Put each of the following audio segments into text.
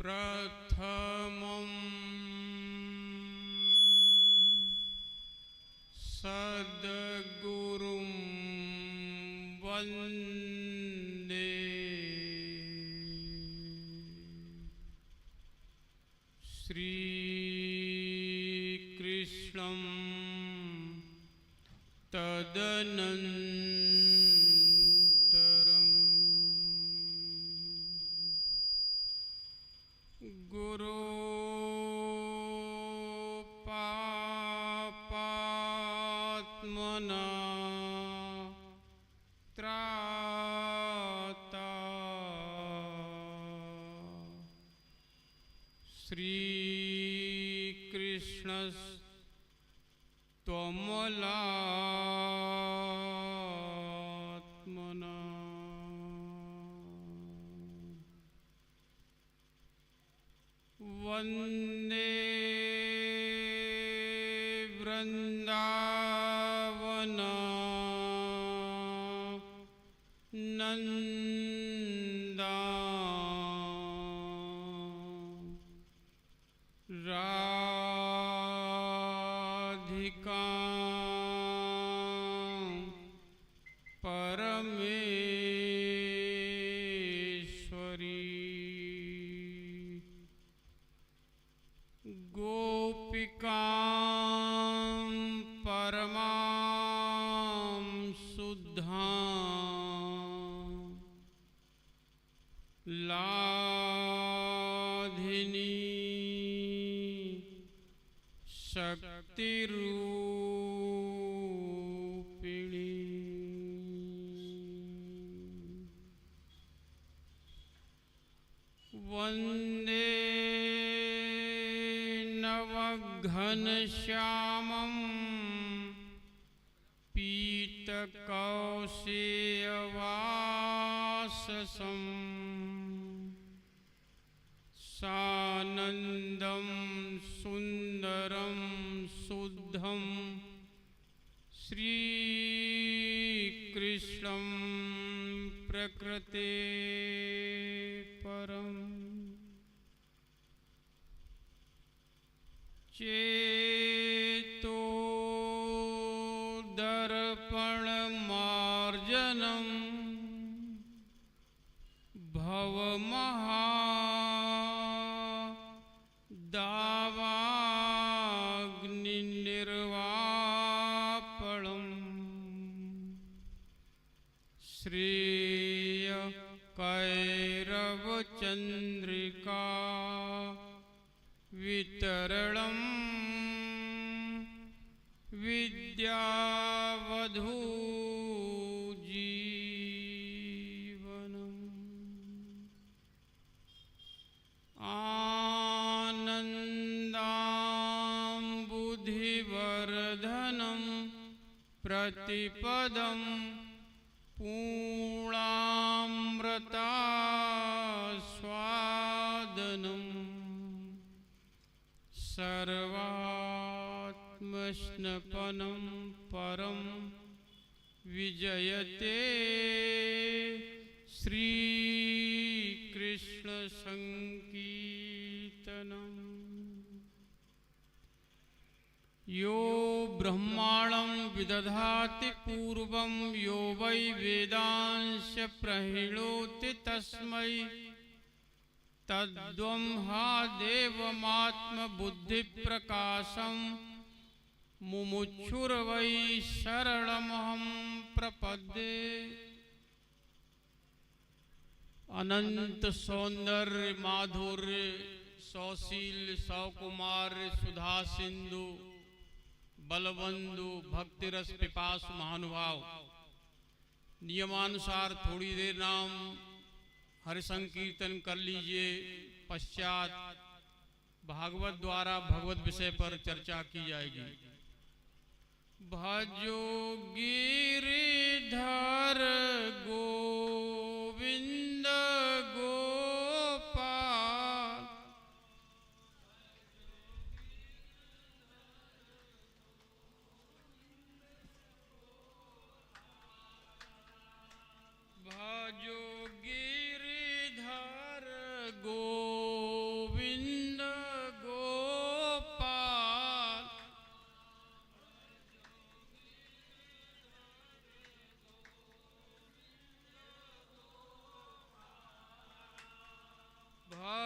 प्रथमं सद्गुरुं वन्दे श्रीकृष्णं तदनन्तरं गुरुपापात्मना त्राता श्रीकृष्णस्त्वमलात्मना वन्दे वृन्दावना नन्दा राधिका परमेश्वरी गोपिकां परमां शुद्धां लाधिनी शक्तिरूपिणी वन्दे नवघनश्यामं पीतकौशेयवाससं सानन्दं सुन्दरं शुद्धं श्रीकृष्णं प्रकृते परम् चेतो दर्पणमार्जनं भवमहादावाग्निर्वापणम् श्रेयकैरवचन्द्रिका वितरणं विद्यावधूजीवनम् आनन्दाम्बुधिवर्धनं प्रतिपदं पूर्णामृतास्वादनम् सर्वात्मस्नपनं परं विजयते श्रीकृष्णसङ्कीर्तनम् यो ब्रह्माणं विदधाति पूर्वं यो वै वेदांश्च प्रणोति तस्मै तद्ब्रह्मा देवमात्मबुद्धिप्रकाशं मुमुक्षुर्वै शरणमहं प्रपद्ये। अनंत सौंदर्य माधुर्य सौशील सौकुमार्य सुधा सिंधु बलबंधु भक्तिरस पिपासु महानुभाव नियमानुसार थोड़ी देर नाम हरि संकीर्तन कर लीजिए। पश्चात भागवत द्वारा भगवत विषय पर चर्चा की जाएगी। भजो गिरिधर गोविंद गोपाल भजो गिरिधर गोविंद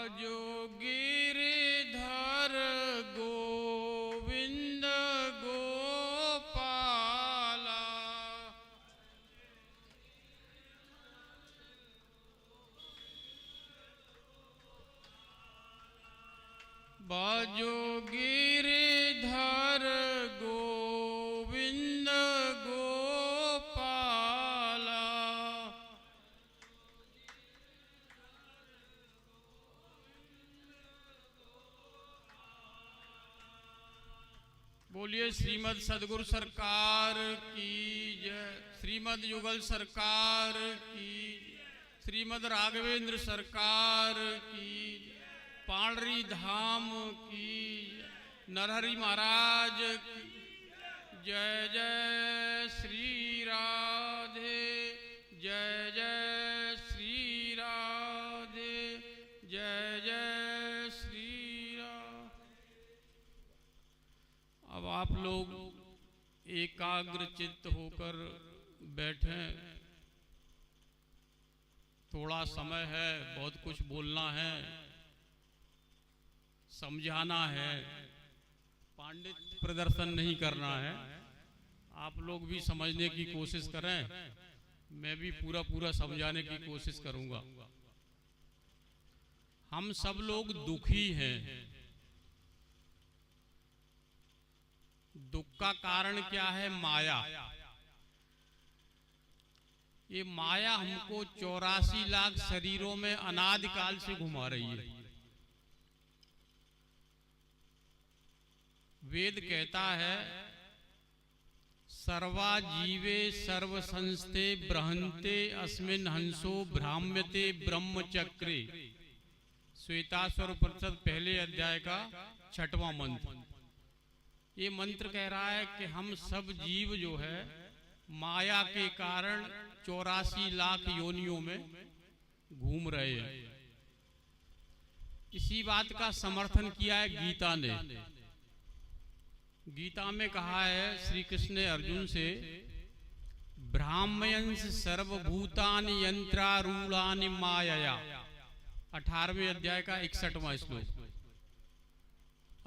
बाजो गिरिधर गोविंद गोपाला, बाजो गिरिधर गोविंद गोपाला, बोलिए श्रीमद सदगुरु सरकार की जय, श्रीमद युगल सरकार की, श्रीमद राघवेंद्र सरकार की, पांडरी धाम की, नरहरि महाराज की जय। जय श्री राधे, जय जय श्री राधे, जय जय श्री राधे। अब आप लोग एकाग्र चित्त होकर बैठें। थोड़ा समय है, बहुत कुछ बोलना है, समझाना है, पांडित प्रदर्शन नहीं करना है। आप लोग भी समझने की कोशिश करें, मैं भी पूरा समझाने की कोशिश करूंगा। हम सब लोग दुखी हैं। दुख का कारण क्या है? माया। ये माया हमको 84 लाख शरीरों में अनादिकाल से घुमा रही है। वेद कहता है सर्वा जीवे सर्व संस्थे ब्रहंते अस्मिन् हंसो भ्राम्यते ब्रह्मचक्रे। श्वेताश्वर उपनिषद पहले अध्याय का 6वां मंत्र। ये मंत्र कह रहा है कि हम सब जीव जो है माया के कारण 84 लाख योनियों में घूम रहे हैं। इसी बात का समर्थन किया है गीता ने। गीता में कहा है श्री कृष्ण ने अर्जुन से, ब्राह्मयंस सर्वभूतानि यंत्रारूढ़ानि मायया। 18वें अध्याय का 61वां श्लोक।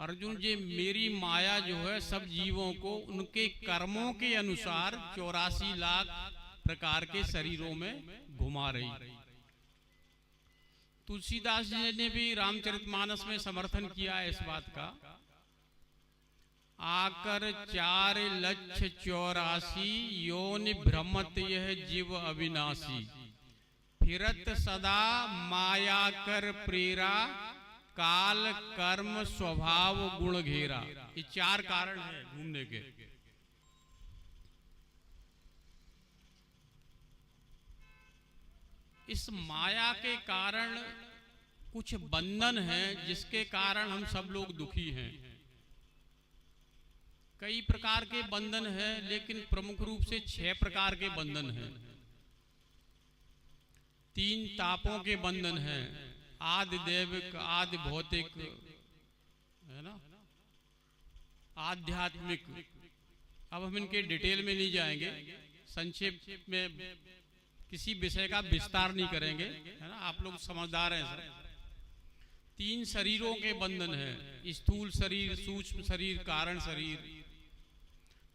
अर्जुन जी, मेरी माया जो है सब जीवों को उनके कर्मों के अनुसार 84 लाख प्रकार के शरीरों में घुमा रही। तुलसीदास जी ने भी रामचरितमानस में समर्थन किया है इस बात का। आकर 4,84,00,000 योनि भ्रमत यह जीव अविनाशी, फिरत सदा माया कर प्रेरा, काल कर्म स्वभाव गुण घेरा। ये 4 कारण हैं घूमने के। इस माया के कारण कुछ बंधन हैं जिसके कारण हम सब लोग दुखी हैं। कई प्रकार के बंधन हैं, लेकिन प्रमुख रूप से 6 प्रकार के बंधन हैं। 3 तापों के बंधन हैं, आदि दैविक, आदि भौतिक, है ना, आध्यात्मिक। अब हम इनके डिटेल में नहीं जाएंगे, संक्षेप में किसी विषय का विस्तार नहीं करेंगे, है ना, आप लोग समझदार हैं सर। 3 शरीरों के बंधन हैं, स्थूल शरीर, सूक्ष्म शरीर, कारण शरीर।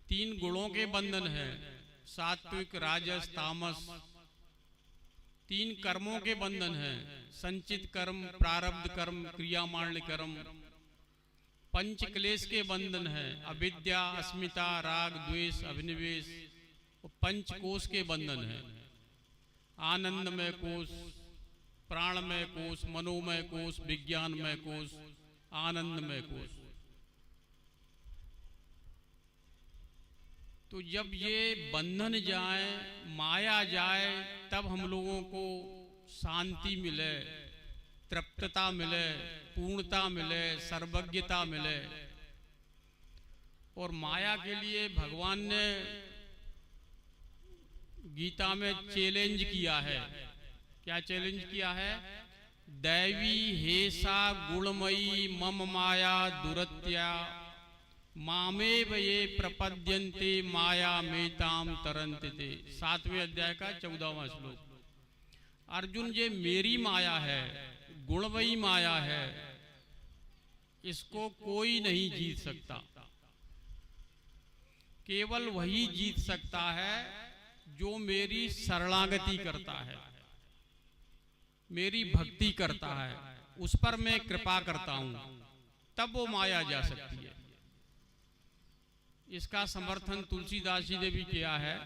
3 गुणों के बंधन हैं, सात्विक, राजस, तामस। 3 कर्मों के बंधन हैं, संचित कर्म, प्रारब्ध कर्म, क्रियामाण कर्म। 5 क्लेश के बंधन हैं, अविद्या, अस्मिता, राग, द्वेष, अभिनिवेश। और 5 कोश के बंधन हैं, आनंदमय कोश, प्राणमय कोश, मनोमय कोश, विज्ञानमय कोश, आनंदमय कोश। तो जब ये बंधन जाए, माया जाए, तब हम लोगों को शांति मिले, तृप्तता मिले, पूर्णता मिले, सर्वज्ञता मिले। और माया के लिए भगवान ने गीता में चैलेंज किया है। क्या चैलेंज किया है? दैवी हेसा गुणमयी मम माया दुरत्या, मामेव ये प्रपद्यन्ते माया मेताम तरन्ते। 7वें अध्याय का 14वां श्लोक। अर्जुन, ये मेरी माया है, गुण वही माया है, इसको कोई नहीं जीत सकता। केवल वही जीत सकता है जो मेरी शरणागति करता है, मेरी भक्ति करता है, उस पर मैं कृपा करता हूं, तब वो माया जा सकती है। इसका समर्थन तुलसीदास जी ने भी किया है।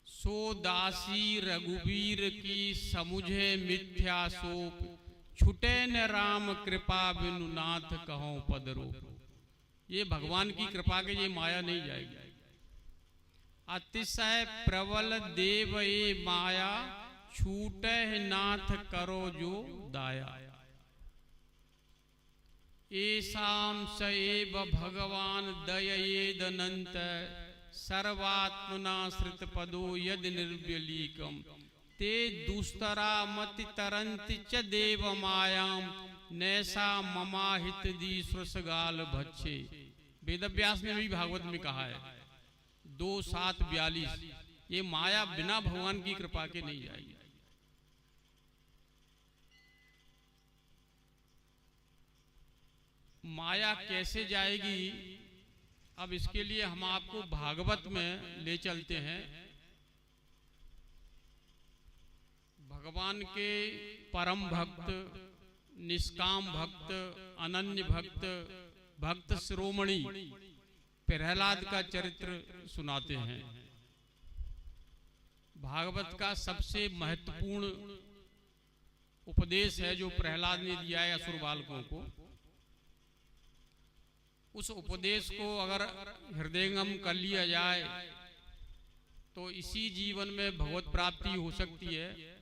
सो दासी रघुवीर की समुझे मिथ्या सोप, छुटे न राम कृपा बिनु नाथ कहो पदरो। ये भगवान की कृपा के ये माया नहीं जाएगी। अतिशय प्रबल देव ये माया, छूटे नाथ करो जो दाया। एसाम सएव भगवान दयेदनंत, सर्वात्मनाश्रित पदो यद निर्व्यलीकम। ते दुस्तरा मति तरंति च देव मायाम, नैसा ममाहित दी सुरसगाल भच्छे। वेदव्यास ने भी भागवत में कहा है 2:7-42, ये माया बिना भगवान की कृपा के नहीं जाएगी। माया कैसे जाएगी, अब इसके लिए हम आपको भागवत में ले चलते हैं। भगवान के परम भक्त, निष्काम भक्त, अनन्य भक्त, भक्त शिरोमणि प्रहलाद का चरित्र सुनाते हैं। भागवत का सबसे महत्वपूर्ण उपदेश है जो प्रहलाद ने दिया है असुर बालकों को। उस उपदेश को अगर हृदयंगम कर लिया जाए तो इसी जीवन में भगवत प्राप्ति हो सकती है,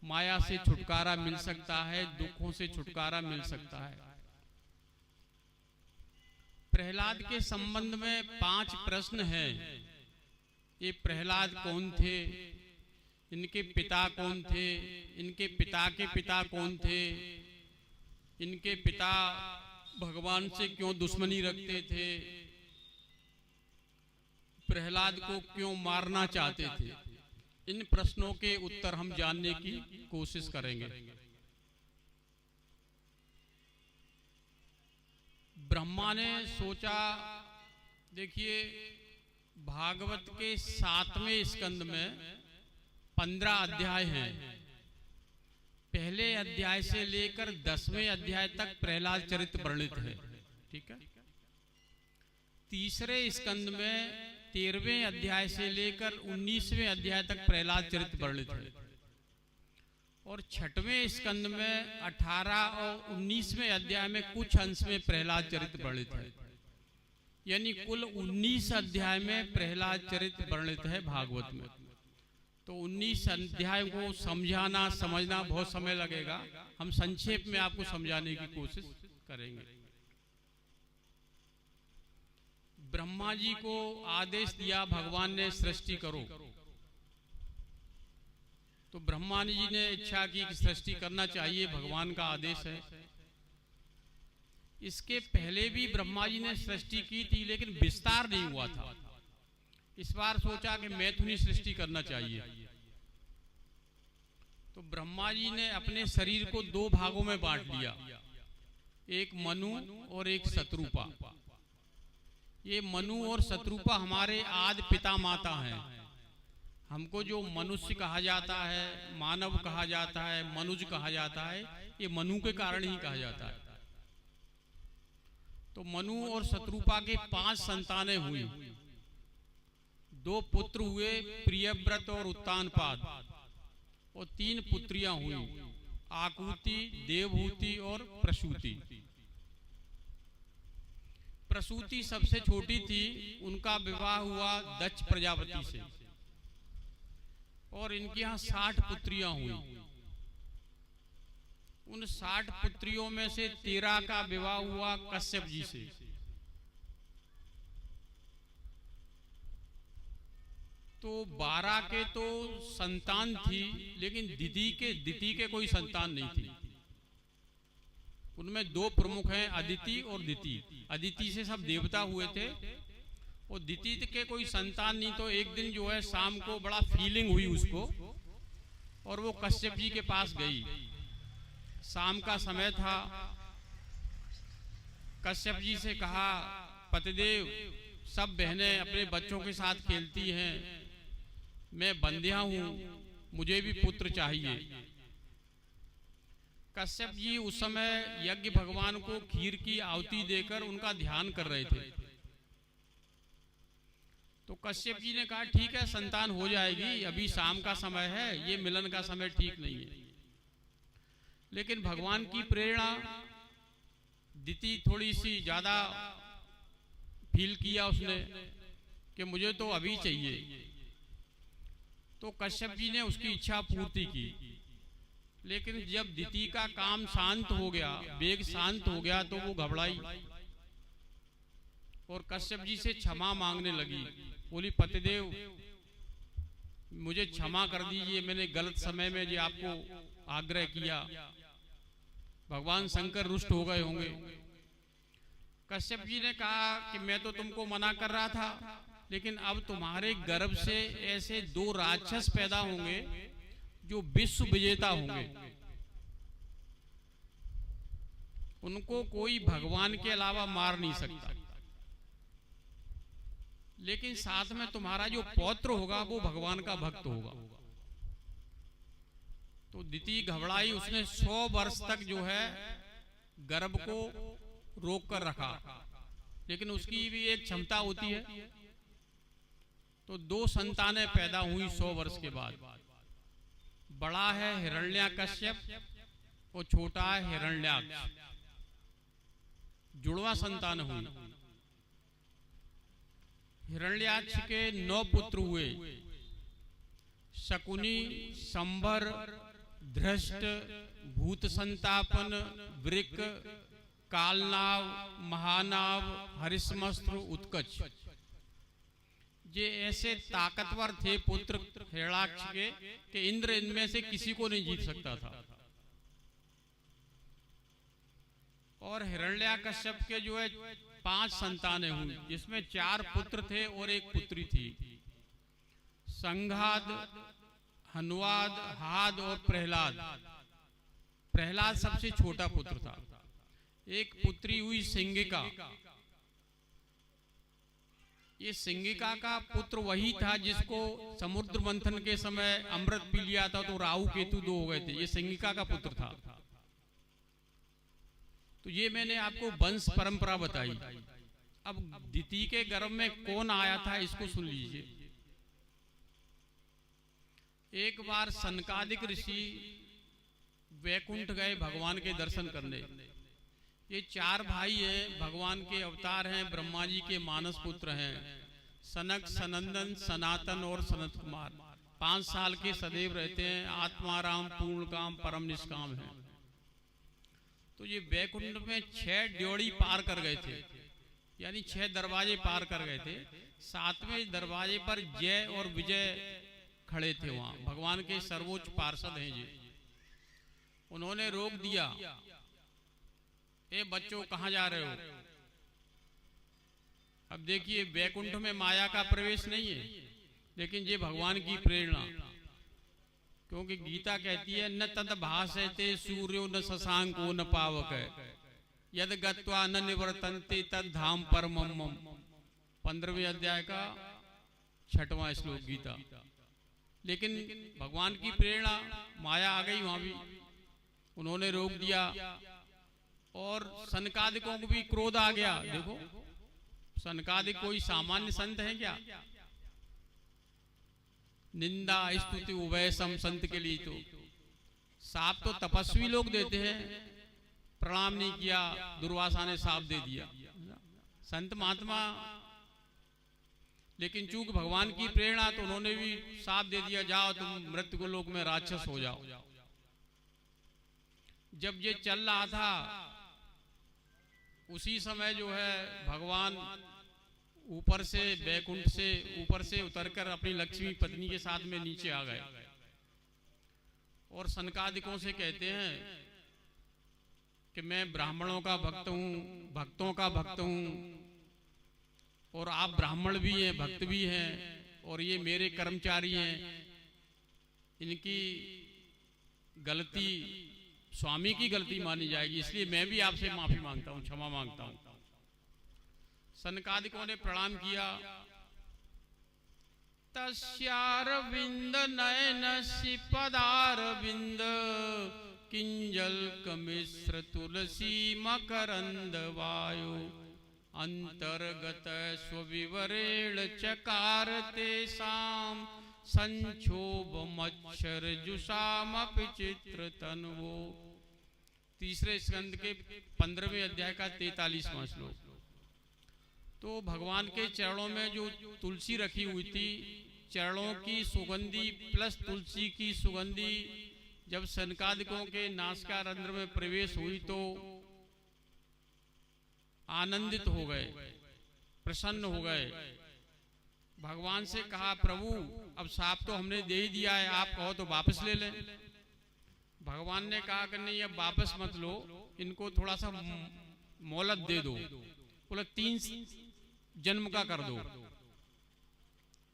माया से छुटकारा मिल सकता है, दुखों से छुटकारा मिल सकता है। प्रहलाद के संबंध में 5 प्रश्न हैं। ये प्रहलाद कौन थे, इनके पिता कौन थे, इनके पिता के पिता कौन थे, इनके पिता भगवान से क्यों दुश्मनी रखते थे, प्रहलाद को क्यों मारना चाहते थे। इन प्रश्नों के उत्तर हम जानने की कोशिश करेंगे। ब्रह्मा ने सोचा, देखिए भागवत के 7वें स्कंद में 15 अध्याय हैं। पहले अध्याय से लेकर 10वें अध्याय तक प्रहलाद चरित्र वर्णित है, ठीक है। तीसरे स्कंद में 13वें अध्याय से लेकर 19वें अध्याय तक प्रहलाद चरित्र वर्णित है। और 6वें स्कंद में 18 और 19वें अध्याय में कुछ अंश में प्रहलाद चरित्र वर्णित है। यानी कुल 19 अध्याय में प्रहलाद चरित्र वर्णित है भागवत में। तो 19 अध्याय को समझाना समझना बहुत समय लगेगा, हम संक्षेप में आपको समझाने की कोशिश करेंगे। ब्रह्मा जी को आदेश दिया भगवान ने सृष्टि करो, तो ब्रह्मा जी ने इच्छा की कि सृष्टि करना चाहिए, भगवान का आदेश है। इसके पहले भी ब्रह्मा जी ने सृष्टि की थी लेकिन विस्तार नहीं हुआ था। इस बार सोचा कि मैथुनी सृष्टि करना चाहिए, तो ब्रह्मा जी ने अपने शरीर को 2 भागों में बांट लिया, एक मनु और एक शत्रुपा। ये मनु और शत्रुपा हमारे आदि पिता माता हैं। हमको जो मनुष्य कहा जाता है, मानव कहा जाता है, मनुज कहा जाता है, ये मनु के कारण ही कहा जाता है। तो मनु और शत्रुपा के 5 संतानें हुई। 2 पुत्र हुए, प्रियव्रत और उत्तानपाद, और 3 पुत्रियां हुई, आकुति, देवहूति और प्रसूति। प्रसूति सबसे छोटी थी, उनका विवाह हुआ दक्ष प्रजापति से, और इनके यहाँ 60 पुत्रियां हुई। उन 60 पुत्रियों में से 13 का विवाह हुआ कश्यप जी से। तो 12 के तो संतान थी, लेकिन दिति के कोई संतान नहीं थी। उनमें 2 प्रमुख हैं, अदिति और दिति। अदिति से सब देवता हुए थे, और दिति के कोई संतान नहीं। तो एक दिन जो है शाम को बड़ा फीलिंग हुई उसको, और वो कश्यप जी के पास गई शाम का समय था। कश्यप जी से कहा, पतिदेव, सब बहनें अपने बच्चों के साथ खेलती हैं, मैं बंध्या हूं, मुझे भी पुत्र चाहिए। कश्यप जी उस समय यज्ञ भगवान को खीर की आहुति देकर उनका ध्यान कर रहे थे। तो कश्यप जी ने कहा, ठीक है, संतान हो जाएगी, अभी शाम का समय है, ये मिलन का समय ठीक नहीं है। लेकिन भगवान की प्रेरणा दिति थोड़ी सी ज्यादा फील किया उसने कि मुझे तो अभी चाहिए। तो कश्यप जी ने उसकी इच्छा पूर्ति की। लेकिन जब दिति का काम शांत हो गया, वेग शांत हो गया, तो वो घबराई और कश्यप जी से क्षमा मांगने लगी। बोली, पतिदेव, मुझे क्षमा कर दीजिए, मैंने गलत समय में जो आपको आग्रह किया, भगवान शंकर रुष्ट हो गए होंगे। कश्यप जी ने कहा कि मैं तो तुमको मना कर रहा था, लेकिन अब तुम्हारे गर्भ से ऐसे 2 राक्षस पैदा होंगे जो विश्व विजेता होंगे। उनको कोई भगवान के अलावा मार नहीं सकता, लेकिन साथ में तुम्हारा जो पौत्र होगा वो भगवान का भक्त होगा। तो दिति घबराई, उसने 100 वर्ष तक जो है गर्भ को रोक कर रखा, लेकिन उसकी भी एक क्षमता होती है। तो 2 संतानें पैदा हुई 100 वर्ष के बाद। बड़ा है हिरण्याकश्यप और छोटा है हिरण्याक्ष, जुड़वा संतान हुई। हिरण्याक्ष के 9 पुत्र हुए, शकुनी, संभर, धृष्ट, भूत संतापन, वृक, कालनाव, महानाव, हरिश्मस्त्र, उत्कच। ये ऐसे ताकतवर थे पुत्र हिरण्याक्ष के कि इंद्र इनमें से किसी को नहीं जीत सकता था। और हिरण्याकश्यप के जो है 5 संतानें हुई, जिसमें 4 पुत्र थे और 1 पुत्री थी। संघाद, हनुवाद, हाद और प्रहलाद। प्रहलाद सबसे छोटा पुत्र था। एक पुत्री हुई सिंगिका। ये सिंगिका का पुत्र वही था जिसको समुद्र मंथन के समय अमृत पी लिया था, तो राहु केतु 2 हो गए थे। ये सिंगिका का पुत्र था। तो ये मैंने आपको वंश परंपरा बताई। अब दिति के गर्भ में कौन आया था, इसको सुन लीजिए। एक बार सनकादिक ऋषि वैकुंठ गए भगवान के दर्शन करने। ये 4 भाई हैं, भगवान के अवतार हैं, ब्रह्मा जी के मानस पुत्र हैं, सनक, सनंदन, सनातन और सनत कुमार। 5 साल के सदैव रहते हैं, आत्माराम, पूर्ण काम, परम निष्काम है। तो ये वैकुंठ में 6 ड्योढ़ी पार कर गए थे, यानी 6 दरवाजे पार कर गए थे। 7वें दरवाजे पर जय और विजय खड़े थे। वहां भगवान के सर्वोच्च पार्षद हैं जी। उन्होंने रोक दिया, ए बच्चों, कहां जा रहे हो? अब देखिए, वैकुंठ में माया का प्रवेश नहीं है, लेकिन ये भगवान की प्रेरणा। क्योंकि गीता कहती है, न तद भासते सूर्यो न शशांको न पावक, यद गत्वा न निवर्तन्ते तद धाम परमम मम। 15वें अध्याय का 6वां श्लोक गीता। लेकिन भगवान की प्रेरणा, माया आ गई वहां भी, उन्होंने रोक दिया। और सनकादिकों को भी क्रोध आ गया। देखो, सनकादिक कोई सामान्य संत है क्या? निंदा स्तुति उभय सम संत के लिए तो साप तो तपस्वी लोग देते हैं, प्रणाम नहीं किया, दुर्वासा ने साप दे दिया, संत महात्मा। लेकिन चूंकि भगवान की प्रेरणा, तो उन्होंने भी साप दे दिया, जाओ तुम मृत्यु लोक में राक्षस हो जाओ। जब ये चल रहा था, उसी समय जो है भगवान ऊपर से, बैकुंठ से ऊपर से उतरकर अपनी लक्ष्मी पत्नी के साथ में नीचे आ गए और सनकादिकों से कहते हैं कि मैं ब्राह्मणों का भक्त हूं, भक्तों का भक्त हूं, और आप ब्राह्मण भी हैं, भक्त भी हैं, और ये मेरे कर्मचारी हैं, इनकी गलती स्वामी की गलती मानी जाएगी, इसलिए मैं भी आपसे माफी मांगता हूं, क्षमा मांगता हूं। सनकादिकों ने प्रणाम किया। तस्यारविंद नयनस्य पदारविंद किंजल्कमिश्र तुलसी मकरंद वायु अंतर्गत स्वविवरेण चकार तेषां संक्षोभमक्षर जुषामपि चित्र तन्वो। तीसरे स्कंद के 15वें अध्याय का 43वां श्लोक। तो भगवान के चरणों में जो तुलसी रखी हुई थी, चरणों की सुगंधी प्लस तुलसी की सुगंधी जब सनकादिकों के नासिकारंध्र में प्रवेश हुई तो आनंदित हो गए, प्रसन्न हो गए। भगवान से कहा, प्रभु अब साफ तो हमने दे ही दिया है, आप कहो तो वापस ले लें। भगवान ने कहा कि नहीं, अब वापस मत लो, इनको थोड़ा सा मोहलत दे दो। बोला 3 जन्म का कर दो,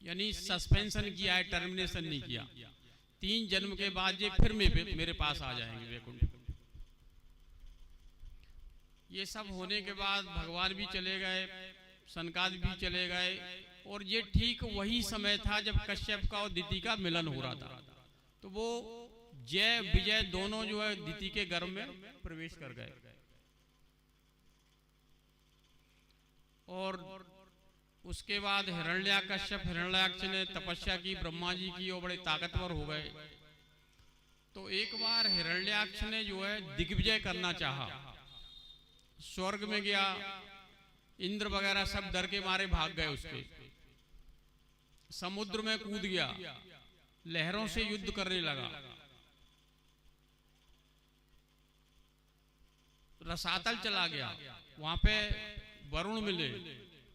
यानी सस्पेंशन किया है, टर्मिनेशन नहीं किया। 3 जन्म के बाद ये फिर मेरे पास आ जाएंगे वैकुंठ। ये सब होने के बाद भगवान भी चले गए, सनकादिक भी चले गए, और ये ठीक वही समय था जब कश्यप का और दिति का मिलन हो रहा था। तो वो जय विजय दोनों जो है दिति के गर्भ में प्रवेश कर गए। और उसके बाद हिरण्याक्ष ने तपस्या की, ब्रह्मा जी की, और बड़े ताकतवर हो गए। तो एक बार हिरण्याक्ष ने जो है दिग्विजय करना चाहा, स्वर्ग में गया, इंद्र वगैरह सब डर के मारे भाग गए उसके, समुद्र में कूद गया, लहरों से युद्ध करने लगा, रसातल चला गया। वहां पे वरुण मिले,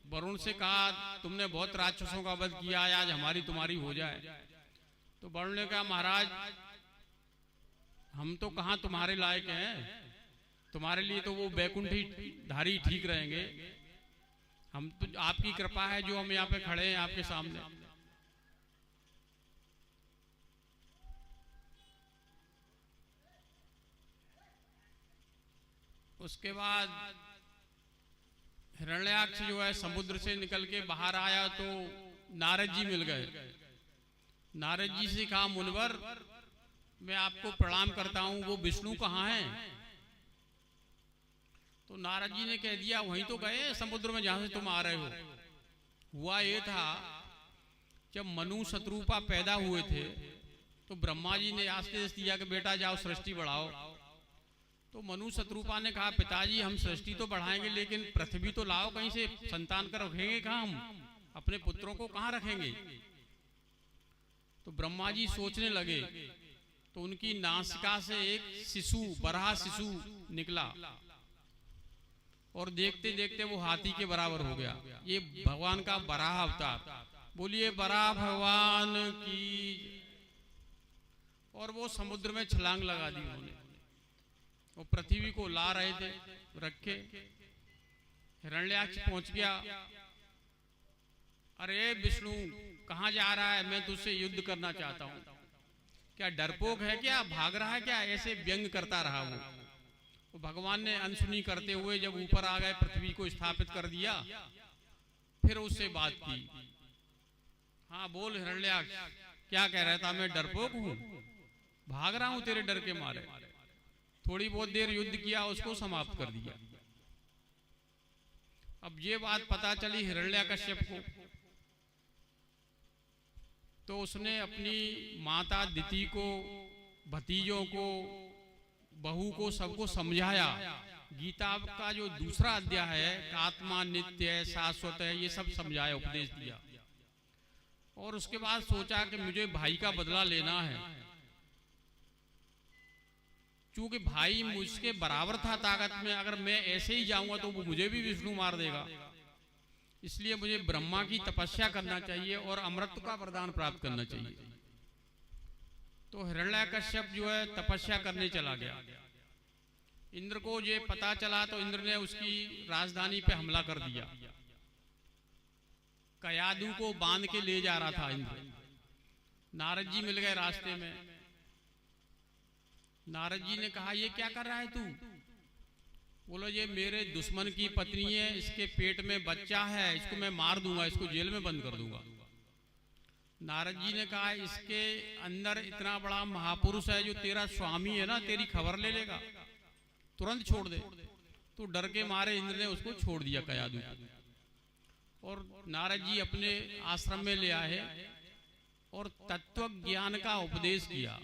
वरुण से कहा तुमने बहुत राक्षसों का वध किया, आज हमारी तुम्हारी हो जाए। तो वरुण ने कहा, महाराज हम तो कहां तुम्हारे लायक हैं, तुम्हारे लिए तो वो वैकुंठ ही धारी ठीक रहेंगे, हम तो आपकी कृपा है जो हम यहाँ पे खड़े हैं आपके सामने। उसके बाद हिरण्याक्ष जो है समुद्र से निकल के बाहर आया तो नारद जी मिल गए। नारद जी से कहा, मुनिवर मैं आपको प्रणाम करता हूं, वो विष्णु कहाँ हैं? तो नारद जी ने कह दिया, वहीं तो गए समुद्र में जहां से तुम आ रहे हो। हुआ ये था, जब मनु शत्रुपा पैदा हुए थे तो ब्रह्मा जी ने आदेश दिया कि बेटा जाओ सृष्टि बढ़ाओ। तो मनु शत्रुपा ने कहा, पिताजी हम सृष्टि तो बढ़ाएंगे लेकिन पृथ्वी तो लाओ, कहीं से संतान कर रखेंगे कहाँ, हम अपने पुत्रों को कहाँ रखेंगे? तो ब्रह्मा जी सोचने लगे तो उनकी नासिका से एक शिशु, बराह शिशु निकला और देखते देखते वो हाथी के बराबर हो गया। ये भगवान का बराह अवतार, बोलिए बराह भगवान की। और वो समुद्र में छलांग लगा दी उन्होंने, वो पृथ्वी को ला रहे थे रखे। हिरण्याक्ष पहुंच गया, अरे विष्णु कहां जा रहा है, मैं तुझसे युद्ध करना चाहता हूं। क्या डरपोक है क्या, भाग रहा है क्या? ऐसे व्यंग करता रहा वो। तो भगवान ने अनसुनी करते हुए जब ऊपर आ गए, पृथ्वी को स्थापित कर दिया, फिर उससे बात की। हाँ बोल हिरण्याक्ष, क्या कह रहा था? मैं डरपोक हूं, भाग रहा हूं तेरे डर के मारे। थोड़ी बहुत देर युद्ध किया, उसको समाप्त कर दिया। अब ये बात पता चली हिरण्याकश्यप को, तो उसने अपनी माता दिति को, भतीजों को, बहू को, सबको समझाया। गीता का जो दूसरा अध्याय है, आत्मा नित्य है, शाश्वत है, ये सब समझाया, उपदेश दिया। और उसके बाद सोचा कि मुझे भाई का बदला लेना है, क्योंकि भाई मुझके बराबर था ताकत में, अगर मैं ऐसे ही जाऊंगा तो वो मुझे भी विष्णु मार देगा। इसलिए मुझे ब्रह्मा की तपस्या करना चाहिए और अमृत का वरदान प्राप्त करना चाहिए। तो हिरण्याकश्यप जो है तपस्या करने चला गया। इंद्र को ये पता चला तो इंद्र ने उसकी राजधानी पे हमला कर दिया। कयादू को बांध के ले जा रहा था इंद्र, नारद जी मिल गए रास्ते में। नारद जी ने कहा ये क्या कर रहा है तू? बोलो ये मेरे दुश्मन की पत्नी है, इसके पेट में बच्चा है, इसको मैं मार दूंगा, इसको जेल में बंद कर दूंगा। नारद जी ने कहा इसके अंदर इतना बड़ा महापुरुष है जो तेरा स्वामी है ना, तेरी खबर ले लेगा, तुरंत छोड़ दे। तो डर के मारे इंद्र ने उसको छोड़ दिया कयादू को। और नारद जी अपने आश्रम में ले आए और तत्व ज्ञान का उपदेश किया।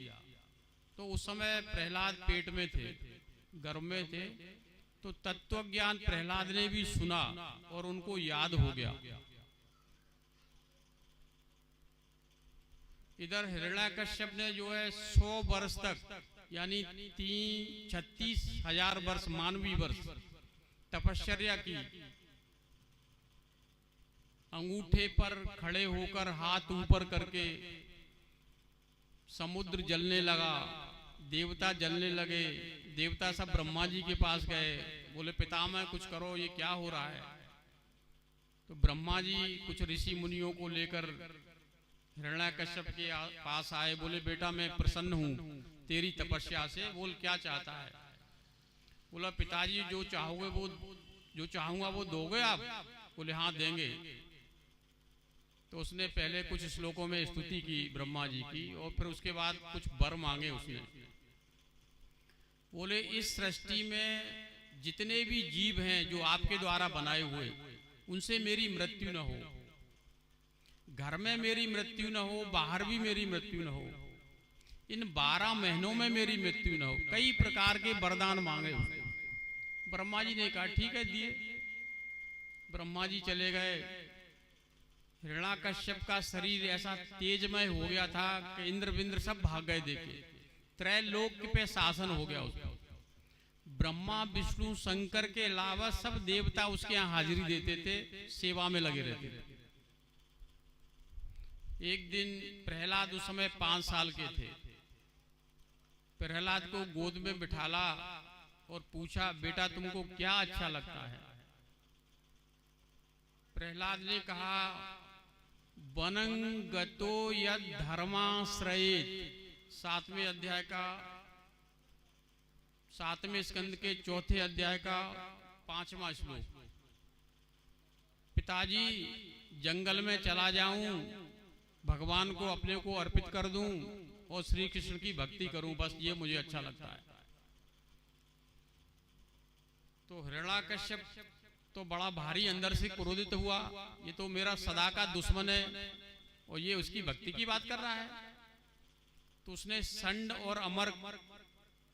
तो उस समय प्रहलाद पेट में थे, गर्भ में थे, तो तत्व ज्ञान प्रहलाद ने भी सुना और उनको याद हो गया। इधर हिरण्याकश्यप ने जो है 100 वर्ष तक यानी 36,000 वर्ष मानवीय वर्ष तपश्चर्या की। अंगूठे पर खड़े होकर हाथ ऊपर करके समुद्र जलने लगा, देवता जलने लगे। देवता सब ब्रह्मा जी के पास गए, बोले पितामह कुछ करो, ये क्या हो रहा है? तो ब्रह्मा जी कुछ ऋषि मुनियों को लेकर हिरण्याकश्यप के पास आए, बोले बेटा मैं प्रसन्न हूँ तेरी तपस्या से, बोल क्या चाहता है? बोला पिताजी जो चाहोगे वो, जो चाहूंगा वो दोगे आप? बोले हाँ देंगे। तो उसने पहले कुछ श्लोकों में स्तुति की ब्रह्मा जी की और फिर उसके बाद कुछ वर मांगे उसने। बोले इस सृष्टि में जितने भी जीव हैं जो आपके द्वारा बनाए हुए, उनसे मेरी मृत्यु न हो, घर में मेरी मृत्यु न हो, बाहर भी मेरी मृत्यु न हो, इन 12 महीनों में मेरी मृत्यु न हो। कई प्रकार के वरदान मांगे उसने। ब्रह्मा जी ने कहा ठीक है दिए। ब्रह्मा जी चले गए। हिरण्याकश्यप का शरीर ऐसा तेजमय हो गया था कि इंद्र विंद्र सब भाग गए देखे। त्रैलोक पे शासन हो गया उसका। ब्रह्मा विष्णु शंकर के अलावा सब देवता उसके यहाँ हाजिरी देते थे, सेवा में लगे रहते थे। एक दिन प्रहलाद उस समय 5 साल के थे। प्रहलाद को गोद में बिठाला और पूछा बेटा तुमको क्या अच्छा लगता है? प्रहलाद ने कहा वनं गतो यद धर्माश्रयेत, 7वें अध्याय का 7वें स्कंद के 4थे अध्याय का 5वां श्लोक। पिताजी जंगल में चला जाऊं, भगवान को अपने को अर्पित कर दूं और श्री कृष्ण की भक्ति करूं, बस ये मुझे अच्छा लगता है। तो हिरण्याकश्यप तो बड़ा भारी अंदर से क्रोधित हुआ, ये तो मेरा सदा का दुश्मन है और ये उसकी भक्ति की बात कर रहा है। तो उसने संड और अमर्क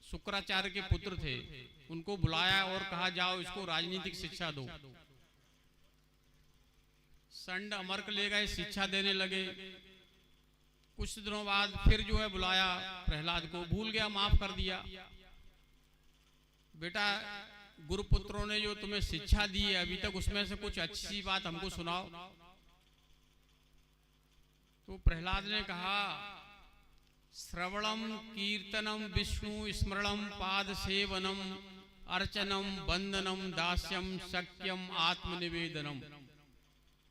शुक्राचार्य के पुत्र थे, उनको बुलाया और कहा जाओ इसको राजनीतिक शिक्षा दो। संड अमर्क ले गए, शिक्षा देने लगे। कुछ दिनों बाद फिर जो है बुलाया प्रहलाद को, भूल गया, माफ कर दिया। बेटा गुरुपुत्रों ने जो तुम्हें शिक्षा दी है अभी तक उसमें से कुछ अच्छी बात हमको सुनाओ। तो प्रहलाद ने कहा श्रवणम कीर्तनम विष्णु स्मरणम पाद सेवनम अर्चनम वंदनम दास्यम शक्यम आत्मनिवेदनम।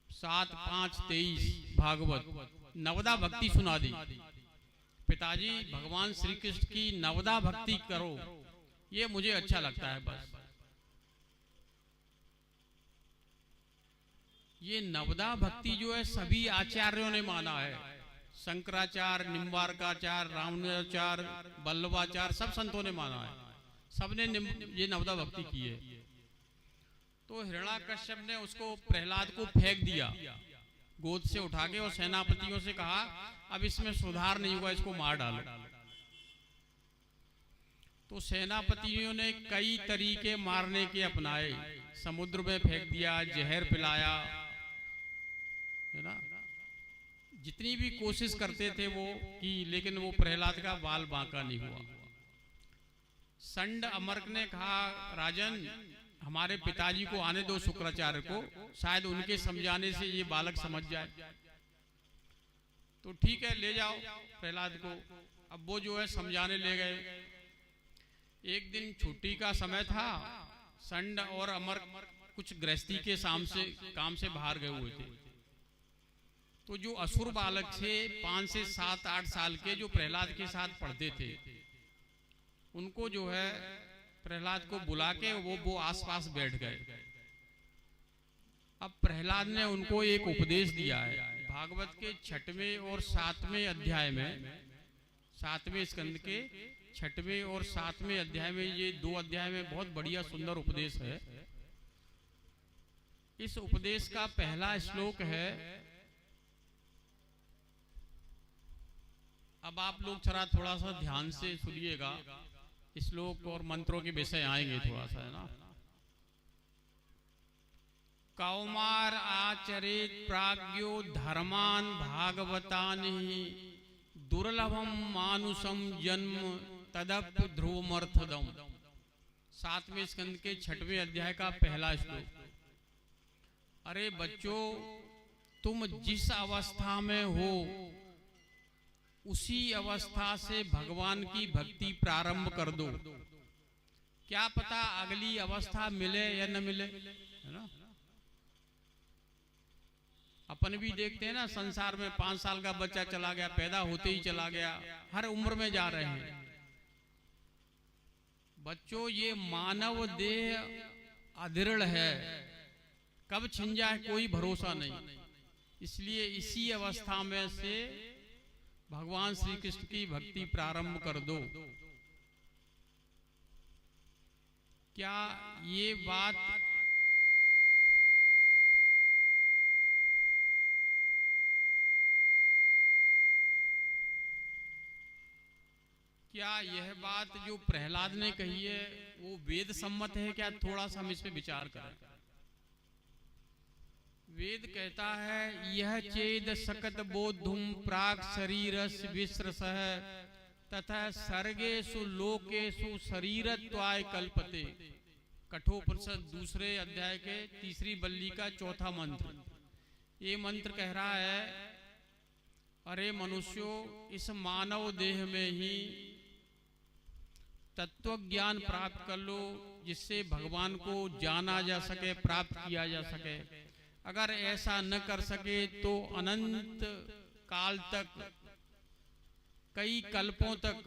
7-5-23 भागवत नवदा भक्ति सुना दी। पिताजी भगवान श्री कृष्ण की नवदा भक्ति करो, ये मुझे अच्छा लगता है। बस ये नवदा भक्ति जो है सभी आचार्यों ने माना है, शंकराचार्य, निम्बारकाचार्य, रामानुजाचार्य, वल्लभाचार्य, सब संतों ने माना है, सबने ये नवदा भक्ति की है। तो हिरण्याकश्यप ने उसको प्रहलाद को फेंक दिया गोद से उठा के और सेनापतियों से कहा अब इसमें सुधार नहीं हुआ, इसको मार डालो। तो सेनापतियों ने कई तरीके मारने के अपनाए, समुद्र में फेंक दिया, जहर पिलाया, है ना, जितनी भी कोशिश करते थे वो की, लेकिन वो प्रहलाद का बाल बांका नहीं हुआ। संड अमर्क ने कहा राजन हमारे पिताजी को आने दो, शुक्राचार्य को, शायद उनके समझाने से ये बालक समझ जाए। तो ठीक है ले जाओ प्रहलाद को। अब वो जो है समझाने ले गए। एक दिन छुट्टी का समय था, संड और अमर्क कुछ गृहस्थी के काम से बाहर गए हुए थे। तो जो असुर बालक थे 5 से 7-8 साल के, जो प्रहलाद के साथ पढ़ते थे, उनको जो है प्रहलाद को बुला के वो आसपास बैठ गए। अब प्रहलाद ने उनको एक उपदेश दिया है भागवत के 6वें और 7वें अध्याय में, 7वें स्कंद के 6वें और 7वें अध्याय में, ये 2 अध्याय में बहुत बढ़िया सुंदर उपदेश है। इस उपदेश का पहला श्लोक है, अब आप लोग थोड़ा सा ध्यान से सुनिएगा, श्लोक और मंत्रों के विषय आएंगे थोड़ा सा, है ना। कौमार आचरेत प्राज्ञो धर्मान भागवतानि दुर्लभम मानुषम जन्म तदप ध्रुवमर्थदम। 7वें स्कंद के 6वें अध्याय का पहला श्लोक। अरे बच्चों, तुम जिस अवस्था में हो उसी अवस्था से भगवान की भक्ति प्रारंभ कर दो। क्या पता अगली अवस्था मिले या न मिले, है ना। अपन भी देखते हैं ना, संसार में 5 साल का बच्चा चला गया, पैदा होते ही चला गया, हर उम्र में जा रहे हैं। बच्चों, ये मानव देह अदृढ़ है, कब छिन जाए कोई भरोसा नहीं। इसलिए इसी अवस्था में से भगवान श्री कृष्ण की भक्ति प्रारंभ कर दो। क्या ये बात यह बात जो प्रहलाद ने कही है वो वेद सम्मत है क्या? थोड़ा सा हम इस पे विचार करें। वेद कहता है, यह चेद सकत बोधुम प्राक शरीरस विश्रसः तथा सर्गेषु लोकेषु शरीरत्वाय कल्पते। कठोपनिषद 2 अध्याय के 3री बल्ली का 4था मंत्र। ये मंत्र कह रहा है, अरे मनुष्यों, इस मानव देह में ही तत्व ज्ञान प्राप्त कर लो, जिससे भगवान को जाना जा सके, प्राप्त किया जा सके। अगर ऐसा न कर सके तो अनंत काल तक, कई कल्पों तक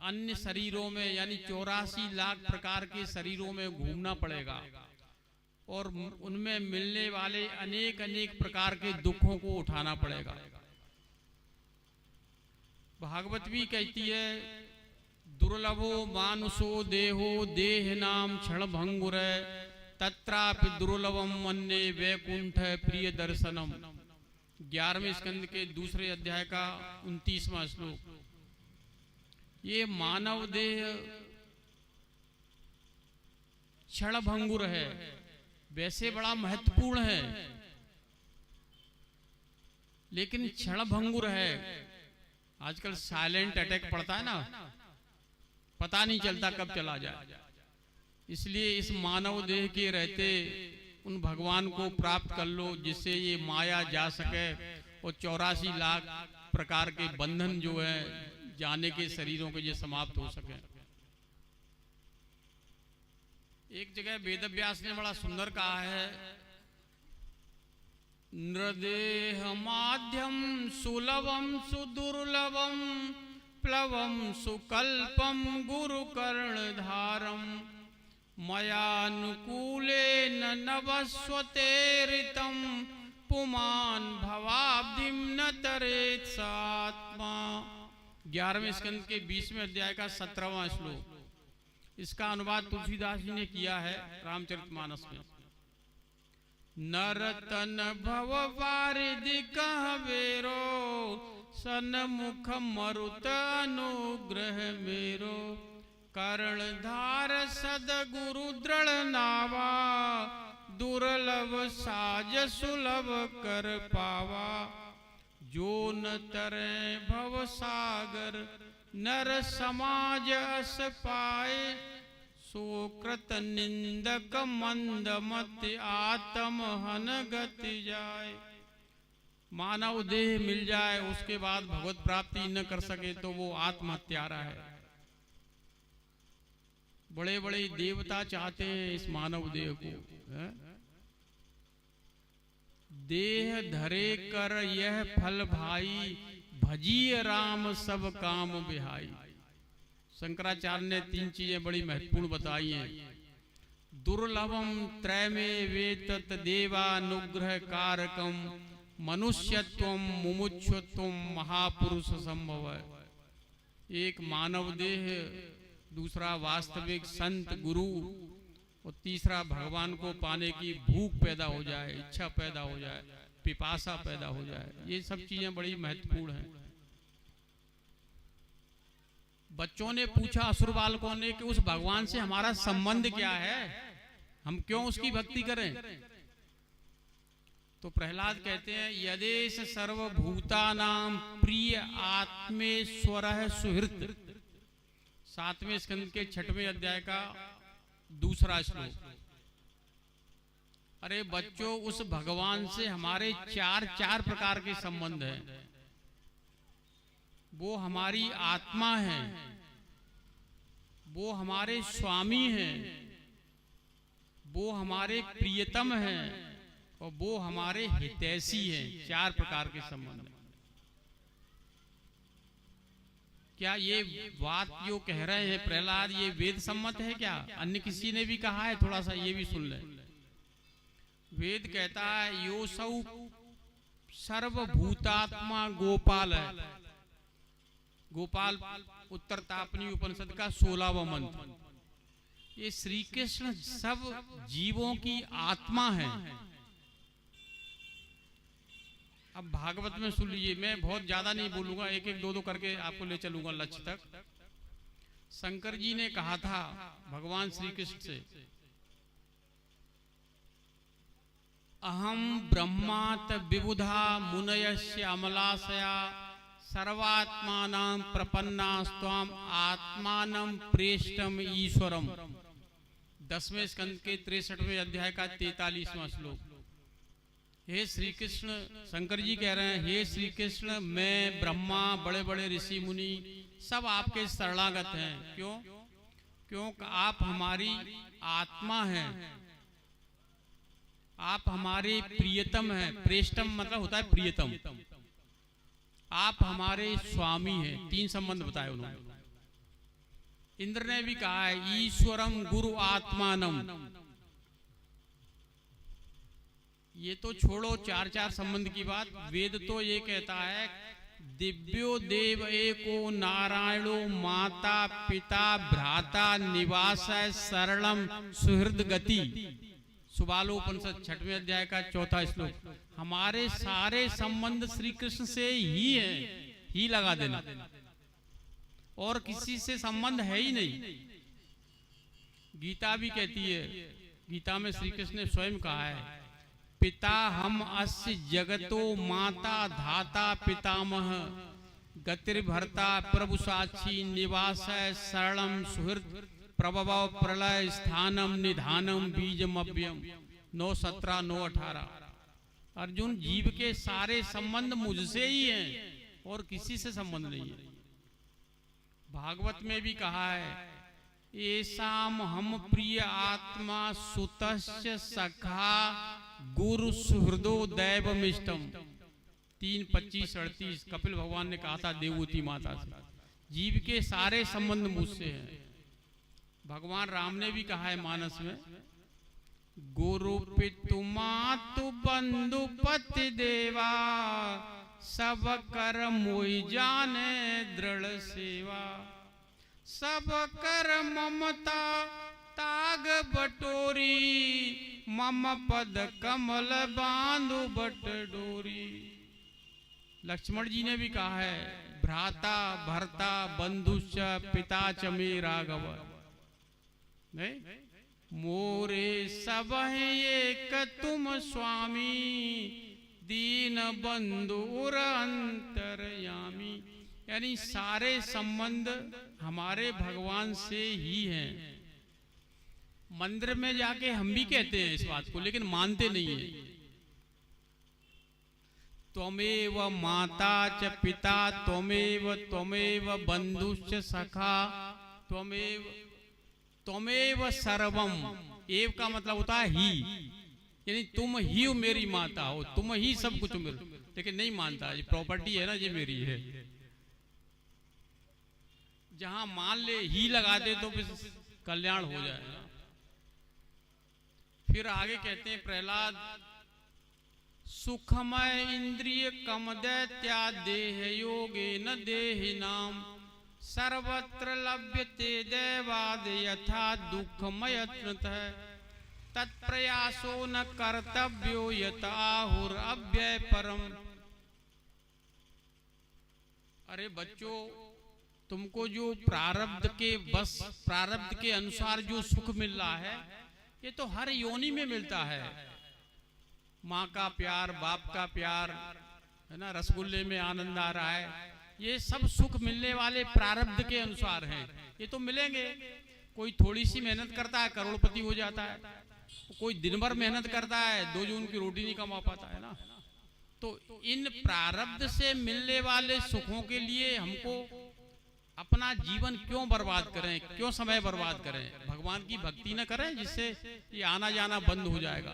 अन्य शरीरों में, यानी 84 लाख प्रकार के शरीरों में घूमना पड़ेगा और उनमें मिलने वाले अनेक अनेक प्रकार के दुखों को उठाना पड़ेगा। भागवत भी कहती है, दुर्लभो मानुषो देहो देह नाम क्षण भंगुर तत्रापि दुर्लभम मन्ये वैकुंठ प्रिय दर्शनम। 11वें स्कंद के 2 अध्याय का 29वां श्लोक। ये मानव देह क्षण भंगुर है, वैसे बड़ा महत्वपूर्ण है, लेकिन क्षण भंगुर है। आजकल साइलेंट अटैक पड़ता है ना, पता नहीं चलता कब चला जाए। इसलिए इस मानव देह के रहते उन भगवान को प्राप्त कर लो, जिससे ये माया जा सके और 84 लाख प्रकार के बंधन जो है जाने के शरीरों के, ये समाप्त हो सके। एक जगह वेदव्यास ने बड़ा सुंदर कहा है, नृदेह माध्यम सुलभम सुदुर्लभम प्लवम सुकल्पम गुरु कर्णधारम मयानुकूलेन नवस्वतेरितम पुमान भवाब्धिम न तरेत सात्मा। 11वें स्कंद के 20वें अध्याय का 17वां श्लोक। इसका अनुवाद तुलसीदास जी ने किया है रामचरितमानस में। नरतन भव वारिधि कहवेरो सन्मुख मरुत अनुग्रह मेरो कर्णधार सदगुरु दृढ़ नावा दुर्लभ साज सुलभ कर पावा जो न तरे भव सागर नर समाज अस पाए सुकृत निंदक मंद मत आत्म हन गति जाए। मानव देह मिल जाए उसके बाद भगवत प्राप्ति न कर सके तो वो आत्महत्यारा है। बड़े बड़े देवता चाहते हैं इस मानव देह को, है? देह धरे कर यह फल भाई भजिय राम सब काम बिहाई। शंकराचार्य ने 3 चीजें बड़ी महत्वपूर्ण बताई हैं। दुर्लभम त्रयमे वेतत देवानुग्रह कारकम मनुष्यत्वम मुमुक्षुत्वम महापुरुष संभव। एक मानव देह, दूसरा वास्तविक संत गुरु, और तीसरा भगवान को पाने की भूख पैदा हो जाए, इच्छा पैदा हो जाए, पिपासा पैदा हो जाए। ये सब चीजें बड़ी महत्वपूर्ण हैं। बच्चों ने पूछा असुर बालकों ने कि उस भगवान से हमारा संबंध क्या है, हम क्यों उसकी भक्ति करें? तो प्रहलाद कहते हैं यदेश सर्वभूतानां प्रिय आत्मेश्वर सुहृत, 7वें स्कंद के 6वें अध्याय का 2रा श्लोक। अरे बच्चों, उस भगवान से हमारे चार प्रकार के संबंध हैं। वो हमारी आत्मा है, वो हमारे स्वामी हैं, वो हमारे प्रियतम हैं, और वो हमारे हितैषी हैं। 4 प्रकार के संबंध हैं। क्या ये बात जो कह रहे हैं प्रहलाद, ये वेद सम्मत है क्या? अन्य किसी ने भी कहा है? थोड़ा सा ये भी सुन लें। वेद कहता है योसौ सर्वभूतात्मा गोपाल है। गोपाल उत्तर तापनी उपनिषद का 16वां मंत्र। ये श्री कृष्ण सब जीवों की आत्मा है। अब भागवत में सुन लीजिए, मैं बहुत ज्यादा नहीं बोलूंगा, एक एक दो करके आपको ले चलूंगा लक्ष्य तक। शंकर जी ने कहा था भगवान श्री कृष्ण से, अहम ब्रह्मात विबुधा मुनयस्य अमलाशया सर्वात्मानां प्रपन्नास्त्वाम आत्मानं प्रेष्टम ईश्वरम। 10वें स्कंद के 63वें अध्याय का 43वां श्लोक। हे श्री कृष्ण, शंकर जी कह रहे हैं, हे श्री कृष्ण, मैं ब्रह्मा, बड़े बड़े ऋषि मुनि सब आपके शरणागत हैं। क्यों? क्योंकि आप हमारी आत्मा हैं, आप हमारे प्रियतम हैं। प्रेष्टम मतलब होता है प्रियतम। आप हमारे स्वामी हैं। 3 संबंध बताए उन्होंने। इंद्र ने भी कहा है ईश्वरम गुरु आत्मानम। ये तो छोड़ो 4 संबंध की बात, वेद तो ये कहता है दिव्यो देव एको नारायणो माता पिता भ्राता निवास सरलम सुहृद गति। सुबालोपनिषद 6वें अध्याय का 4था श्लोक। हमारे सारे संबंध श्री कृष्ण से ही है, ही लगा देना, और किसी से संबंध है ही नहीं। गीता भी कहती है, गीता में श्री कृष्ण ने स्वयं कहा है पिता हम अस्य जगतो माता धाता पितामह गतिर्भर्ता प्रभु साक्षी निवास सरलम सुहृद प्रभव प्रलय स्थानम निधानम बीजमव्यम। 9:17 9:18। अर्जुन, जीव के सारे संबंध मुझसे ही हैं और किसी से संबंध नहीं है। भागवत में भी कहा है एसाम हम प्रिय आत्मा सुतस्य सखा गुरु सुहृदो दैवमिष्टम। 3:25-38 कपिल भगवान ने कहा था देवूती माता से, जीव के सारे संबंध मुझसे हैं। भगवान राम ने भी कहा है मानस में गुरु पितु मातु बंधु पति देवा सब कर मोहि जाने दृढ़ सेवा सब कर ममता ताग बटोरी मम पद कमल बांधु बट डोरी। लक्ष्मण जी ने भी कहा है भ्राता भर्ता बंधुश्च पिता च मे राघव। नहीं, मोरे सब एक तुम स्वामी दीन बंधुर अंतरयामी। यानी सारे संबंध हमारे भगवान से ही हैं। मंदिर में जाके हम भी कहते हैं इस बात को, लेकिन मानते नहीं है। त्वमेव माता च पिता त्वमेव बंधुश्च सखा त्वमेव सर्वम। एव का मतलब होता है ही, यानी तुम ही मेरी माता हो, तुम ही सब कुछ मेरे। लेकिन नहीं मानता, ये प्रॉपर्टी है ना, ये मेरी है। जहां मान ले ही लगा दे तो फिर कल्याण हो जाएगा। फिर आगे कहते हैं प्रहलाद, सुखमय इंद्रिय कम दैत्या देह योगे न देहि नाम सर्वत्र लभ्यते दैवाद यथा दुःखमयत्नतः तत्प्रयासो न कर्तव्यो यत आहुर अव्यय परम। अरे बच्चों, तुमको जो प्रारब्ध के अनुसार जो सुख मिल रहा है ये तो हर योनि में मिलता है। माँ का प्यार, बाप का प्यार है ना, रसगुल्ले में आनंद आ रहा है, ये सब सुख मिलने वाले प्रारब्ध के अनुसार हैं। ये तो मिलेंगे। कोई थोड़ी सी मेहनत करता है करोड़पति हो जाता है, कोई दिन भर मेहनत करता है 2 जून की रोटी नहीं कमा पाता है ना। तो इन प्रारब्ध से मिलने वाले सुखों के लिए हमको अपना जीवन क्यों बर्बाद करें, क्यों समय बर्बाद करें? भगवान की भक्ति न करें जिससे ये आना जाना बंद हो जाएगा।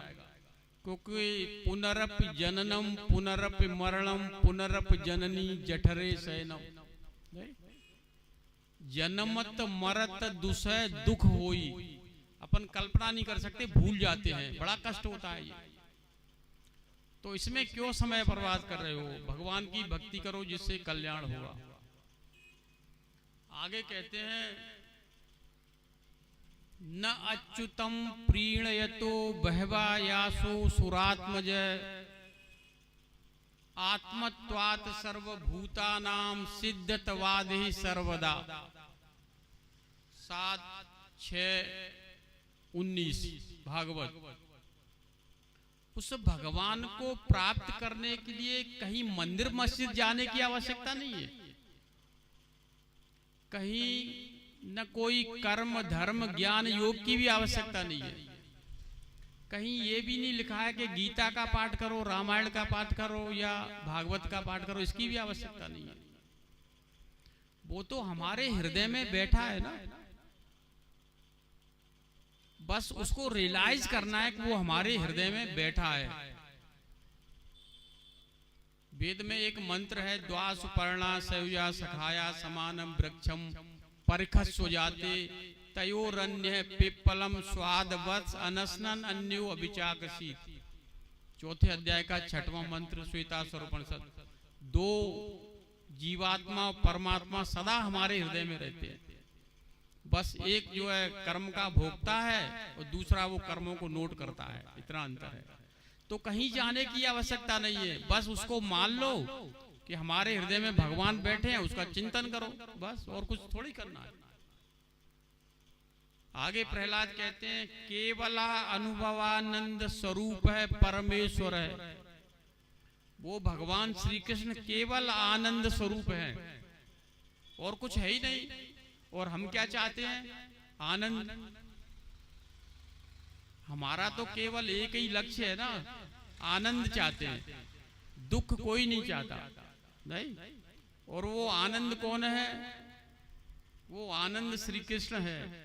क्योंकि पुनरप जननम पुनरप मरणम पुनरप जननी जठरे शयनम। जन्मत मरत दुसह दुख होई। अपन कल्पना नहीं कर सकते, भूल जाते हैं, बड़ा कष्ट होता है ये। तो इसमें क्यों समय बर्बाद कर रहे हो? भगवान की भक्ति करो जिससे कल्याण होगा। आगे कहते हैं, न अच्युतम प्रीणयतो बहवायासो सुरात्मज आत्मत्वात् सर्वभूतानां सिद्धत्वादि सर्वदा। 7:6-19 भागवत। उस भगवान को प्राप्त करने के लिए कहीं मंदिर मस्जिद जाने की आवश्यकता नहीं है, कहीं न कोई कर्म धर्म ज्ञान योग की भी आवश्यकता नहीं है। कहीं ये भी नहीं लिखा है कि गीता का पाठ करो, रामायण का पाठ करो या भागवत का पाठ करो, इसकी भी आवश्यकता नहीं है। वो तो हमारे हृदय में बैठा है ना, बस उसको रियलाइज करना है कि वो हमारे हृदय में बैठा है। वेद में एक मंत्र है, द्वासुपर्णा सयुजा सखाया समानम वृक्षम परिखस्व जाते तयोरन्य पिप्पलम स्वादवत्स अनसनन अन्यो अभिचाकसीत। 4थे अध्याय का 6वां मंत्र श्वेताश्वर उपनिषद। 2 जीवात्मा और परमात्मा सदा हमारे हृदय में रहते हैं। बस एक जो है कर्म का भोगता है और दूसरा वो कर्मों को नोट करता है, इतना अंतर है। तो कहीं जाने की आवश्यकता नहीं है, बस उसको मान लो कि हमारे हृदय में भगवान बैठे हैं, उसका चिंतन करो बस, और कुछ थोड़ी करना है। आगे प्रहलाद कहते हैं, केवला अनुभवानंद स्वरूप है परमेश्वर है। वो भगवान श्री कृष्ण केवल आनंद स्वरूप है और कुछ है ही नहीं। और हम क्या चाहते हैं? आनंद। हमारा तो केवल एक ही लक्ष्य है ना, आनंद चाहते हैं, दुख कोई नहीं चाहता नहीं। और वो आनंद कौन है? वो आनंद श्री कृष्ण है।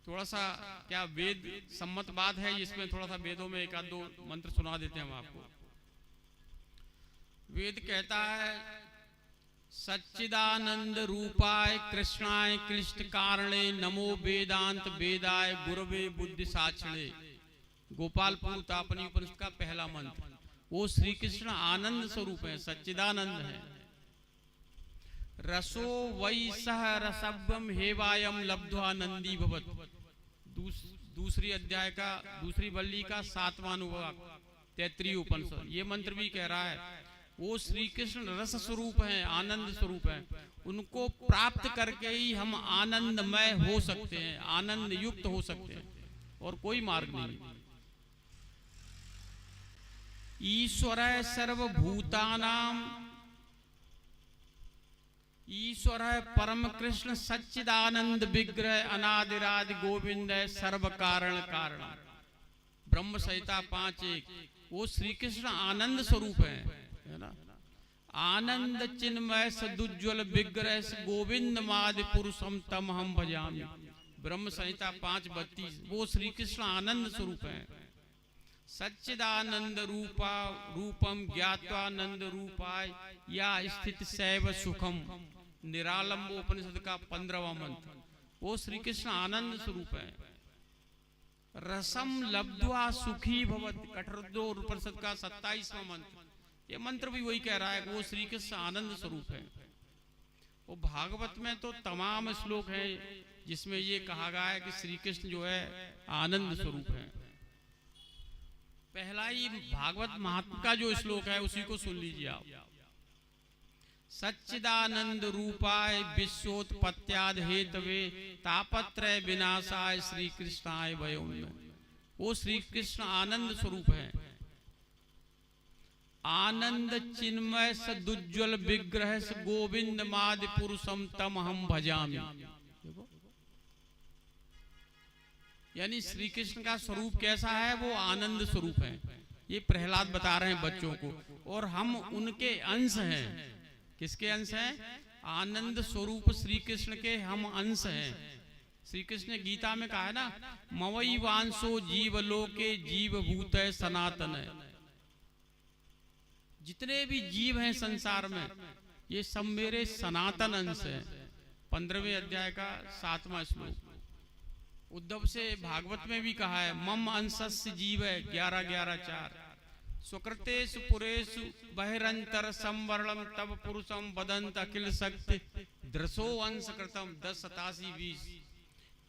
थोड़ा सा क्या वेद सम्मत बात है, इसमें थोड़ा सा वेदों में 1-2 मंत्र सुना देते हैं हम आपको। वेद कहता है, सच्चिदानंद रूपाय कृष्णाय क्लिष्ट कारणे नमो वेदांत वेदाय गुरवे बुद्धि साक्षिणे। गोपालपुर तापनी उपनिषद का पहला मंत्र। वो श्री कृष्ण आनंद स्वरूप है, सच्चिदानंद है। रसो वै सह रसव्यम हेवायम लब्ध्वा नंदी भवत। दूसरी अध्याय का दूसरी वल्ली का 7वां अनुभाग, तैत्तिरीय उपनिषद। ये मंत्र भी कह रहा है वो श्री कृष्ण रस स्वरूप है, आनंद स्वरूप है। उनको प्राप्त करके ही हम आनंदमय हो सकते हैं, आनंद युक्त हो सकते हैं, और कोई मार्ग नहीं। ईश्वर सर्वभूतानां, ईश्वर परम कृष्ण सच्चिदानंद विग्रह अनादिरादि गोविंद सर्व कारण कारण। ब्रह्म संहिता 5:1। वो श्री कृष्ण आनंद स्वरूप है ना। आनंद चिन्मय सदुज्वल विग्रह गोविंद मादि पुरुषम तम हम भजामि। ब्रह्म संहिता 5:32। वो श्री कृष्ण आनंद स्वरूप है। सच्चिदानंद रूपा रूपम ज्ञात्वानंद रूपाय या स्थित सैव सुखम। निरालंब उपनिषद का 15वां मंत्र, वो श्री कृष्ण आनंद स्वरूप है। रसम लब्ध्वा सुखी भवति, कठोर उपनिषद का 27वां मंत्र, ये मंत्र भी वही कह रहा है कि वो श्री कृष्ण आनंद स्वरूप है। वो भागवत में तो तमाम श्लोक हैं जिसमें ये कहा गया है कि श्री कृष्ण जो है आनंद स्वरूप है। पहला ही भागवत महात्म का जो श्लोक है उसी को सुन लीजिए आप। सच्चिदानंद रूपाय विश्वोत्पत्त्याद हेतवे तापत्रय विनाशाय श्री कृष्णाय वयम्, वो श्री कृष्ण आनंद स्वरूप है। आनंद चिन्मय सदुज्ज्वल विग्रह गोविंद मादि पुरुषम तम हम भजामि। देखो, यानी श्री कृष्ण का स्वरूप कैसा है, वो आनंद स्वरूप है। ये प्रहलाद बता रहे हैं बच्चों को, और हम उनके अंश हैं। किसके अंश हैं? आनंद स्वरूप श्री कृष्ण के हम अंश हैं। श्री कृष्ण ने गीता में कहा है ना, मवई वांसो जीवलोके जीव भूत है सनातन है। जितने भी जीव हैं संसार में, ये सब मेरे सनातन अंश हैं। 15वें अध्याय का 7वां श्लोक। उद्धव से भागवत में भी कहा है, मम अंशस्य जीव है 11-11-4, सुकृतेषु पुरेषु बहिरंतर संवर्णम तब पुरुषम बदंत अखिल शक्ति दृशो अंश कृतम 10-87-20,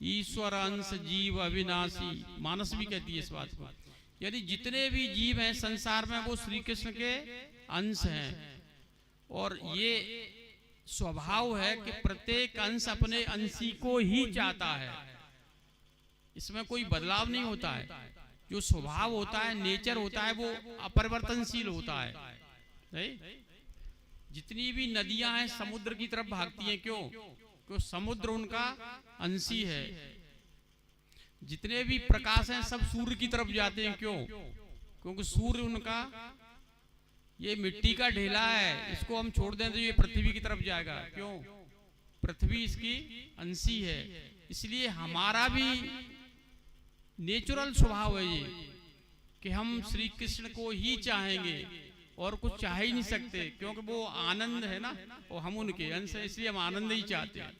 ईश्वर अंश जीव अविनाशी। मानस भी कहती है इस बात को। यानी जितने भी जीव हैं संसार में वो श्री कृष्ण के अंश हैं, और ये स्वभाव है कि प्रत्येक अंश अपने अंशी को ही चाहता है। इसमें कोई बदलाव नहीं होता है। जो स्वभाव होता है, नेचर होता है, वो अपरिवर्तनशील होता है। नहीं? जितनी भी नदियां हैं समुद्र की तरफ भागती हैं, क्यों? क्योंकि समुद्र उनका अंशी है। जितने भी प्रकाश हैं सब सूर्य की तरफ जाते हैं, क्यों? क्योंकि सूर्य उनका, ये मिट्टी का ढेला है, इसको हम छोड़ दें तो ये पृथ्वी की तरफ जाएगा। क्यों? पृथ्वी इसकी अंशी है। इसलिए हमारा भी नेचुरल स्वभाव है ये कि हम श्री कृष्ण को ही चाहेंगे और कुछ चाह ही नहीं सकते, क्योंकि वो आनंद है ना, और हम उनके अंश हैं, इसलिए हम आनंद ही चाहते हैं।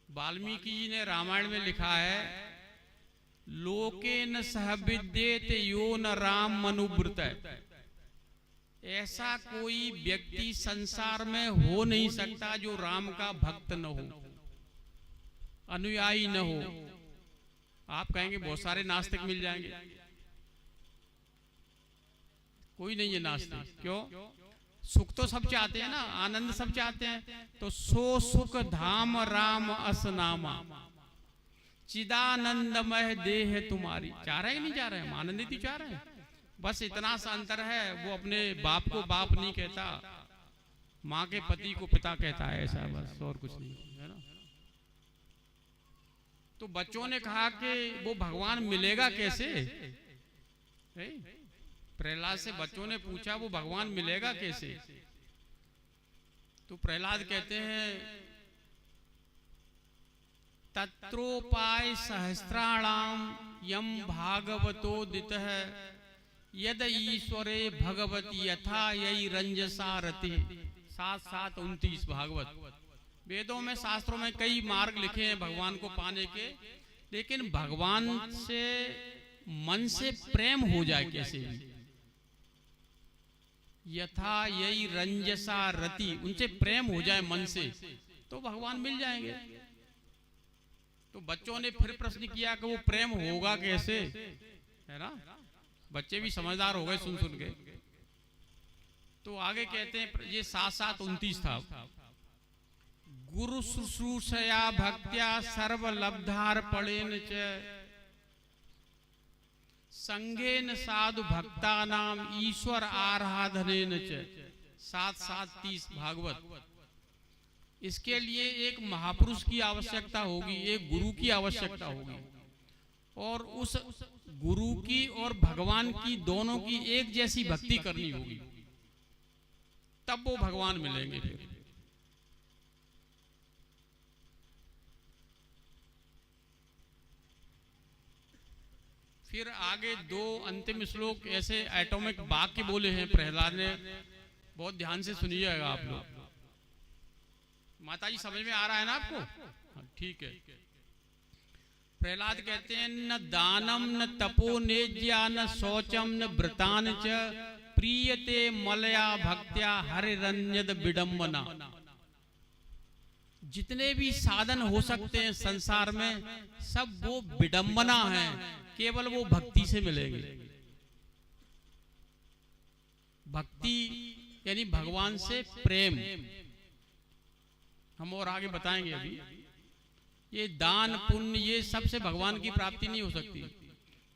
वाल्मीकि जी ने रामायण में लिखा है, लोकेन सह विद्येत यो न राम मनुव्रत। ऐसा कोई व्यक्ति संसार में हो नहीं सकता जो राम का भक्त न हो, अनुयायी न हो। आप कहेंगे बहुत सारे नास्तिक मिल जाएंगे, कोई नहीं है नास्तिक। क्यों? सुख तो सब चाहते हैं ना, आनंद सब चाहते हैं। तो सो सुख धाम राम असनामा, चिदानंदमय देह तुम्हारी। चाह रहे हैं नहीं चाह रहे हैं? हम आनंदित ही चाह रहे हैं। बस इतना सा अंतर है, वो अपने बाप को बाप नहीं कहता, माँ के पति को पिता कहता है, ऐसा बस, और कुछ नहीं है ना। तो बच्चों ने कहा कि वो भगवान मिलेगा कैसे? प्रहलाद से बच्चों ने पूछा वो भगवान मिलेगा कैसे? तो प्रहलाद कहते हैं, तत्रोपाय सहस्राणाम यम भागवतो दितः यद ईश्वरे भगवती यथा यही रंजसा रति। 7-7-29 भागवत। वेदों में, शास्त्रों में कई मार्ग लिखे हैं भगवान को पाने के, लेकिन भगवान से मन से प्रेम हो जाए कैसे? यथा यही रंजसा रति, उनसे प्रेम हो जाए मन से तो भगवान मिल जाएंगे। तो बच्चों ने फिर प्रश्न किया कि वो प्रेम होगा कैसे, है ना। बच्चे भी समझदार हो गए सुन सुन के। तो आगे कहते हैं, ये 7-7-29 था। गुरु शुश्रूषया भक्त्या सर्वलब्धार्पणेन च संघेन साधु भक्ता नाम ईश्वर आराधनेन च। 7-7-30 भागवत। इसके लिए एक महापुरुष की आवश्यकता होगी, एक गुरु की आवश्यकता होगी, और उस गुरु की और भगवान की दोनों की एक जैसी भक्ति करनी होगी, तब वो भगवान मिलेंगे। फिर आगे 2 अंतिम श्लोक ऐसे एटॉमिक वाक्य बोले हैं प्रहलाद ने, बहुत ध्यान से सुनिएगा आप लोग। माता जी समझ में आ रहा है ना आपको? हाँ, ठीक है। प्रहलाद कहते हैं न दानम न तपो नेज्या न शौचम न व्रतान च प्रीयते मलया भक्त्या हरिरन्यद विडम्बना। जितने भी साधन हो सकते हैं संसार में सब वो विडम्बना है, केवल वो भक्ति से मिलेंगे। भक्ति यानी भगवान से प्रेम। हम और आगे बताएंगे अभी। ये दान पुण्य ये सबसे भगवान की प्राप्ति नहीं हो सकती।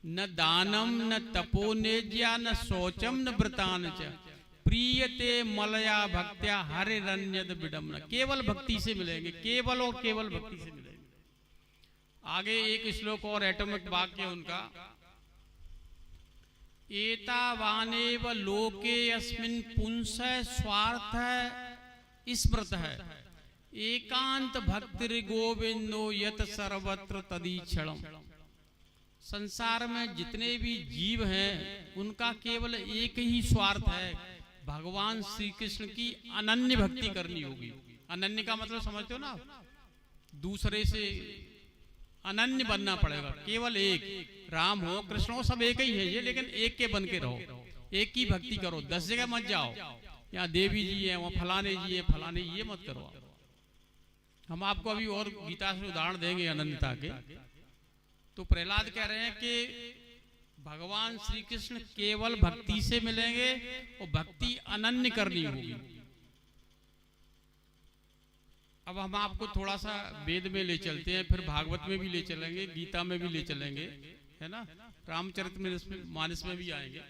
न दानम न तपो नेज्या न शौचम न व्रतान च प्रीयते मलया भक्त्या हरिरन्यद विडम्बना। केवल भक्ति से मिलेंगे, केवल और केवल भक्ति से मिलेंगे। आगे एक श्लोक और एटॉमिक वाक्य उनका, एतावानेव लोके अस्मिन् पुंस स्वार्थ स्मृत है एकांत भक्तिर गोविंदो यत सर्वत्र तदीक्षणम। संसार में जितने भी जीव हैं उनका केवल एक ही स्वार्थ है, भगवान श्री कृष्ण की अनन्य भक्ति करनी होगी। अनन्य का मतलब समझते हो ना आप? दूसरे से अनन्य बनना पड़ेगा। केवल एक, राम हो कृष्ण हो सब एक ही है ये, लेकिन एक के बन के रहो, एक की भक्ति करो। 10 जगह मत जाओ, यहाँ देवी जी है, वहाँ फलाने जी है, फलाने, ये मत करो। हम आपको अभी और गीता से उदाहरण देंगे अनन्यता के। तो प्रहलाद कह रहे हैं कि भगवान श्री कृष्ण केवल भक्ति से मिलेंगे और भक्ति अनन्य करनी होगी। अब हम आपको थोड़ा सा वेद में ले चलते हैं, फिर भागवत में भी ले चलेंगे, गीता में भी ले चलेंगे, है ना, रामचरितमानस में भी आएंगे।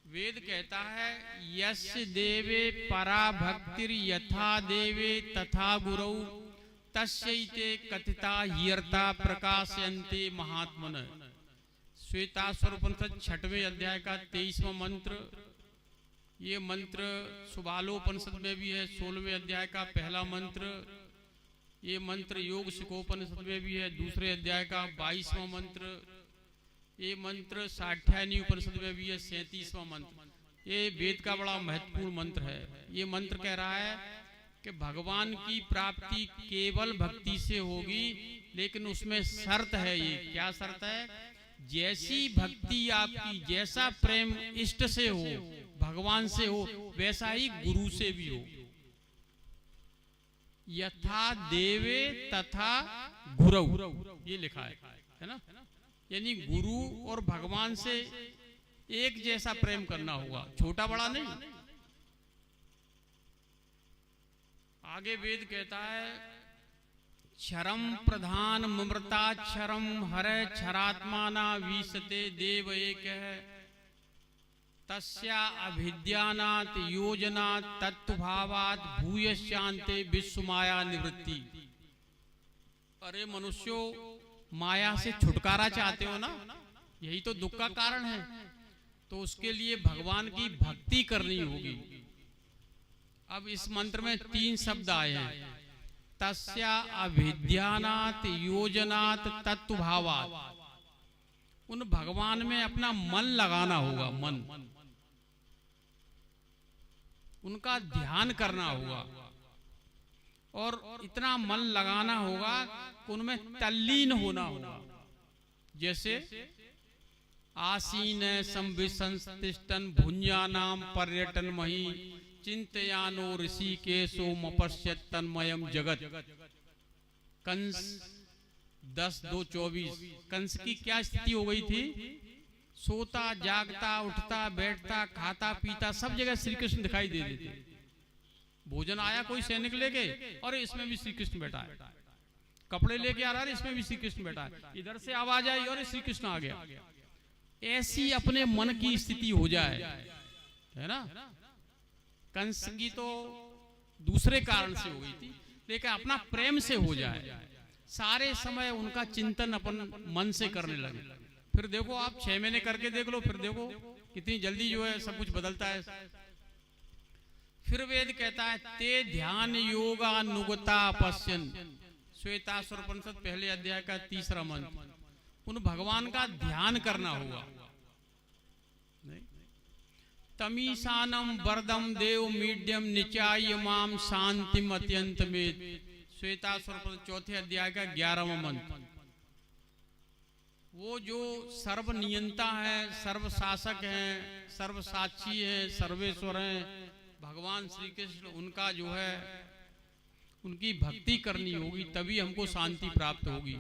वेद कहता है यस्य देवे परा भक्तिर यथा देवे तथा गुरौ तस्यैते कथिता हीयर्ता प्रकाशयन्ते महात्मन। श्वेताश्वर उपनिषद 6वें अध्याय का 23वां मंत्र। ये मंत्र सुबालोपनिषद में भी है, 16वें अध्याय का पहला मंत्र। ये मंत्र योग शिखोपनिषद में भी है, 2 अध्याय का 22वां मंत्र। ये मंत्र साठ्यायनी उपनिषद में भी है, 37वां मंत्र। ये वेद का बड़ा महत्वपूर्ण मंत्र है। ये मंत्र कह रहा है कि भगवान की प्राप्ति केवल भक्ति से होगी, लेकिन उसमें शर्त है। ये क्या शर्त है? जैसी भक्ति आपकी, जैसा प्रेम इष्ट से हो, भगवान से हो, वैसा ही गुरु से भी हो। यथा देवे तथा गुरु, ये लिखा है ना। यानी गुरु और भगवान से एक जैसा प्रेम करना होगा, छोटा बड़ा नहीं। आगे वेद कहता है क्षरम प्रधान ममृताक्षरम हरे क्षरात्माना वीसते देव एक है तस्या अभिद्यानात् योजनात् तत्वभावात् भूयश्चान्ते विश्वमाया निवृत्ति। अरे मनुष्यों, माया से छुटकारा चाहते हो ना, यही तो दुख का कारण है। तो उसके लिए भगवान की भक्ति करनी होगी। अब इस मंत्र में 3 शब्द आए हैं, तस्या अभिद्यानात् योजनात् तत्वभावात्। उन भगवान में अपना मन लगाना होगा, मन, उनका ध्यान करना होगा और इतना मन लगाना होगा कि उनमें तल्लीन होना होगा। जैसे आसीन संविसंतिष्ठन् भुञ्जानां पर्यटन मही चिंतयानो ऋषिकेशो मपश्यत् तन्मयम् जगत्। कंस 10:2-24। कंस की क्या स्थिति हो गई थी? सोता जागता उठता बैठता खाता पीता सब जगह श्री कृष्ण दिखाई दे देते। भोजन आया कोई सैनिक लेके, और इसमें भी श्री कृष्ण बैठा है। कपड़े लेके आ रहा है, इसमें भी श्री कृष्ण बैठा है। इधर से आवाज आई और श्री कृष्ण आ गया। ऐसी अपने मन की स्थिति हो जाए, है ना। कंस की तो दूसरे कारण से हो गई थी, लेकिन अपना प्रेम से हो जाए। सारे समय उनका चिंतन अपन मन से करने लगे। फिर देखो आप 6 महीने करके देख लो, फिर देखो कितनी जल्दी जो है सब कुछ बदलता है। फिर वेद कहता है ते ध्यान योगानुगता पश्यन्। श्वेताश्वर उपनिषद 1 अध्याय का 3रा मंत्र। उन भगवान का ध्यान करना होगा। नहीं? तमीसानम वरदम देव मीड्यम निचाय माम शांतिम अत्यंत में, श्वेतासुर चौथे अध्याय का 11वां मंत्र। वो जो सर्वनियंता है, सर्वशासक हैं, सर्वसाक्षी हैं, सर्वेश्वर हैं, भगवान श्री कृष्ण, उनका जो है उनकी भक्ति करनी होगी, तभी हमको शांति प्राप्त होगी।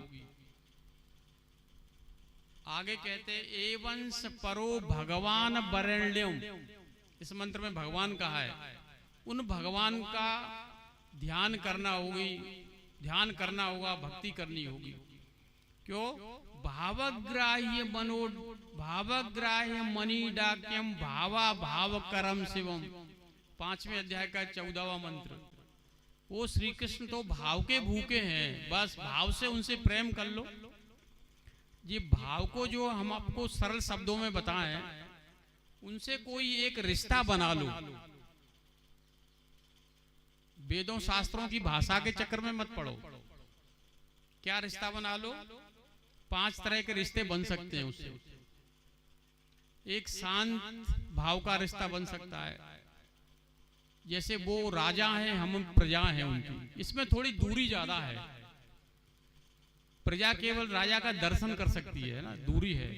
आगे कहते एवं परो भगवान वरेण्यम, इस मंत्र में भगवान कहा है, उन भगवान का ध्यान करना होगा, भक्ति करनी होगी। क्यों? भावग्राह्य मणिडाक्यम भावा भाव करम शिवम, 5वें अध्याय का 14वां मंत्र। वो श्री कृष्ण तो भाव के भूखे हैं, बस भाव से उनसे प्रेम कर लो। ये भाव को जो हम आपको सरल शब्दों में बताएं, उनसे कोई एक रिश्ता बना लो। वेदों शास्त्रों की भाषा के चक्कर में मत पड़ो। क्या रिश्ता बना लो? 5 तरह के रिश्ते बन सकते हैं उससे। एक शांत भाव का रिश्ता बन सकता है, जैसे वो राजा हैं, हम प्रजा हैं उनकी, इसमें थोड़ी दूरी ज्यादा है। प्रजा केवल राजा का दर्शन कर सकती है ना, दूरी है।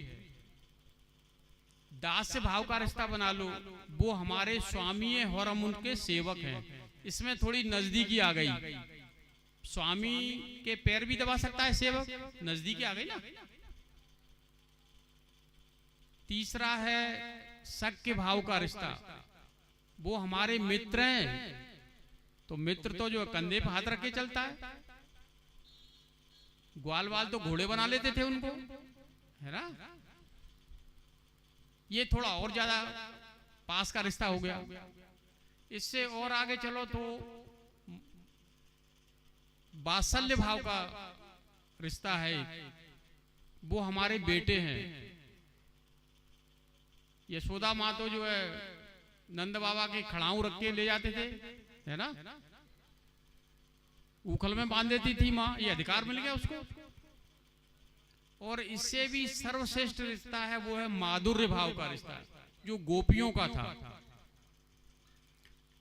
दास्य भाव का रिश्ता बना लो, वो हमारे स्वामी हैं और हम उनके सेवक हैं, इसमें थोड़ी नजदीकी आ गई। स्वामी के पैर भी दबा सकता है सेवक, नजदीकी आ गई ना। तीसरा है सख्य भाव का रिश्ता, वो हमारे मित्र हैं, तो मित्र तो जो कंधे पे हाथ रख के चलता है, ग्वाल वाल तो घोड़े बना लेते थे उनको, है ना। ये थोड़ा और ज्यादा पास का रिश्ता हो गया। इससे और आगे चलो तो वात्सल्य भाव का रिश्ता है, वो हमारे बेटे हैं। यशोदा माँ तो जो है नंद बाबा के खड़ाऊ रख के ले जाते थे, है ना, उखल में बांध देती थी माँ, ये अधिकार मिल गया उसको। और इससे भी सर्वश्रेष्ठ रिश्ता है, वो है माधुर्य भाव का रिश्ता, जो गोपियों का था।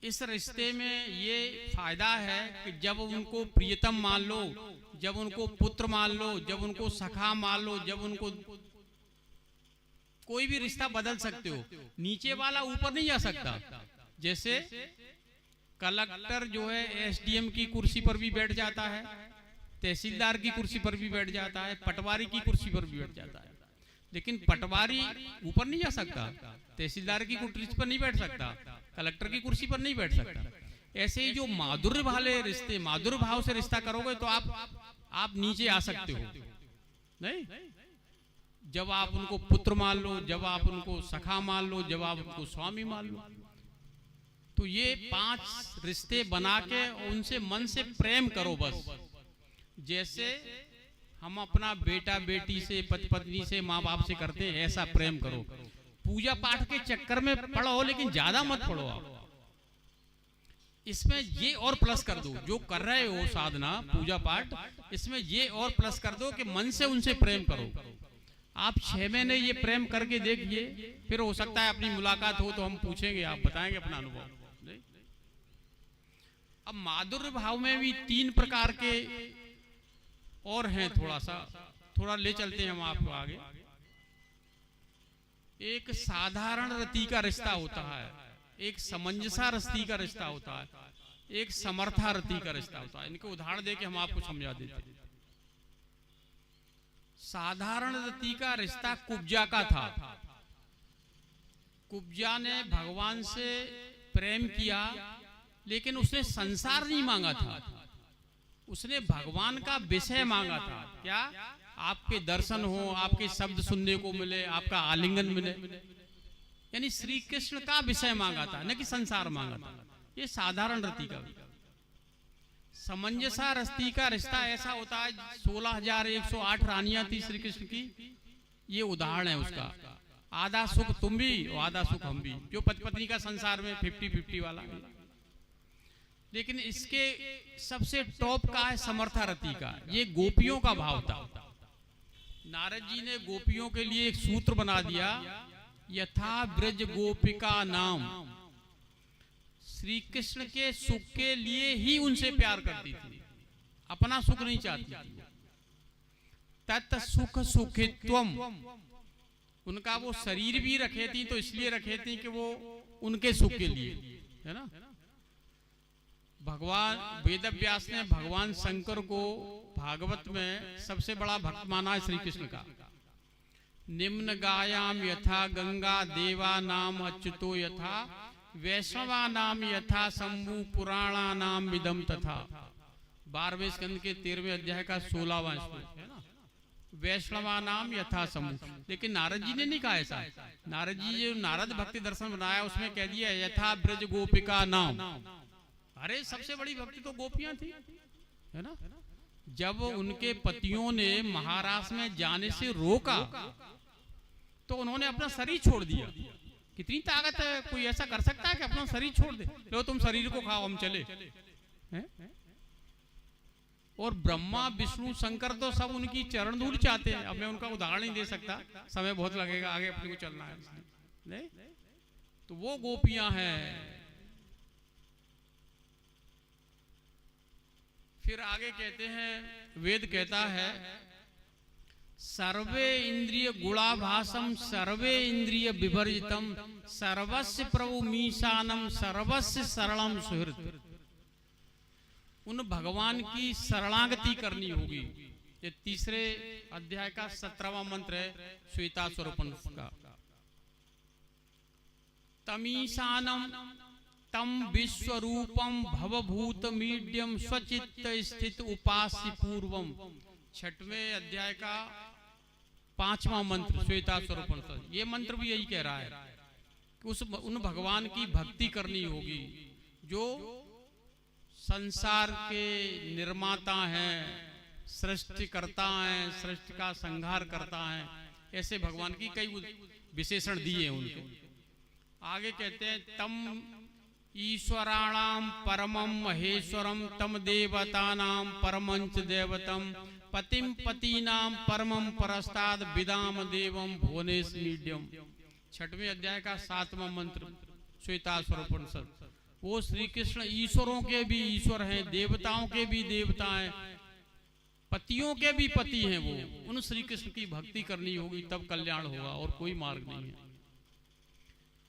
इस रिश्ते में ये फायदा है कि जब उनको प्रियतम मान लो, जब उनको पुत्र मान लो, जब उनको सखा मान लो, जब उनको कोई भी रिश्ता बदल सकते हो, नीचे वाला ऊपर नहीं जा सकता। जैसे कलेक्टर जो है एसडीएम की कुर्सी पर भी बैठ जाता है, तहसीलदार की कुर्सी पर भी बैठ जाता है, पटवारी की कुर्सी पर भी बैठ जाता है, लेकिन पटवारी ऊपर नहीं जा सकता, तहसीलदार की कुर्सी पर नहीं बैठ सकता, कलेक्टर की कुर्सी पर नहीं बैठ सकता। ऐसे ही जो माधुर्य वाले रिश्ते, माधुर्य भाव से रिश्ता करोगे तो आप नीचे आ सकते हो। नहीं, जब आप उनको पुत्र मान लो, जब आप उनको सखा मान लो, जब आप उनको स्वामी मान लो, तो ये 5 रिश्ते बना के उनसे मन से प्रेम करो बस। जैसे हम अपना बेटा बेटी से, पति पत्नी से, माँ बाप से करते हैं, ऐसा प्रेम करो। पूजा पाठ के चक्कर में पढ़ो, लेकिन ज्यादा मत पढ़ो आप। इसमें ये और प्लस कर दो, जो कर रहे हो साधना पूजा पाठ, इसमें ये और प्लस कर दो कि मन से उनसे प्रेम करो। आप 6 महीने ये प्रेम करके देखिए, फिर हो सकता है अपनी मुलाकात हो तो हम पूछेंगे, आप बताएंगे अपना अनुभव। अब माधुर्य भाव में भी 3 प्रकार के और हैं, थोड़ा ले चलते हैं हम आपको आगे। एक साधारण रति का रिश्ता होता है, एक समंजसा रति का रिश्ता होता है, एक समर्था रति का रिश्ता होता है। इनके उदाहरण देके हम आपको समझा देते हैं। साधारण रति का रिश्ता कुब्जा का था। कुब्जा ने भगवान से प्रेम किया, लेकिन उसने संसार नहीं मांगा था, उसने भगवान का विषय मांगा था। क्या? आपके दर्शन हो, आपके शब्द सुनने को मिले, आपका आलिंगन मिले, यानी श्री कृष्ण का विषय मांगा था, न कि संसार मांगा था। ये साधारण रति का। समंजसा रति का रिश्ता ऐसा होता है, 16,108 रानियां थी श्री कृष्ण की, ये उदाहरण है उसका। आधा सुख तुम भी और आधा सुख हम भी, जो पति पत्नी का संसार में 50-50 वाला। लेकिन इसके सबसे टॉप का है समर्था रति का, ये गोपियों का भाव था। नारद जी ने गोपियों के लिए एक सूत्र बना दिया यथा ब्रज गोपिका नाम, श्री कृष्ण के सुख के लिए ही उनसे प्यार करती थी, अपना सुख नहीं चाहती थी। तत् सुख सुखित्वम, उनका वो शरीर भी रखे थी तो इसलिए रखे थी कि वो उनके सुख के लिए, है ना। भगवान वेद व्यास ने भगवान शंकर को भागवत में सबसे बड़ा भक्त माना है श्री कृष्ण का। निम्न गायाम यथा गंगा देवा नाम अच्युतो यथा, वैष्णवा नाम यथा शंभु पुराणा नाम विदम तथा। 12वें स्कंद के 13वें अध्याय का 16वां श्लोक है ना, वैष्णवा नाम यथा शंभु। लेकिन नारद जी ने नहीं कहा ऐसा। नारद जी जो नारद भक्ति दर्शन बनाया उसमें कह दिया यथा ब्रज गोपिका नाम। अरे सबसे बड़ी भक्ति तो गोपियां थी, है ना। जब उनके पतियों ने महाराष्ट्र में जाने से रोका तो उन्होंने अपना शरीर छोड़ दिया। कितनी ताकत है, कोई ऐसा कर सकता है कि अपना शरीर छोड़ दे, लो तुम शरीर को खाओ हम चले, हैं? और ब्रह्मा विष्णु शंकर तो सब उनकी चरण धूल चाहते हैं। अब मैं उनका उदाहरण नहीं दे सकता, समय बहुत लगेगा, आगे अपने को चलना है नहीं? तो वो गोपियां हैं। फिर आगे कहते हैं, वेद कहता है सर्वे इंद्रिय गुणाभासम सर्वे इंद्रिय विवर्जितम सर्वस्य प्रभु मीशानम सर्वस्य सरलम सुहृद। उन भगवान की शरणागति करनी होगी। ये 3रे अध्याय का 17वां मंत्र है श्वेतासुर उपनिषद का। तमीशानम तम विश्वरूपम भवभूत मीड्यम स्वचित्त स्थित उपास्य पूर्वम। 6वें अध्याय का 5वां मंत्र श्वेतासुर उपनिषद। ये मंत्र भी यही कह रहा है कि उन भगवान की भक्ति करनी होगी जो संसार के निर्माता हैं, सृष्टिकर्ता हैं, सृष्टि का संहार करता है। ऐसे भगवान की कई विशेषण दिए हैं उनको। आगे कहते हैं तम ईश्वराणाम परमं महेश्वरम तम देवतानाम परमंच देवतम पतिम पतीनाम परमं परस्ताद विदाम देवम भुवनेश मीड्यम। 6वें अध्याय का 7वां मंत्र श्वेतासुर उपनिषद। वो श्री कृष्ण ईश्वरों के भी ईश्वर हैं, देवताओं के भी देवता हैं, पतियों के भी पति हैं। वो उन श्री कृष्ण की भक्ति करनी होगी तब कल्याण होगा, और कोई मार्ग नहीं है।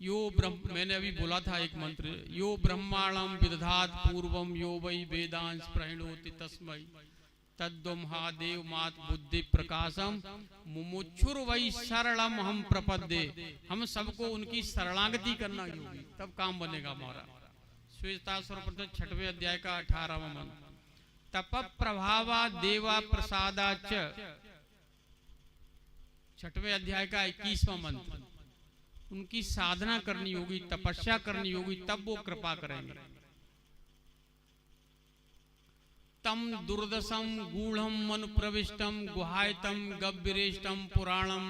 यो ब्रह्म, मैंने अभी बोला था एक मंत्र, यो ब्रह्मांडम विदधात पूर्वम यो वै वेदांश प्रणोति तस्मै तद्वमहादेव मात बुद्धि प्रकाशम मुमुक्षुर वै सरलम हम प्रपद्ये। हम सबको उनकी शरणागति करना होगी तब काम बनेगा हमारा। श्वेतासुर उपनिषद 6वें अध्याय का 18वां मंत्र। तप प्रभावा देवा प्रसादाच, 6वें अध्याय का 21वां मंत्र। उनकी साधना करनी होगी, तपस्या करनी होगी तब वो कृपा करेंगे। तम दुर्दशम गूढ़म मनु प्रविष्टम गुहायतम गंभीरेष्टम पुराणम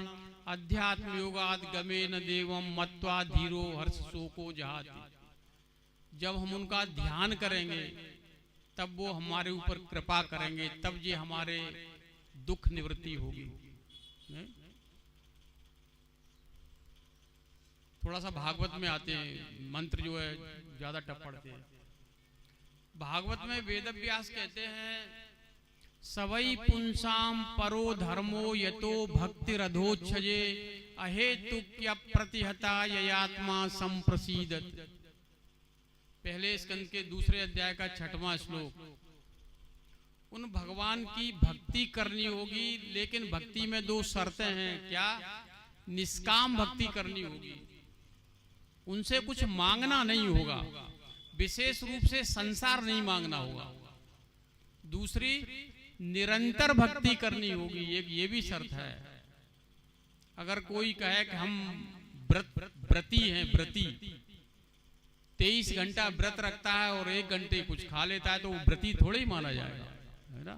अध्यात्म योगाद गमेन देवम मत्वा धीरो हर्ष शोको जहाति। जब हम उनका ध्यान करेंगे तब वो हमारे ऊपर कृपा करेंगे, तब ये हमारे दुख निवृत्ति होगी। थोड़ा सा भागवत में आते हैं, मंत्र जो है ज्यादा टप पड़ते हैं। भागवत में वेद व्यास कहते हैं सवै पुंसाम परो धर्मो यतो भक्ति रधोच्छजे अहेतुक्य प्रतिहता ययात्मा संप्रसीदत। पहले स्कंद के 2रे अध्याय का 6वां श्लोक। उन भगवान की भक्ति करनी होगी, लेकिन भक्ति में 2 शर्तें हैं। क्या? निष्काम भक्ति करनी होगी, उनसे कुछ मांगना नहीं होगा, विशेष रूप से संसार नहीं मांगना होगा। दूसरी, निरंतर भक्ति करनी होगी, एक ये भी शर्त है। अगर कोई कहे कि हम व्रती हैं, व्रती 23 घंटा व्रत रखता है और 1 घंटे कुछ खा लेता है तो वो व्रती थोड़े ही माना जाएगा, है ना।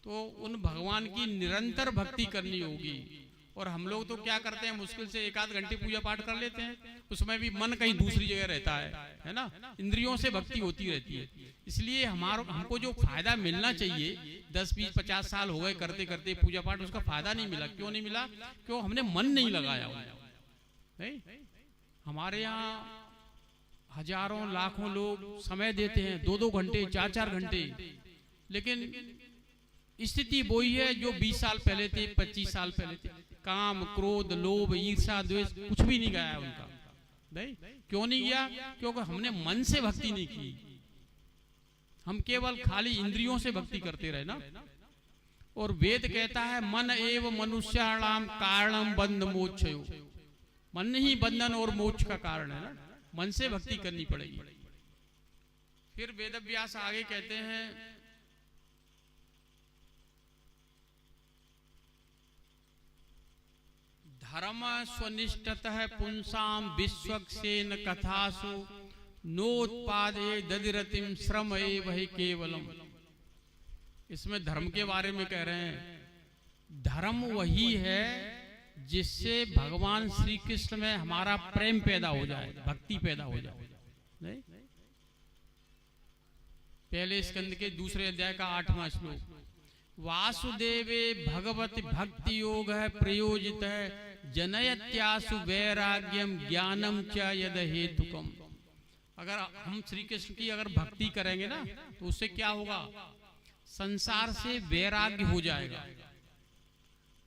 तो उन भगवान की निरंतर भक्ति करनी होगी। और हम लोग तो क्या करते हैं, मुश्किल से 1 आध घंटे पूजा पाठ कर लेते हैं, उसमें भी मन कहीं दूसरी जगह रहता है ना। इंद्रियों से भक्ति होती रहती है। इसलिए हमको जो फायदा मिलना चाहिए, 10, 20, 50 साल हो गए करते करते पूजा पाठ, उसका फायदा नहीं मिला। क्यों नहीं मिला? क्यों? हमने मन नहीं लगाया। नहीं, हमारे यहाँ हजारों लाखों लोग समय देते हैं, 2-2 घंटे, 4-4 घंटे, लेकिन स्थिति वही है जो 20 साल पहले थे, 25 साल पहले थे। काम, क्रोध, लोभ, ईर्ष्या, द्वेष कुछ भी नहीं गया उनका। नहीं, क्यों नहीं गया? क्योंकि हमने मन से भक्ति नहीं की। हम केवल खाली इंद्रियों से भक्ति करते रहे ना। और वेद कहता है मन एव मनुष्याणाम कारणम बंध मोक्षयो। मन ही बंधन और मोक्ष का कारण है ना। मन से भक्ति करनी पड़ेगी। फिर वेदव्यास आगे कहते हैं, धर्म स्वनिष्ठतः पुंसाम विश्वक्सेन कथासु नोत्पादे दधिरतिम श्रम एव हि केवलम। इसमें धर्म के बारे में कह रहे हैं, धर्म वही है जिससे भगवान श्री कृष्ण में हमारा प्रेम पैदा हो जाए, भक्ति पैदा हो जाए। नहीं, पहले स्कंद के 2 अध्याय का 8वां श्लोक, वासुदेवे भगवति भक्ति योग है प्रयोजित है जनयत्यासु वैराग्यम ज्ञानम च यद हेतुकम। अगर हम श्री कृष्ण की अगर भक्ति करेंगे ना, तो उससे क्या होगा? संसार से वैराग्य हो जाएगा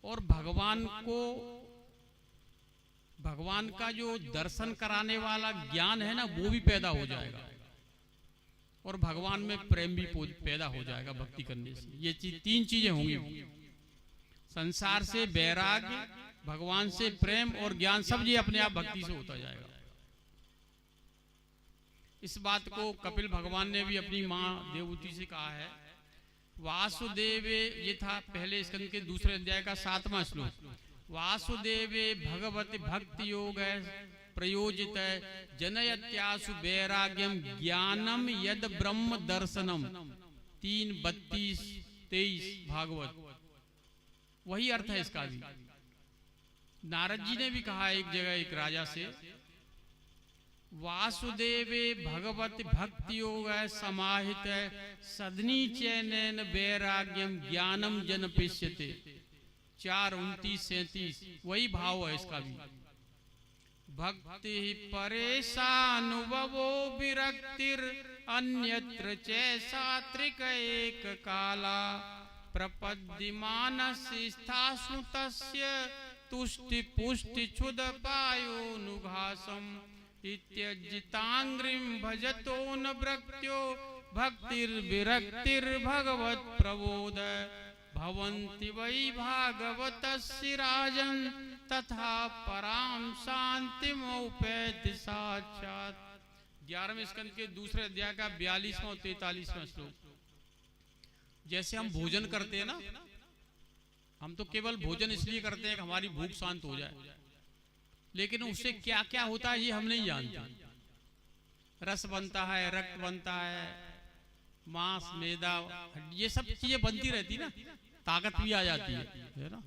और भगवान का जो दर्शन कराने वाला ज्ञान है ना, वो भी पैदा हो जाएगा और भगवान में प्रेम भी पैदा हो जाएगा भक्ति करने से। ये 3 चीजें होंगी, संसार से वैराग्य, भगवान से प्रेम और ज्ञान, सब ये अपने आप भक्ति से होता जाएगा। इस बात को कपिल भगवान ने भी अपनी माँ देवहूति से कहा है। वासुदेवे, ये था पहले स्कंद के 2 अध्याय का 7वां श्लोक, वासुदेवे भगवति भक्ति योग है प्रयोजित है जनयत्यासु वैराग्यम ज्ञानम यद ब्रह्म दर्शनम। 3:32-23 भागवत, वही अर्थ है इसका भी। नारद जी ने भी कहा एक जगह एक राजा से, वासुदेवे भगवति भक्ति योग है समाहित है सदनी चैनन वैराग्यम ज्ञानम जन पिष्यते। 4:29-37 वही भाव है इसका भी। भक्ति परेशानुभवो विरक्तिर अन्यत्र चैसात्रिक एक काला प्रपद्यमानस स्थासु तस्य तुष्टि पुष्टि क्षुद पायोनुघासम इत्यजितांग्रिम भजतो न भक्त्यो भक्तिर्विरक्तिर भगवत प्रबोध भवन्ति वै भागवतस्य राजन तथा पराम शांति मौपैति साक्षात। 11वें स्कंद के 2 अध्याय का 42वां और 43वां श्लोक। जैसे हम भोजन करते हैं ना, हम तो केवल भोजन इसलिए करते हैं कि हमारी भूख शांत हो जाए, लेकिन उससे क्या क्या होता है ये हम नहीं जानते। रस बनता है, रक्त बनता है, मांस, मैदा, ये सब चीजें बनती रहती ना, ताकत भी आ जाती है ना।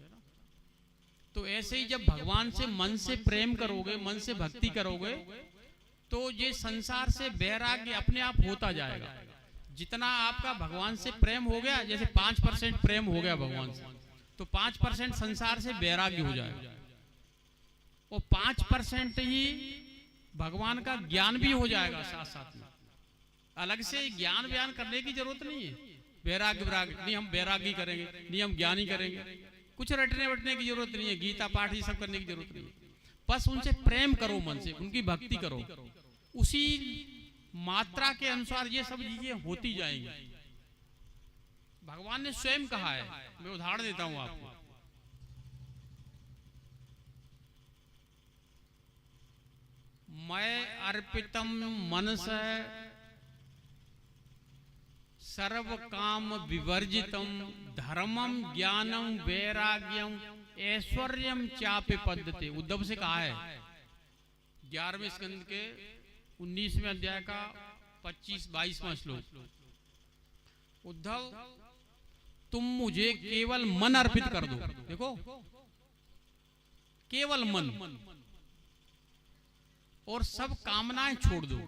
तो ऐसे ही जब भगवान से मन से प्रेम करोगे, मन से भक्ति करोगे, तो ये संसार से वैराग्य अपने आप होता जाएगा। जितना आपका भगवान से प्रेम हो गया, जैसे 5% प्रेम हो गया भगवान से, तो 5% संसार से वैराग्य हो जाएगा और 5% ही भगवान का ज्ञान भी हो जाएगा साथ साथ में। अलग से ज्ञान बयान करने की जरूरत नहीं है। वैराग्य नहीं, हम वैराग्य करेंगे, नहीं हम ज्ञानी करेंगे, कुछ रटने वटने की जरूरत नहीं है, गीता पाठ ये सब करने की जरूरत नहीं है। बस उनसे प्रेम करो, मन से उनकी भक्ति करो, उसी मात्रा के अनुसार ये सब चीजें होती जाएंगी। भगवान ने स्वयं कहा है, मैं उदाहरण देता हूं आपको। मैं अर्पितम मनस सर्व काम विवर्जितम धर्मम ज्ञानम वैराग्यम ऐश्वर्यम चापे पद्धति। उद्धव से कहा है 11वें स्कंद के 19वें अध्याय का 25-22वां श्लोक। उद्धव, तुम मुझे केवल मन अर्पित कर दो। देखो, केवल मन, और सब कामनाएं छोड़ दो।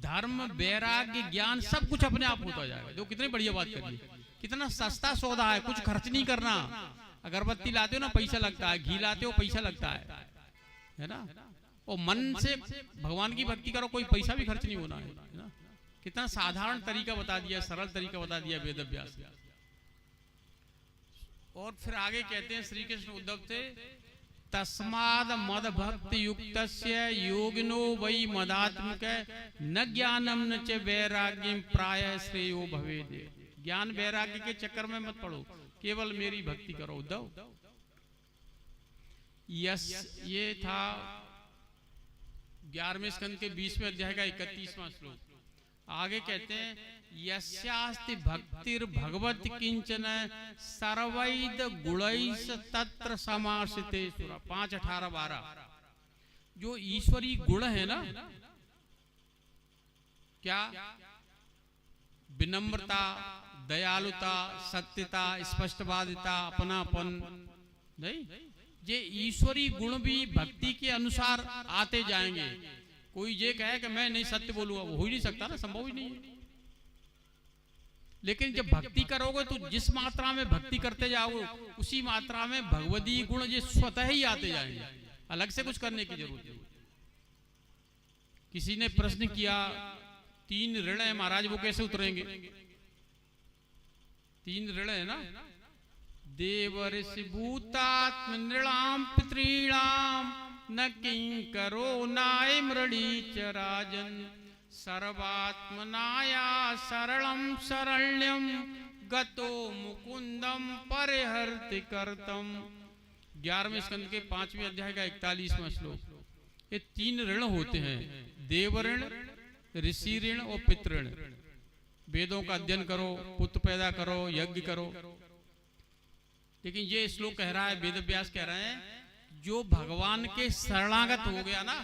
धर्म वैराग्य ज्ञान सब कुछ अपने आप होता जाएगा। जो कितनी बढ़िया बात करिए, कितना सस्ता सौदा है, कुछ खर्च नहीं करना। अगरबत्ती लाते हो ना पैसा लगता है, घी लाते हो पैसा लगता है ना। और मन से भगवान की भक्ति करो, कोई पैसा भी खर्च नहीं होना है ना। कितना साधारण तरीका बता दिया, सरल तरीका बता दिया वेद व्यास। और फिर आगे कहते हैं श्री कृष्ण उद्धव से, तस्माद मद भक्ति युक्तस्य योगिनो वै मदात्मक न ज्ञानम न च वैराग्यम प्रायः श्रेयो भवेत्। ज्ञान वैराग्य के चक्कर में मत पड़ो, केवल मेरी भक्ति करो उद्धव। ये था 11वें स्कंद के 20वें अध्याय का 31वां श्लोक। आगे कहते हैं, यस्यास्ति भक्तिर भगवत किंचन सर्वैद गुणैस तत्र समाश्रिते। 5, 18, 12। जो ईश्वरी गुण है ना, क्या? विनम्रता, दयालुता, सत्यता, स्पष्टवादिता, अपनापन, नहीं, ये ईश्वरी गुण भी भक्ति के अनुसार आते जाएंगे। कोई ये कहे कि मैं नहीं सत्य बोलूंगा, वो हो ही नहीं सकता ना, संभव ही नहीं है। लेकिन जब भक्ति करोगे तो जिस मात्रा में भक्ति करते जाओगे उसी मात्रा में भगवती गुण ये स्वतः ही आते जाएंगे, अलग से कुछ करने की जरूरत नहीं। किसी ने प्रश्न किया, 3 ऋण है महाराज, वो कैसे उतरेंगे? 3 ऋण है ना, देव ऋषि भूतात्म नृणाम पितॄणाम न किंकरो नाय मृणी च राजन सर्वात्मनाया सरलम शरण्यम गतो मुकुंदम परिहर्ति कर्तम। 11वें स्कंद के 5वें अध्याय का 41वां श्लोक। ये 3 ऋण होते हैं, देव ऋण, ऋषि ऋण और पितृ ऋण। वेदों का अध्ययन करो, पुत्र पैदा करो, यज्ञ करो। लेकिन ये श्लोक कह रहा है, वेद व्यास कह रहे हैं, जो भगवान के शरणागत हो गया ना,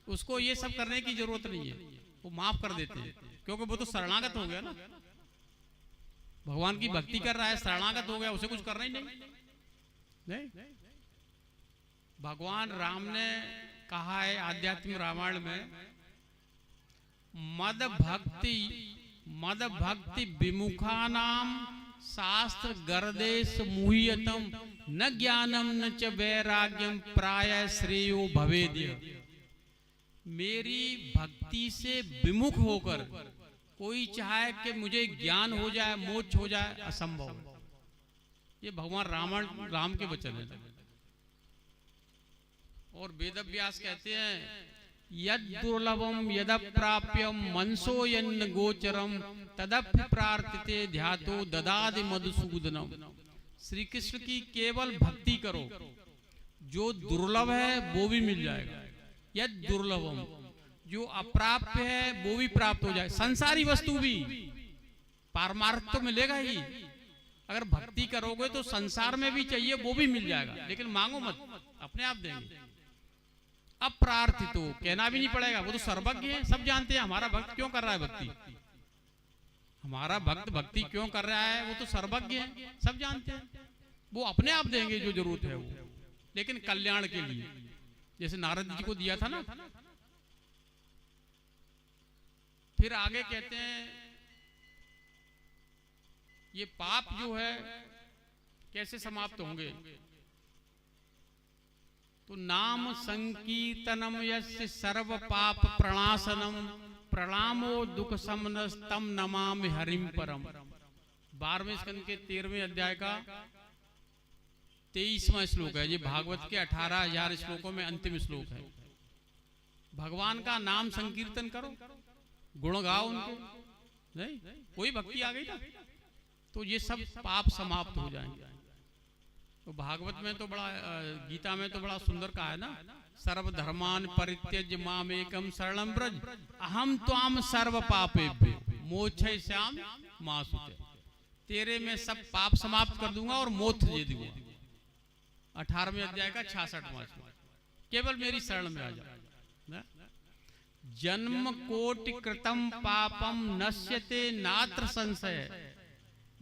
उसको ये सब करने की जरूरत नहीं है, वो माफ कर देते हैं, क्योंकि वो तो शरणागत हो गया ना। भगवान की भक्ति कर रहा है, शरणागत हो गया, उसे कुछ करना ही नहीं। भगवान राम ने कहा है आध्यात्मिक रामायण में, मद भक्ति विमुखानाम शास्त्र गर्देश मुह्यतम न ज्ञानम न च वैराग्यम प्रायः श्रेयो भवेद्य। मेरी भक्ति से विमुख होकर कोई चाहे कि मुझे ज्ञान हो जाए, मोक्ष हो जाए, असंभव। ये भगवान राम के वचन है। और वेद व्यास कहते हैं, यद दुर्लभम यद प्राप्यम मनसो यन्न गोचरम तदप्य प्रार्थिते ध्यातो ददादि मधुसूदनम। श्री कृष्ण की केवल भक्ति करो, जो दुर्लभ है वो भी मिल जाएगा। यद दुर्लभम, जो अप्राप्य है वो भी प्राप्त हो जाए। संसारी वस्तु भी, पारमार्थ तो मिलेगा ही। अगर भक्ति करोगे तो संसार में भी चाहिए वो भी मिल जाएगा, लेकिन मांगो मत, अपने आप देंगे। अप्रार्थित हो, कहना भी नहीं पड़ेगा, वो तो सर्वज्ञ है, सब जानते हैं हमारा भक्त क्यों कर रहा है भक्ति। हमारा भक्त भक्ति क्यों कर रहा है, वो तो सर्वज्ञ है, सब जानते हैं। वो अपने आप देंगे जो जरूरत है वो, लेकिन कल्याण के लिए, जैसे नारद जी को दिया था ना। फिर आगे कहते हैं, ये पाप जो है कैसे समाप्त होंगे? तो नाम संकीर्तनम यस्य सर्व पाप प्रणाशनम प्रणामो दुख समनस्तम नमामि हरिम परम। 12वें स्कंद के 13वें अध्याय का 23वां श्लोक है। ये भागवत के 18,000 श्लोकों में अंतिम श्लोक है। भगवान का नाम संकीर्तन करो, गुण गाओ उनके, नहीं कोई भक्ति आ गई ना, तो ये सब पाप समाप्त हो जाएंगे। तो भागवत में तो बड़ा, गीता में तो बड़ा सुंदर कहा है ना, सर्वधर्मान परित्यज्य माम एकम शरणं व्रज अहम त्वाम सर्व पापेभ्यो मोक्षयिष्यामि मा शुचः। तेरे में सब पाप समाप्त कर दूंगा और मोक्ष दे दूंगा। 18वें अध्याय का 66वां श्लोक। केवल मेरी शरण में आ जाओ। जन्म कोटि कृतम पापम नश्यते नात्र संशय।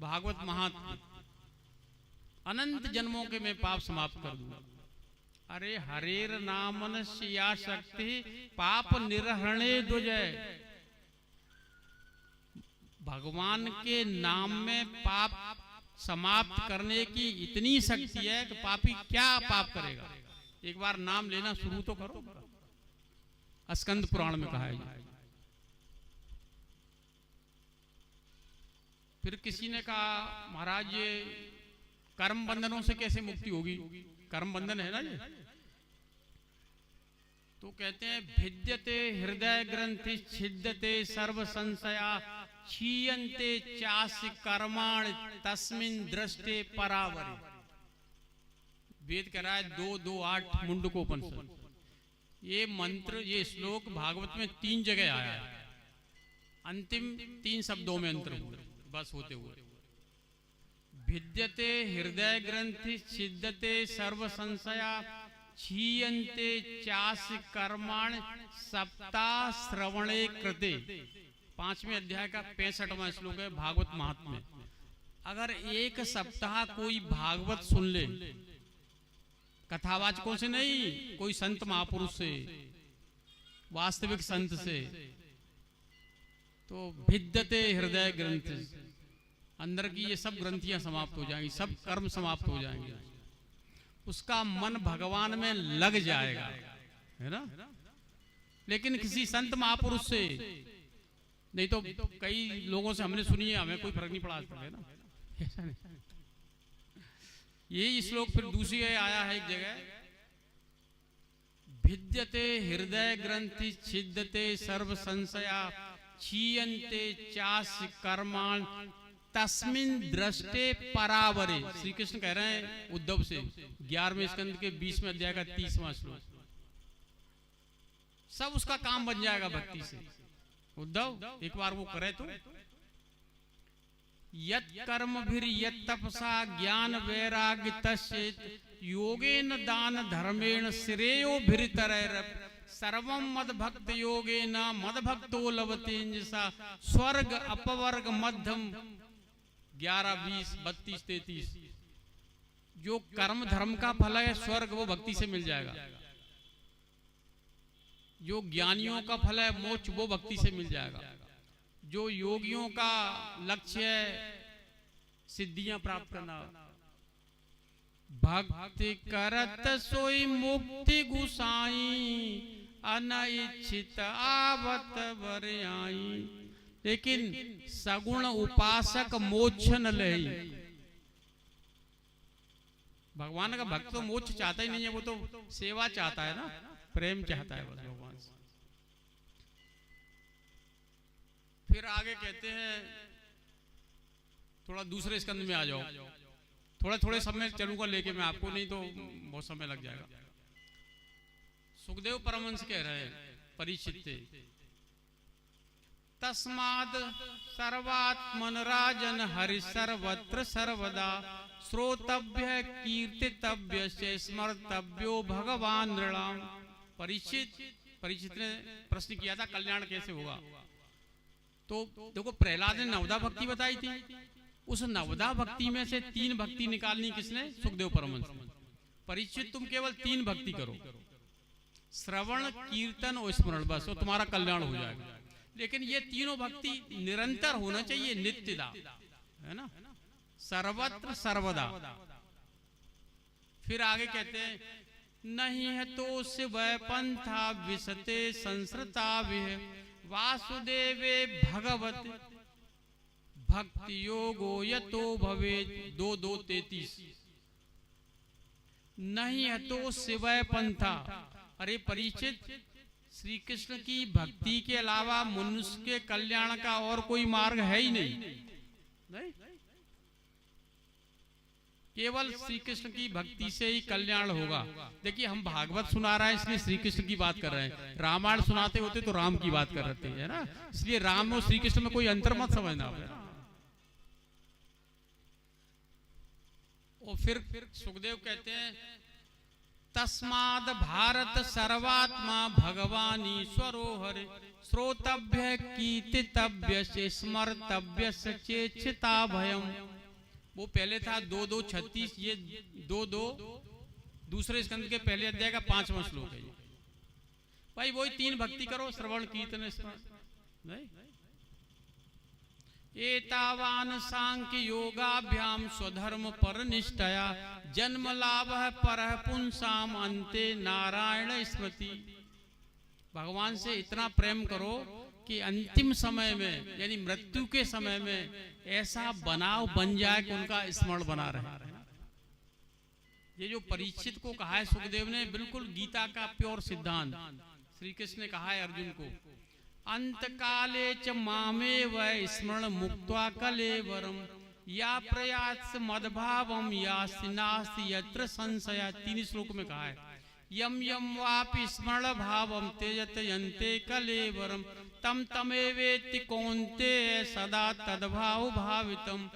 भागवत महात्म्य अनंत जन्मों के मैं पाप समाप्त कर दूंगा। अरे हरेर नामन या शक्ति पाप निर्हरणे दुजय। भगवान के नाम में पाप समाप्त करने की इतनी शक्ति है कि पापी क्या पाप करेगा। एक बार नाम लेना शुरू तो करो। स्कंद पुराण में कहा है। फिर किसी ने कहा महाराज ये कर्म बंधनों से कैसे मुक्ति होगी, कर्म बंधन है ना ये। तो कहते हैं भिद्यते हृदय ग्रंथि छिद्यते सर्व संशया क्षीयन्ते चास्य कर्माण तस्मिन् दृष्टे परावरे। वेद कह रहा है 2:2:8 मुंडकोपनिषद। ये मंत्र, ये श्लोक भागवत में 3 जगह आया है। अंतिम 3 शब्दों में अंतर हुए बस होते हुए। भिद्यते हृदय ग्रंथि छिद्यते सर्व संशया क्षीयन्ते चास्य कर्माण सप्ताह श्रवणे कृते। 5वें अध्याय का 65वां श्लोक है भागवत महात्म्य। अगर एक सप्ताह कोई भागवत सुन ले, कथावाचकों से नहीं, कोई संत महापुरुष से, वास्तविक संत से, तो भिद्यते हृदय ग्रंथि, अंदर की ये सब ग्रंथियां समाप्त हो जाएंगी, सब कर्म समाप्त हो जाएंगे। उसका मन भगवान में लग जाएगा, है ना। लेकिन किसी संत महापुरुष से नहीं तो कई लोगों से हमने सुनी है, हमें कोई फर्क नहीं पड़ा, है ना। ऐसा नहीं। ये श्लोक फिर दूसरी आया है एक जगह, भिद्यते हृदय ग्रंथि छिद्यते सर्व संशया क्षीयन्ते चास्य कर्माण तस्मिन् दृष्टे परावरे। श्री कृष्ण कह रहे हैं उद्धव से 11वें स्कंद के 20वें अध्याय का 30वां श्लोक। सब उसका काम बन जाएगा भक्ति से। उद्धव एक बार वो करे तो यत कर्म भीर यत तपसा ज्ञान वैराग्य तस्येत योगेन दान धर्मेण श्रेयो भीरतरैर सर्वं मद भक्त योगेन मद भक्तो लभतेंजसा स्वर्ग अपवर्ग मध्यम 11, 20, 32, 33। जो कर्म धर्म का फल है स्वर्ग, वो भक्ति से मिल जाएगा। जो ज्ञानियों का फल है मोक्ष, वो भक्ति से मिल जाएगा। जो योगियों का लक्ष्य है सिद्धियां प्राप्त करना, भक्ति करत सोई मुक्ति गुसाई अनइच्छित आवत बरआई। लेकिन सगुण उपासक मोक्ष न लही। भगवान का भक्त तो मोक्ष चाहता ही नहीं है, वो तो सेवा चाहता है ना, प्रेम चाहता है बस भगवान से। फिर आगे कहते हैं, थोड़ा दूसरे स्कंद में आ जाओ, थोड़े समय चलूंगा लेके मैं आपको, नहीं तो बहुत समय लग जाएगा। सुखदेव परमहंस कह रहे हैं परीक्षित से, तस्माद सर्वात्मन राजन हरि सर्वत्र सर्वदा श्रोतव्य कीर्तितव्य से स्मर्तव्यो भगवान नृणाम। परीक्षित ने प्रश्न किया था कल्याण कैसे होगा। तो देखो प्रहलाद ने नवदा भक्ति बताई थी, उस नवदा भक्ति में से 3 भक्ति निकालनी किसने? सुखदेव परमहंस ने। परीक्षित तुम केवल 3 भक्ति करो, श्रवण कीर्तन और स्मरण, बस तो तुम्हारा कल्याण हो जाएगा। लेकिन ये तीनों भक्ति निरंतर होना चाहिए, नित्यदा, है ना, सर्वत्र सर्वदा। फिर आगे कहते हैं, नहीं है तो शिव पंथा विशते संसृता विह वासुदेवे भगवत भक्ति योगो यतो भवे। 2:2:33। नहीं है तो शिवय पंथा। अरे परीक्षित, श्री कृष्ण की भक्ति के अलावा मनुष्य के कल्याण का और कोई मार्ग है ही नहीं। केवल श्री कृष्ण की भक्ति से ही कल्याण होगा। देखिए हम भागवत सुना रहे हैं इसलिए श्री कृष्ण की बात कर रहे हैं, रामायण सुनाते होते तो राम की बात कर रहे हैं, है ना। इसलिए राम और श्री कृष्ण में कोई अंतर मत समझना, है ना। और फिर सुखदेव कहते हैं, तस्माद भारत सर्वात्मा भगवान ईश्वरो हरे श्रोतव्य कीर्तितव्य से स्मर्तव्य से चेक्षिता भयम। वो पहले था 2:2:36, ये 2:2 दूसरे स्कंद के पहले अध्याय का 5वां श्लोक है। भाई वही 3 भक्ति करो, श्रवण कीर्तन स्मरण। नहीं, एतावान सांख्य योगाभ्याम स्वधर्म पर निष्ठया जन्म लाभ पर पुंसाम अंते नारायण स्मृति। भगवान से इतना प्रेम करो कि अंतिम समय में यानी मृत्यु के समय में ऐसा बनाव बन जाए कि उनका स्मरण बना रहे। ये जो परीक्षित को कहा है सुखदेव ने, बिल्कुल गीता का प्योर सिद्धांत श्री कृष्ण ने कहा है अर्जुन को, अंत काले च मामे वै स्मरण मुक्त्वा कलेवरम या प्रयास मदभावम यास्ति नास्ति यत्र संशय। 3 श्लोक में कहा है, यम यम वापि स्मरण भावम त्यजत यन्ते कलेवरम तम तमेवेति कौन्ते सदा तद्भाव भावितम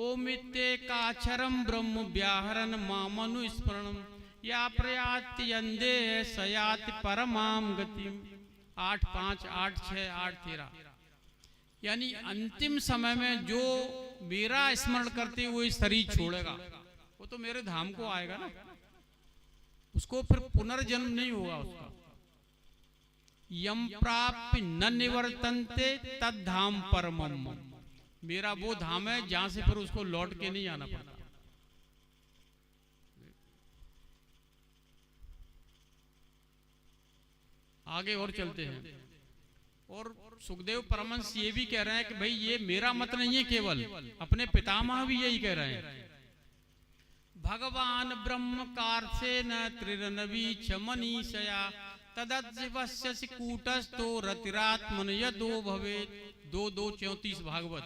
ओमित्ते काक्षरम ब्रह्म व्याहरन मामनु स्मरणम या प्रयाति यन्दे सयाति परमाम गतिम। 8:5, 8:6, 8:13। यानी अंतिम समय में जो मेरा स्मरण करते हुए शरीर छोड़ेगा वो तो मेरे धाम को आएगा ना, उसको फिर पुनर्जन्म नहीं होगा उसका। यम प्राप्य न निवर्तन्ते तद धाम परमम। मेरा वो धाम है जहां से फिर उसको लौट के नहीं आना पड़ता। आगे और चलते हैं। और सुखदेव परमहंस ये भी कह रहे हैं कि भाई ये मेरा मत नहीं है, केवल अपने पितामह भी यही कह रहे हैं। भगवान ब्रह्म कार्सेन त्रिरनवी मनीषया तदस्य कूटस्थो रतिरात्मन यदो भवे। 2:2:34 भागवत।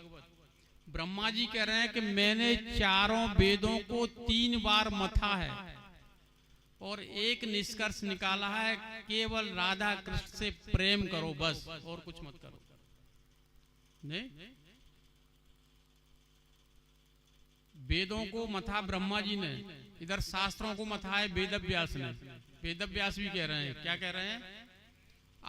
ब्रह्मा जी कह रहे हैं कि मैंने चारों वेदों को 3 बार मथा है और एक निष्कर्ष निकाला है, केवल राधा कृष्ण से प्रेम करो बस, और कुछ मत करो। नहीं, वेदों को मथा ब्रह्मा जी ने, इधर शास्त्रों को मथा है वेद व्यास ने। वेद व्यास भी कह रहे हैं, क्या कह रहे हैं,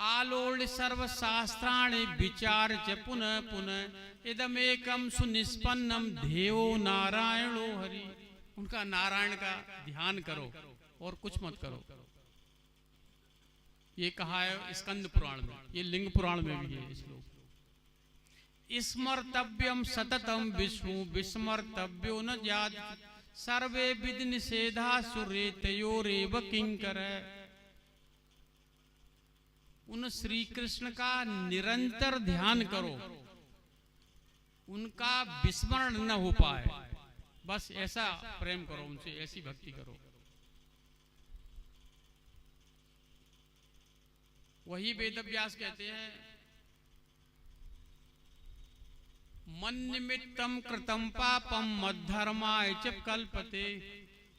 आलोड़ सर्व शास्त्राणि विचार च पुनः पुनः इदमेकम सुनिष्पन्नम ध्येयो नारायणो हरि। उनका नारायण का ध्यान करो और कुछ मत करो। ये कहा है स्कंद पुराण में, ये लिंग पुराण में भी है श्लोक। स्मर्तव्यम सततम विष्णु विस्मर्तव्यो न जात सर्वे विद निषेधा सुरेतयोरेव किंकर। उन श्री कृष्ण का निरंतर ध्यान करो, उनका विस्मरण न हो पाए, बस ऐसा प्रेम करो उनसे, ऐसी भक्ति करो। वही वेदव्यास कहते हैं, मन निमित्तम कृतम पापम मद्धर्माय च कल्पते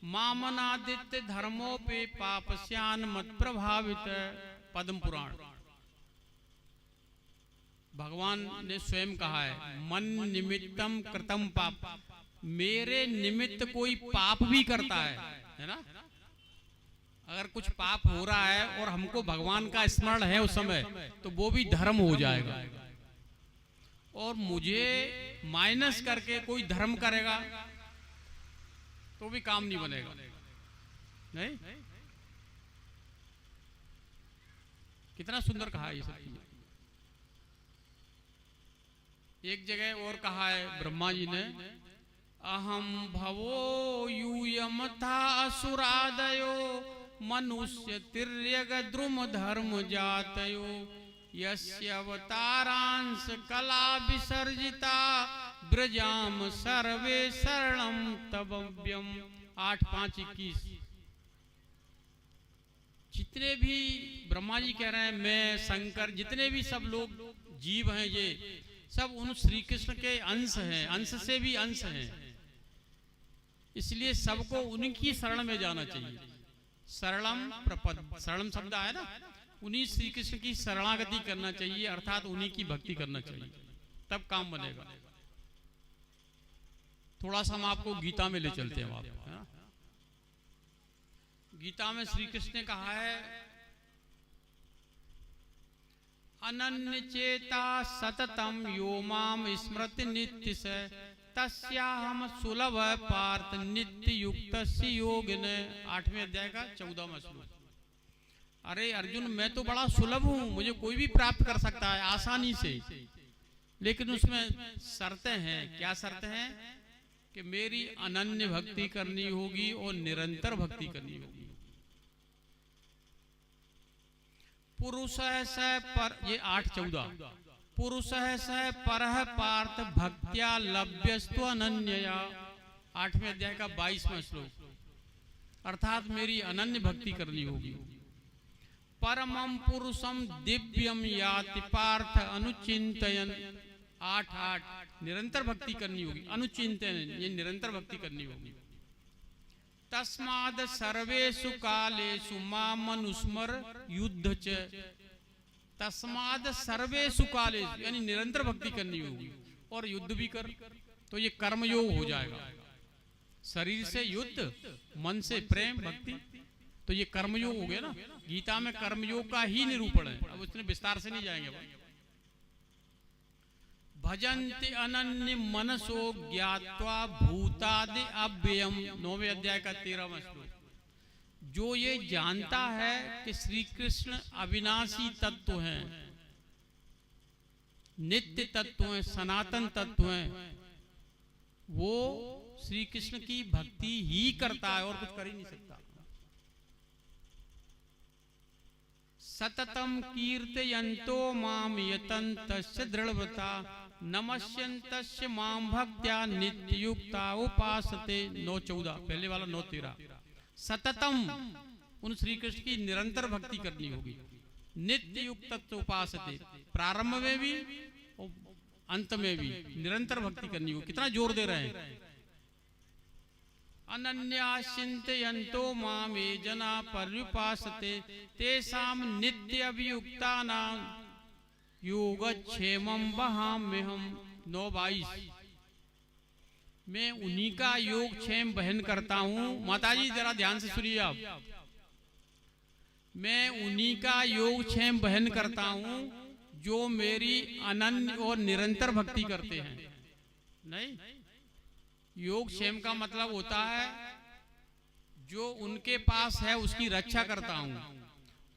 मामनादित्य धर्मों पे पापस्यान मत प्रभावित। पद्म पुराण। भगवान ने स्वयं कहा है, मन निमित्तम कृतम पाप। मेरे निमित्त कोई पाप भी करता है ना, अगर कुछ पाप हो रहा है और हमको भगवान का स्मरण है उस समय, तो वो भी धर्म हो जाएगा। और मुझे माइनस करके कोई धर्म करेगा तो भी काम नहीं बनेगा। नहीं, कितना सुंदर कहा है ये सब। एक जगह और कहा है ब्रह्मा जी ने, अहम भवो यूयमथा असुरादयो मनुष्य तिर्यग द्रुम धर्म जातयो यस्य अवतारांश कला विसर्जिता ब्रजाम सर्वे शरणम तबव्यम। 8:5:21। जितने भी ब्रह्मा जी कह रहे हैं, मैं शंकर, जितने भी सब लोग जीव हैं, ये सब उन श्री कृष्ण के अंश हैं, अंश से भी अंश हैं। इसलिए सबको उनकी शरण में जाना चाहिए। शरणम प्रपद, शरणम शब्द है ना, उन्हीं श्री कृष्ण की शरणागति करना चाहिए, अर्थात उन्हीं की भक्ति करना चाहिए, तब काम बनेगा। थोड़ा सा हम आपको गीता में ले चलते हैं। आप गीता में श्री कृष्ण ने कहा है, अनन्य चेता सततम यो माम स्मृति नित्य से तस्याहम सुलभ पार्थ नित्य युक्त योगिन। 8वें अध्याय का 14वां श्लोक। अरे अर्जुन, मैं तो बड़ा सुलभ हूं, मुझे कोई भी प्राप्त कर सकता है आसानी से, लेकिन उसमें शर्तें हैं। क्या शर्तें हैं? कि मेरी अनन्य भक्ति करनी होगी और निरंतर भक्ति करनी होगी। पुरुष स पर, ये 8:14, पुरुष स परः पार्थ भक्त्या लभ्यस्तु अनन्यया। 8वें अध्याय का 22वां श्लोक। अर्थात मेरी अनन्य भक्ति करनी होगी। परमं पुरुषम दिव्यम याति पार्थ अनुचिंतयन। 8:8 निरंतर भक्ति करनी होगी। अनुचिंतन, ये निरंतर भक्ति करनी होगी। तस्माद सर्वेषु कालेषु माम अनुस्मर युद्ध च। तस्माद सर्वेषु कालेषु, यानी निरंतर भक्ति करनी होगी और युद्ध भी कर। तो ये कर्मयोग हो जाएगा। शरीर से युद्ध, मन से प्रेम भक्ति, तो ये कर्मयोग हो गया ना। गीता में कर्मयोग का ही निरूपण है, अब उसने विस्तार से नहीं जाएंगे भाई। भजन्ति अनन्य मनसो ज्ञात्वा भूतादि अव्ययम। 9वें अध्याय का 13वां श्लोक। जो ये जानता है कि श्री कृष्ण अविनाशी तत्व हैं, नित्य तत्व हैं, सनातन तत्व हैं, वो श्री कृष्ण की भक्ति ही करता है और कुछ कर ही नहीं सकता। सततम कीर्तयन्तो माम यतन्तस्य दृढ़वता नमस्यन्तस्य माम भक्त्या नित्ययुक्ता उपासते। 9:14 पहले वाला 9:13। सततम, उन श्री कृष्ण की निरंतर भक्ति करनी होगी। नित्य युक्त उपासते, प्रारंभ में भी और अंत में भी निरंतर भक्ति करनी होगी। कितना जोर दे रहे हैं। अनन्या चिंतयन्तो मामे जना पर्युपासते तेषाम नित्य अभियुक्तानां योगक्षेमं वहाम्यहम्। 9:22 मैं उन्हीं का योगक्षेम वहन करता हूं। माताजी जरा ध्यान से सुनिए आप। मैं उन्हीं का योगक्षेम वहन करता हूं जो मेरी अनन्य और निरंतर भक्ति करते हैं। नहीं, योगक्षेम का मतलब होता है जो उनके पास है उसकी रक्षा करता हूं,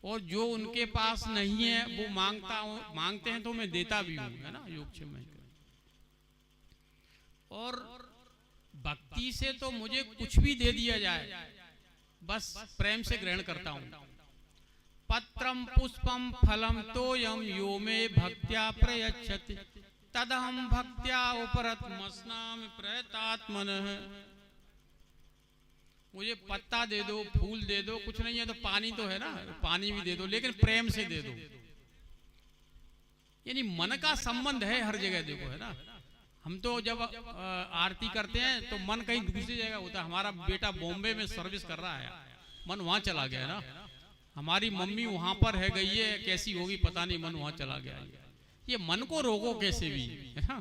और जो उनके पास नहीं है वो मांगते हैं तो मैं देता भी हूं, है ना। योगक्षेम में और भक्ति से तो मुझे कुछ भी दे दिया जाए, बस प्रेम से ग्रहण करता हूं। पत्रम पुष्पम फलम तोयम यो मे भक्त्या प्रयच्छति तदहम भक्त्या उपरतमस्नामि प्रयतात्मनः। मुझे पत्ता दे दो, फूल दे दो, कुछ नहीं है तो पानी तो है ना, पानी भी दे दो, लेकिन प्रेम से दे दो। यानी मन का संबंध है हर जगह, देखो, है ना। हम तो जब आरती करते हैं तो मन कहीं दूसरी जगह होता है। हमारा बेटा बॉम्बे में सर्विस कर रहा है, मन वहां चला गया है ना। हमारी मम्मी वहां पर है गई है, कैसी होगी पता नहीं, मन वहां चला गया है। ये मन को रोको कैसे भी, है ना।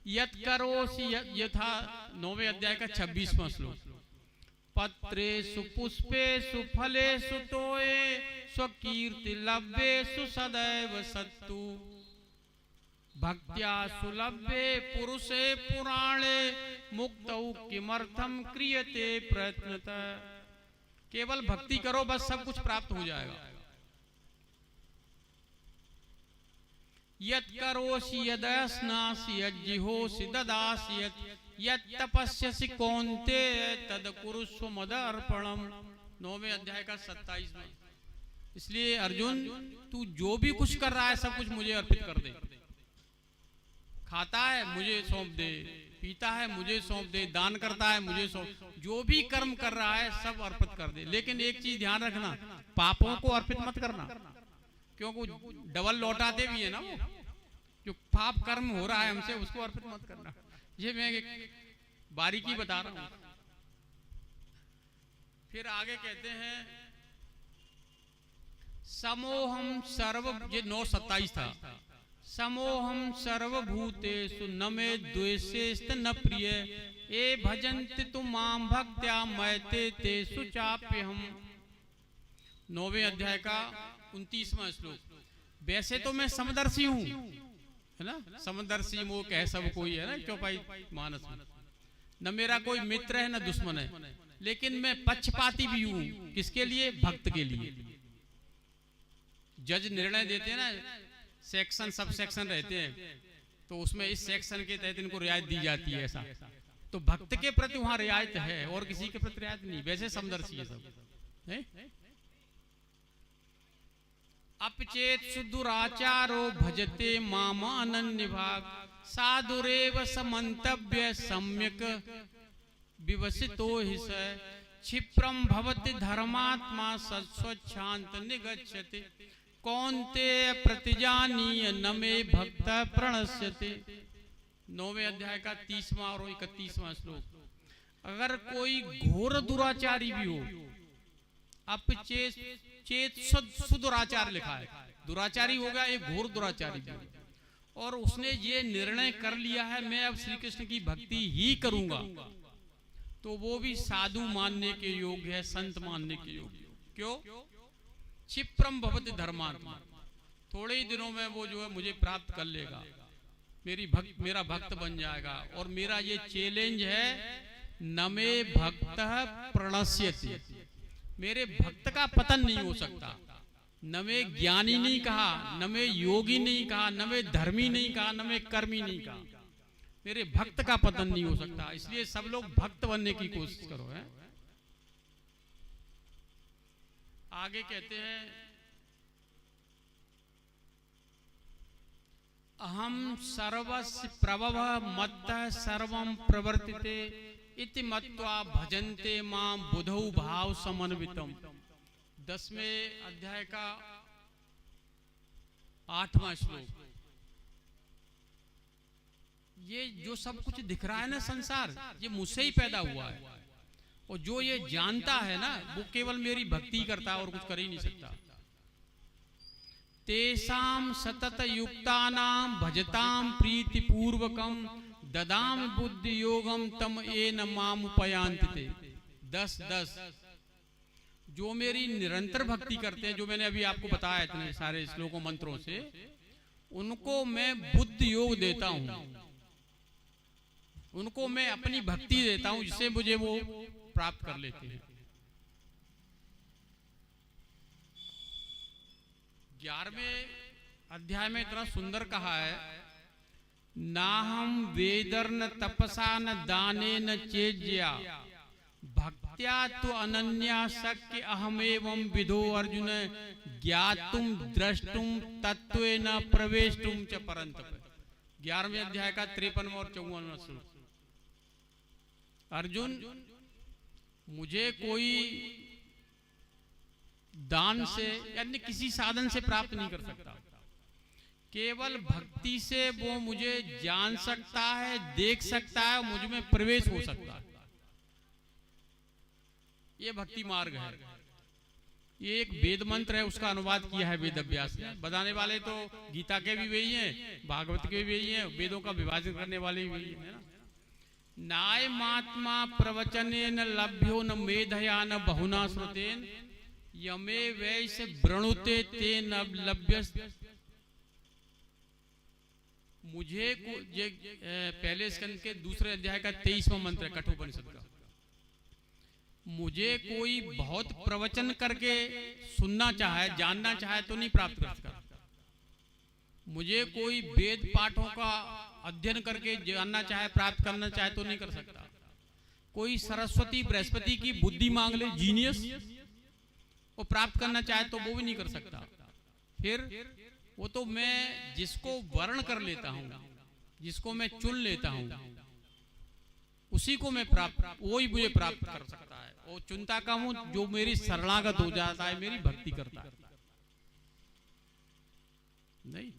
यत करोसि यथा 9वें अध्याय का 26वां श्लोक। पत्रेषु पुष्पेषु फलेषु तोये स्वकीर्ति लभ्येषु सदैव सत्तु भक्त्या सुलभ्ये पुरुषे पुराणे मुक्तौ किमर्थम क्रियते प्रयत्नतः। केवल भक्ति करो, बस सब कुछ प्राप्त हो जाएगा। यत् करोषि यदस्नासि यज्जिहोषि ददासि यत् तपस्यसि कौन्तेय तद कुरुष्व मदर्पणम्। 9वें अध्याय का 27वां। इसलिए अर्जुन, तू जो भी कुछ कर रहा है सब कुछ मुझे अर्पित कर दे। खाता है मुझे सौंप दे, पीता है मुझे सौंप दे, दान करता है मुझे सौंप, जो भी कर्म कर रहा है सब अर्पित कर दे। लेकिन एक चीज ध्यान रखना, पापों को अर्पित मत करना, क्योंकि डबल लौटाते भी है ना वो। जो पाप कर्म हो रहा है हमसे उसको अर्पित मत करना। ये मैं एक बारीकी बता रहा हूं। फिर आगे कहते हैं समोहम सर्व, ये 9:27 था। समोहम सर्वभूतेषु न मे द्वेषेस्त न प्रिय ए भजन्ति तु माम भक्त्या मैते तेषु चाप्यहम्। 9वें अध्याय का 29वां श्लोक। वैसे तो मैं समदर्शी हूं, है ना, समंदर सी मोह कह सब कोई, है ना चौपाई मानस में। न मेरा कोई मित्र है न दुश्मन है, लेकिन मैं पक्षपाती भी हूं। किसके लिए? भक्त के लिए। जज निर्णय देते हैं ना, सेक्शन सब सेक्शन रहते हैं, तो उसमें इस सेक्शन के तहत इनको रियायत दी जाती है, ऐसा। तो भक्त के प्रति वहां रियायत है और किसी के प्रति रियायत नहीं। वैसे समदर्शी है सब है। अपचेत सुदुराचारो भजते मामा अनन्य भाग, साधुरेव समंतव्य सम्यक विवसितो हिस, क्षिप्रम भवति धर्मात्मा सत्स्वच्छांत निगच्छति, कौन्ते प्रतिजानीय न मे भक्त प्रणश्यते। 9वें अध्याय का 30वां और 31वां श्लोक। अगर कोई घोर दुराचारी भी हो, अपचेत सुदुराचार लिखा है, दुराचारी हो गया, एक घोर दुराचारी भी, और उसने ये निर्णय कर लिया है मैं अब श्री कृष्ण की भक्ति ही करूंगा, तो वो भी साधु मानने के योग्य है, संत मानने के योग्य। क्यों? क्षिप्रम भवति धर्मात्मा, थोड़े ही दिनों में वो जो है मुझे प्राप्त कर लेगा, मेरा भक्त बन जाएगा। और मेरा ये चैलेंज है, न मे भक्त प्रणश्यति, मेरे भक्त का पतन नहीं हो सकता। न मैं ज्ञानी नहीं कहा, न मैं योगी नहीं कहा, न मैं धर्मी नहीं कहा, न मैं कर्मी नहीं कहा, मेरे भक्त का पतन नहीं हो सकता। इसलिए सब लोग भक्त बनने की कोशिश करो। है आगे कहते हैं, अहम सर्वस्य प्रभव मत्तः सर्वं प्रवर्तिते इति मत्वा भजन्ते मां बुधौ भाव समन्वितम। 10वें अध्याय का 8वां श्लोक। ये जो सब कुछ दिख रहा है ना संसार, ये मुझसे ही पैदा हुआ है, और जो ये जानता है ना वो केवल मेरी भक्ति करता है और कुछ कर ही नहीं सकता। तेषां सतत युक्तानां भजतां प्रीति पूर्वकम ददाम बुद्धि योगम तम एन माम उपयांति। 10-10 जो मेरी निरंतर भक्ति करते हैं, जो मैंने अभी आपको बताया इतने सारे श्लोकों मंत्रों से, उनको मैं बुद्धि योग देता हूं, उनको मैं अपनी भक्ति देता हूं, जिससे मुझे वो प्राप्त कर लेते हैं। 11वें अध्याय में इतना सुंदर कहा है, ना हम वेदर्न तपसा न दाने न चेज्या भक्त्या तो अनन्या शक्य अहमेवं विधो अर्जुन ज्ञातुम द्रष्टुम तत्वेन प्रवेष्टुम च परन्तप। 11वें अध्याय का 53वां और 54वां श्लोक। अर्जुन, मुझे कोई दान से यानी किसी साधन से प्राप्त नहीं कर सकता, केवल भक्ति से वो मुझे जान सकता है, देख सकता है, मुझ में प्रवेश हो सकता है। ये भक्ति मार्ग है। ये एक वेद मंत्र है, उसका अनुवाद किया है वेद अभ्यास ने। बताने वाले तो गीता के भी वही हैं, भागवत के भी वही हैं, वेदों का विभाजन करने वाले भी वही है ना। नाय महात्मा प्रवचने न लभ्यो न मेधया न बहुना श्रुतेन यमे वैसे व्रणुते ते न लभ्य। मुझे पहले स्कंद के 2 अध्याय का 23वां मंत्र है कठोपनिषद का। मुझे कोई बहुत प्रवचन करके सुनना चाहे, जानना चाहे तो नहीं प्राप्त कर सकता। मुझे कोई वेद पाठों का अध्ययन करके जानना चाहे, प्राप्त करना चाहे तो नहीं कर सकता। कोई सरस्वती बृहस्पति की बुद्धि मांग ले, जीनियस, वो प्राप्त करना चाहे तो वो भी नहीं कर सकता। फिर वो तो मैं जिसको वर्ण कर लेता हूं, जिसको मैं चुन लेता हूं, उसी को मैं प्राप्त, वो ही मुझे प्राप्त कर सकता है। वो चुनता का हूं जो मेरी शरणागत हो जाता है, मेरी भक्ति करता है। नहीं,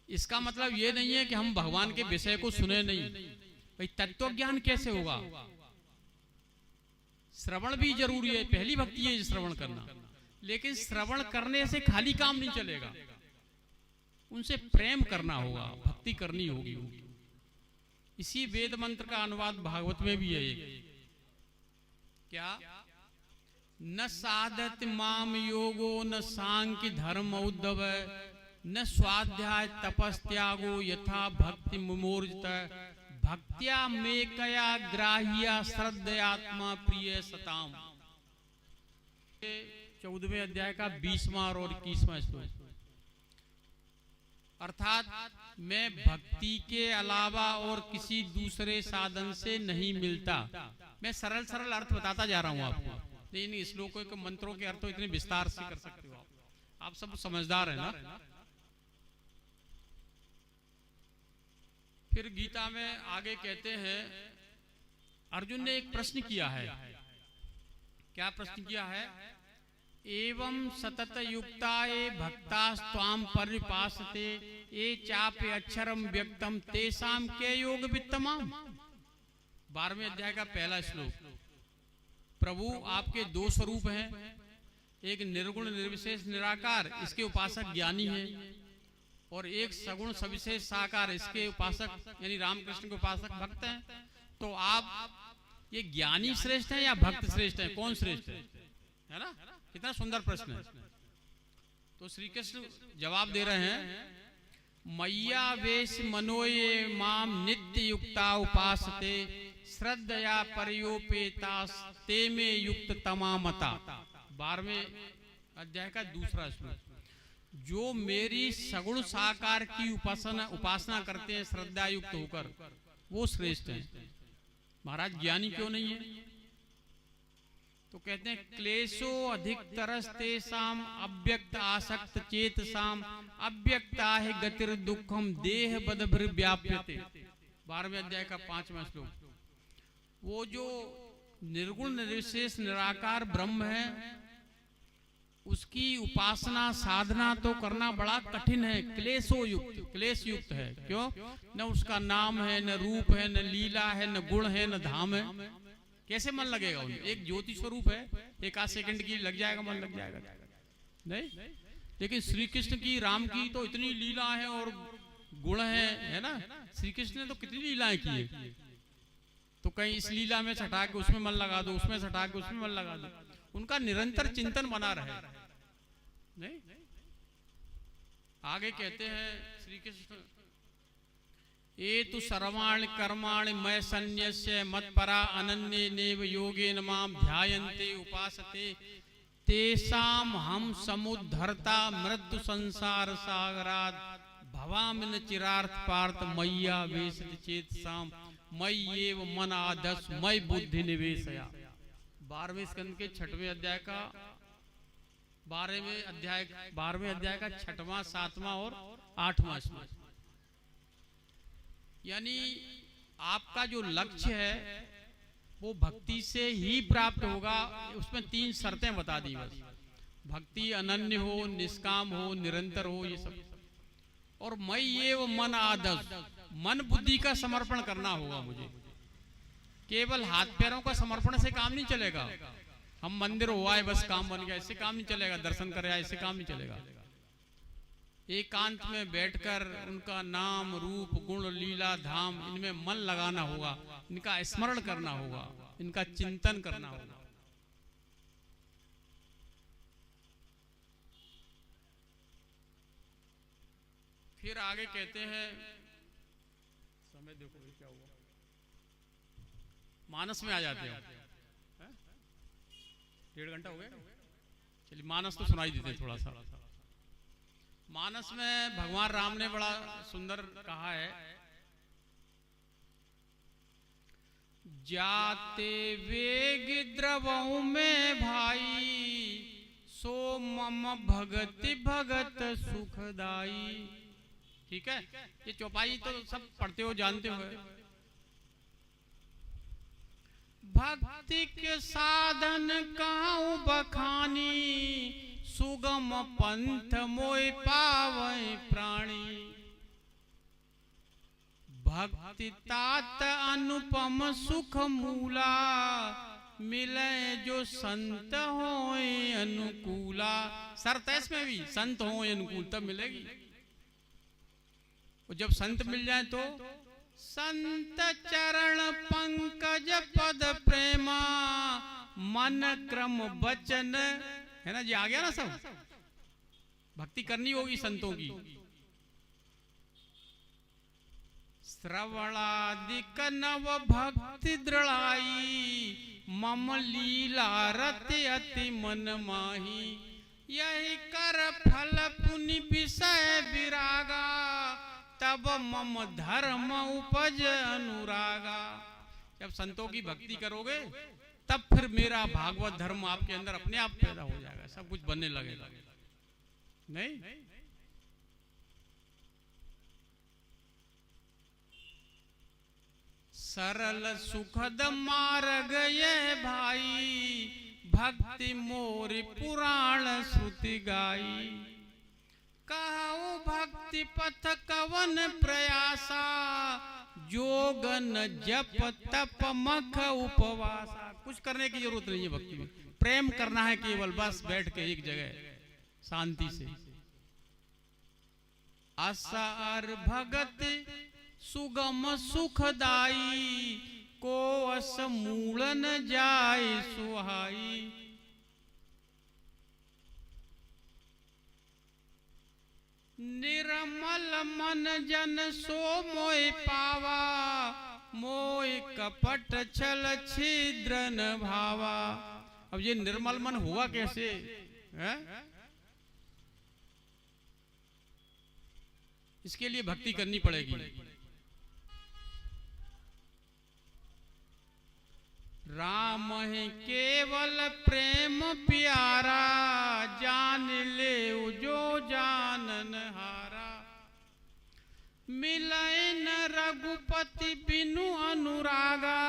इसका मतलब ये नहीं है कि हम भगवान के विषय को सुने नहीं। भाई तत्व ज्ञान कैसे होगा? श्रवण भी जरूरी है, पहली भक्ति है श्रवण करना, लेकिन श्रवण करने से खाली काम नहीं चलेगा, उनसे प्रेम करना होगा, भक्ति करनी होगी। इसी वेद मंत्र का अनुवाद भागवत में भी है। क्या? न साधत माम योगो न सांख्य धर्म उद्धव न स्वाध्याय तपस्त्यागो यथा भक्ति मुमूर्जित भक्त्या मेकया ग्राह्या श्रद्धयात्मा प्रिय सताम। 14वें अध्याय का 20वां और 21वां श्लोक। अर्थात मैं भक्ति के अलावा और किसी दूसरे साधन से नहीं मिलता। मैं सरल सरल अर्थ बताता जा रहा हूं आपको, लेकिन इस श्लोकों के मंत्रों के अर्थ तो इतने विस्तार से कर सकते हो आप सब समझदार है ना। फिर गीता में आगे कहते हैं, अर्जुन ने एक प्रश्न किया है। क्या प्रश्न किया है? एवं सतत युक्ताये भक्तास्त्वाम परिपासते ये चापे अक्षरम व्यक्तम तेसाम के योग वित्तमाम। 12वें अध्याय का पहला श्लोक। प्रभु आपके दो स्वरूप हैं, एक निर्गुण निर्विशेष निराकार, इसके उपासक ज्ञानी हैं, और एक सगुण सविशेष साकार, इसके उपासक यानी रामकृष्ण के उपासक भक्त हैं। तो आप ये ज्ञानी श्रेष्ठ हैं या भक्त श्रेष्ठ हैं? कौन श्रेष्ठ है ना? कितना सुंदर प्रश्न है। तो श्री कृष्ण जवाब दे रहे हैं, मैया वेश मनोये माम नित्य युक्ता उपासते श्रद्धया परयोपेतास ते में युक्त तमामता। 12वें अध्याय का दूसरा श्लोक। जो मेरी सगुण साकार की उपासना करते हैं श्रद्धा युक्त होकर, वो श्रेष्ठ हैं। महाराज ज्ञानी क्यों नहीं है? तो कहते हैं क्लेशो अधिक तरस्तेषाम अव्यक्त आसक्त चेतसाम अव्यक्ता है गतिर दुखम देह बदभृ व्याप्यते। 12वें अध्याय का 5वां श्लोक। वो जो निर्गुण निर्विशेष निराकार ब्रह्म है, उसकी उपासना साधना तो करना बड़ा कठिन है, क्लेशो युक्त, क्लेश युक्त है। क्यों? न उसका नाम है, न रूप है, न लीला है, न गुण है, न धाम है। कैसे मन लगेगा उन्हें? एक ज्योति स्वरूप है, एक आध सेकंड की लग जाएगा, मन लग जाएगा नहीं। लेकिन श्री कृष्ण की, राम की तो इतनी लीला है और गुण है ना। श्री कृष्ण ने तो कितनी लीलाएं की है। तो कहीं इस लीला में छटा के उसमें मन लगा दो, उसमें छटा के उसमें मन लगा दो। उनका निरंतर चिंतन बना रहे नहीं। आगे कहते हैं श्री कृष्ण, ये तो सर्वाणि कर्माणि मय सन्न्यस्य मत्परा अनन्ये नेव योगेन माम ध्यायन्ते उपासते तेषाम हम समुद्धरता मृत्यु संसार सागरात् भवामि न चिरार्थ पार्थ मय्या वेशित चेतसाम मय्येव मन आधस मयि बुद्धि निवेशया। 12वें स्कंद के 6वें अध्याय का 12वें अध्याय का 6वां 7वां और 8वां श्लोक। यानी आपका जो लक्ष्य है वो भक्ति से ही प्राप्त होगा। उसमें 3 शर्तें बता दी बस। भक्ति अनन्य हो, निष्काम हो, निरंतर हो, ये सब। और मैं ये वो मन आदर्श, मन बुद्धि का समर्पण करना होगा मुझे। केवल हाथ पैरों का समर्पण से काम नहीं चलेगा। हम मंदिर हो आए बस काम बन गया, इससे काम नहीं चलेगा। दर्शन कर आए, इससे काम नहीं चलेगा। एकांत में बैठकर उनका नाम रूप गुण लीला धाम इनमें मन लगाना होगा, इनका स्मरण करना होगा, इनका चिंतन करना होगा। फिर आगे कहते हैं, समय देखो क्या हुआ, मानस में आ जाते हैं। 1.5 घंटा हो गया। चलिए मानस तो सुनाई देते थोड़ा सा। मानस में भगवान राम ने बड़ा सुंदर कहा है, जाते वेग द्रवों में भाई सो मम भगति भगत सुखदाई। ठीक है, ये चौपाई तो सब पढ़ते हो, जानते हो। भक्ति के साधन काऊ बखानी सुगम पंथ मोय पावै प्राणी। भक्ति तात अनुपम सुख मूला मिले जो संत होए अनुकूला। शर्त है इसमें भी, संत होए अनुकूल तब मिलेगी। और जब संत मिल जाए तो संत चरण पंकज पद प्रेमा मन क्रम वचन, है ना जी, आ गया ना सब। भक्ति करनी होगी संतों की। श्रवणादिक नव भक्ति दृढ़ाई, मम लीला रत अति मन माही। यही कर फल पुनि विषय विरागा, तब मम धर्म उपज अनुरागा। जब संतों की भक्ति करोगे तब फिर मेरा भागवत धर्म आपके अंदर अपने आप पैदा हो जाएगा, सब कुछ बनने लगेगा। नहीं, सरल सुखद मार्ग ये भाई, भक्ति मोरि पुराण श्रुति गाई। कहु भक्ति पथ कवन प्रयासा, जोगन जप तप मख उपवासा। कुछ करने की जरूरत नहीं है भक्ति में, प्रेम करना है केवल, बस बैठ के एक जगह शांति से। असार भगत सुगम सुखदाई, को अस मूलन जाय सुहाई। निर्मल मन जन सो मोय पावा, मोय कपट छल छिद्र न भावा। अब ये निर्मल मन हुआ कैसे है? इसके लिए भक्ति करनी पड़ेगी। राम है केवल प्रेम प्यारा, जान ले जो जानन हारा। मिलय न रघुपति बिनु अनुरागा,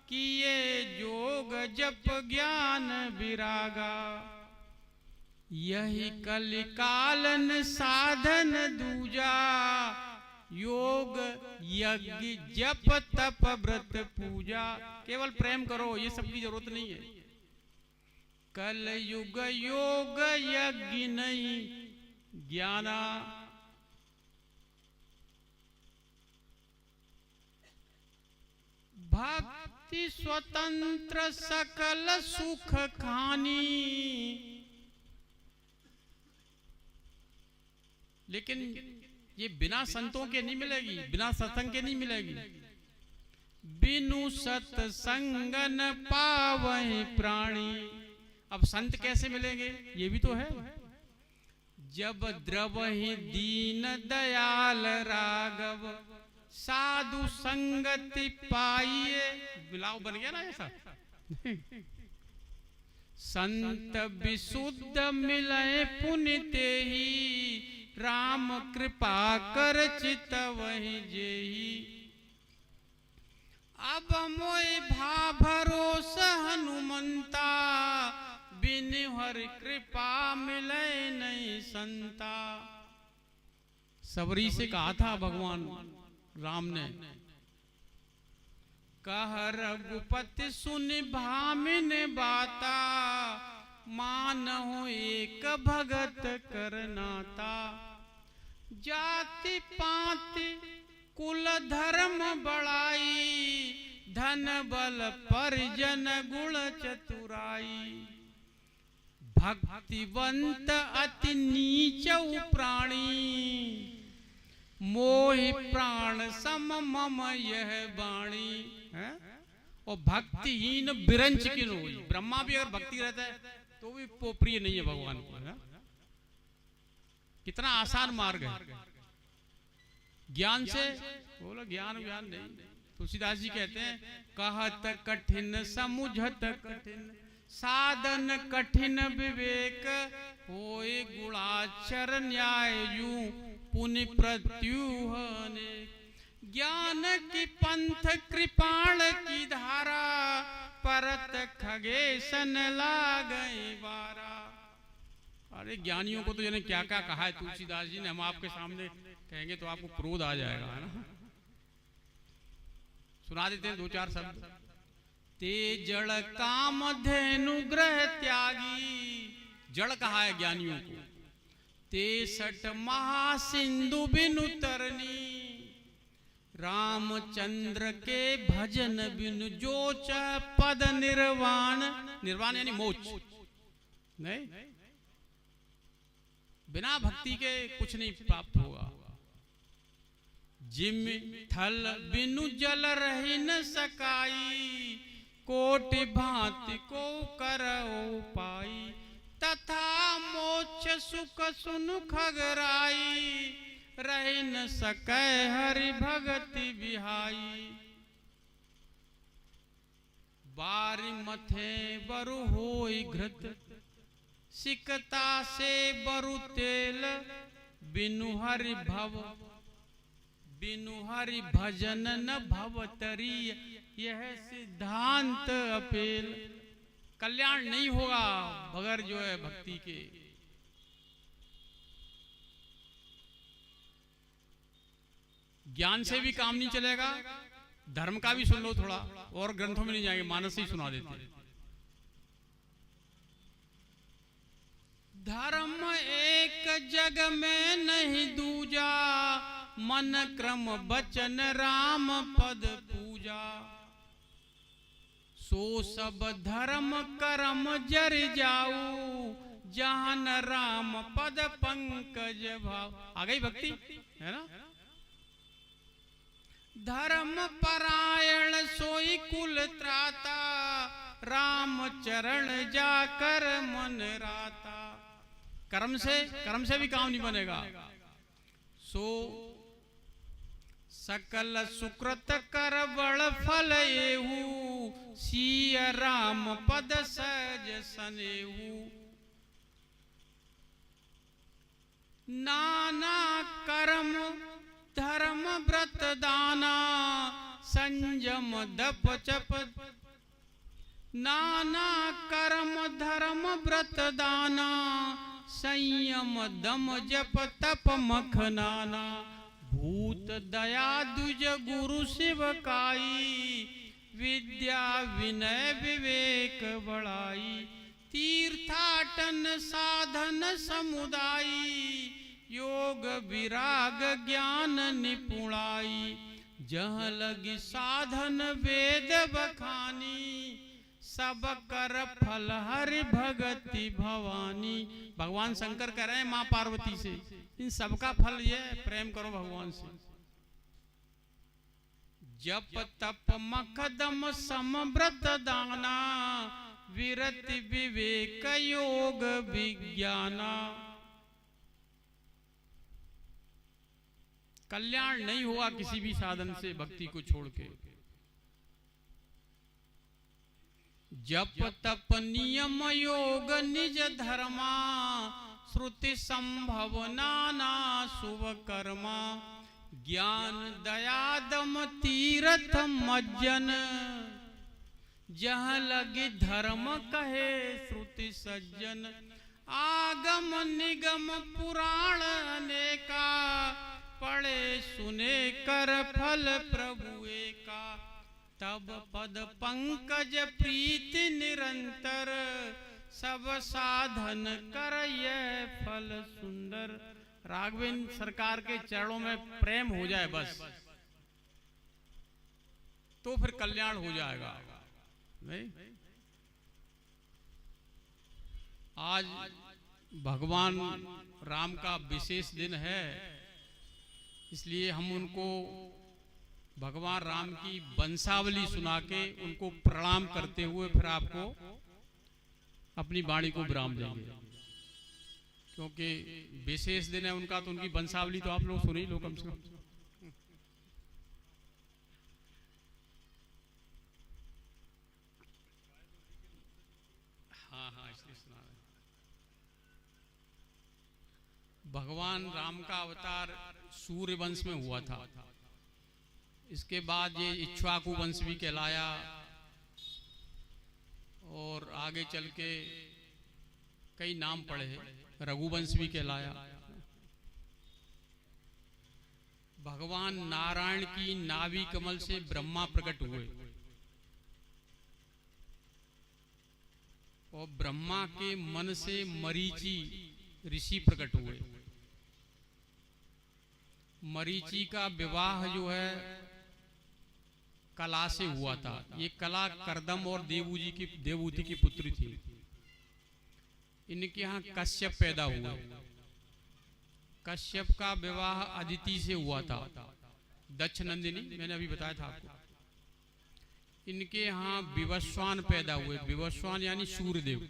किए जोग जप ज्ञान विरागा। यही कलिकालन साधन दूजा, योग यज्ञ जप तप व्रत पूजा। केवल प्रेम करो, ये सब की जरूरत नहीं है। कल युग योग यज्ञ नहीं ज्ञाना, भक्ति स्वतंत्र सकल सुख खानी। लेकिन ये बिना संतों के नहीं मिलेगी, बिना सत्संग के नहीं मिलेगी। बिनु सत्संगन पावहि प्राणी। अब संत कैसे मिलेंगे, ये भी तो है। जब द्रवहि दीन दयाल राघव, साधु संगति पाइए। मिलाव बन गया ना ऐसा। संत विशुद्ध मिलय पुनिते ही, राम कृपा कर चित वही जेही। अब मोय भा भरोस हनुमंता, बिन हरि कृपा मिले नहीं संता। सबरी से कहा था भगवान राम ने, कह रघुपति सुन भामिन बाता, मानहु एक भगत करनाता। जाति पाति कुल धर्म बड़ाई, धन बल परिजन गुण चतुराई। भक्तिवंत अति नीच प्राणी, मोहि प्राण सम मम यह वाणी। और भक्तिहीन बिरंच की होई। ब्रह्मा भी अगर भक्ति रहता है तो भी वो प्रिय नहीं है भगवान को। है? कितना आसान मार्ग है ज्ञान से। बोलो ज्ञान ज्ञान नहीं। तुलसीदास जी कहते हैं, कहत कठिन समुझत कठिन, साधन कठिन विवेक, होए गुणाचर न्याय यूं पुनि प्रत्युहने। ज्ञान की पंथ कृपाण की धारा, परत खगेशन लागई बारा। अरे ज्ञानियों को तो यानी क्या क्या कहा है तुलसीदास जी ने, हम आपके सामने कहेंगे तो आपको क्रोध आ जाएगा, है ना। सुना देते हैं दो चार शब्द। ते जड़ काम धेनु ग्रह त्यागी, जड़ कहा है ज्ञानियों को। ते सठ महासिंधु बिनु तरनी, रामचंद्र के भजन बिनु जो चाह पद निर्वाण। निर्वाण यानी मोक्ष नहीं, बिना भक्ति के कुछ नहीं प्राप्त होगा। जिम थल बिनु जल रही न सकाई, कोटि भांति को करो पाई, तथा मोक्ष सुख सुन खगराई, रह न सकै हरि भगति बिहाई। बारी मथे बरु होई घृत, सिकता से बरु तेल, बिनु हरि भजन न भवतरी, यह सिद्धांत अपेल। कल्याण नहीं होगा बगैर जो है भक्ति के। ज्ञान से भी काम नहीं चलेगा, धर्म का भी सुन लो थोड़ा, और ग्रंथों में नहीं जाएंगे, मानस ही सुना देते हैं। धर्म एक जग में नहीं दूजा, मन क्रम बचन राम पद पूजा। सो सब धर्म कर्म जर जाऊ, जहान राम पद पंकज भाव। आ गई भक्ति, है ना। धर्म परायण सोई कुल त्राता, राम चरण जाकर मन राता। कर्म से भी काम नहीं बनेगा। सो सकल सुकृत कर बड़ फल एहू, सिय राम पद सहज सनेहू। नाना कर्म धर्म व्रत दाना, संयम दप चप। नाना कर्म धर्म व्रत दाना, संयम दम जप तप मखनाना। भूत दया द्विज गुरु शिवकाई, विद्या विनय विवेक बड़ाई। तीर्थाटन साधन समुदायी, योग विराग ज्ञान निपुणाई। जहाँ लगी साधन वेद बखानी, सब कर फल हरि भगति भवानी। भगवान शंकर कह रहे हैं माँ पार्वती से, इन सबका फल ये प्रेम करो भगवान से। जप तप मखदम समव्रत दाना, विरति विवेक योग विज्ञाना। कल्याण नहीं हुआ किसी भी साधन से भक्ति को छोड़ के। जप तप नियम योग निज धर्मा, श्रुति संभव नाना शुभ कर्मा। ज्ञान दया दम तीरथ मज्जन, जहाँ लगे धर्म कहे श्रुति सज्जन। आगम निगम पुराण अनेका, पढ़े सुने कर फल प्रभु एका। तब पद पंकज प्रीति निरंतर, सब साधन कर यह फल सुंदर। राघवेंद्र सरकार के चरणों में प्रेम हो जाए बस, तो फिर कल्याण हो जाएगा। नहीं, आज भगवान राम का विशेष दिन है, इसलिए हम उनको भगवान राम की वंशावली सुना के उनको प्रणाम करते हुए फिर आपको अपनी वाणी को विराम देंगे, क्योंकि विशेष दिन है उनका, तो उनकी वंशावली तो आप लोग सुन ही लो कम से कम। हाँ, इसलिए सुना रहे। भगवान राम का अवतार सूर्य वंश में हुआ था, इसके बाद ये इक्ष्वाकु वंश भी कहलाया, और आगे चल के कई नाम पड़े हैं, रघुवंश भी कहलाया। भगवान नारायण की नाभि कमल से ब्रह्मा प्रकट हुए, और ब्रह्मा के मन से मरीचि ऋषि प्रकट हुए। मरीचि का विवाह जो है कला से हुआ था। ये कला करदम और देवहूति की पुत्री थी। इनके यहाँ कश्यप पैदा हुए, कश्यप का विवाह अदिति से हुआ था, दक्ष नंदिनी, मैंने अभी बताया था आपको। इनके यहाँ विवस्वान पैदा हुए, विवस्वान यानी सूर्यदेव,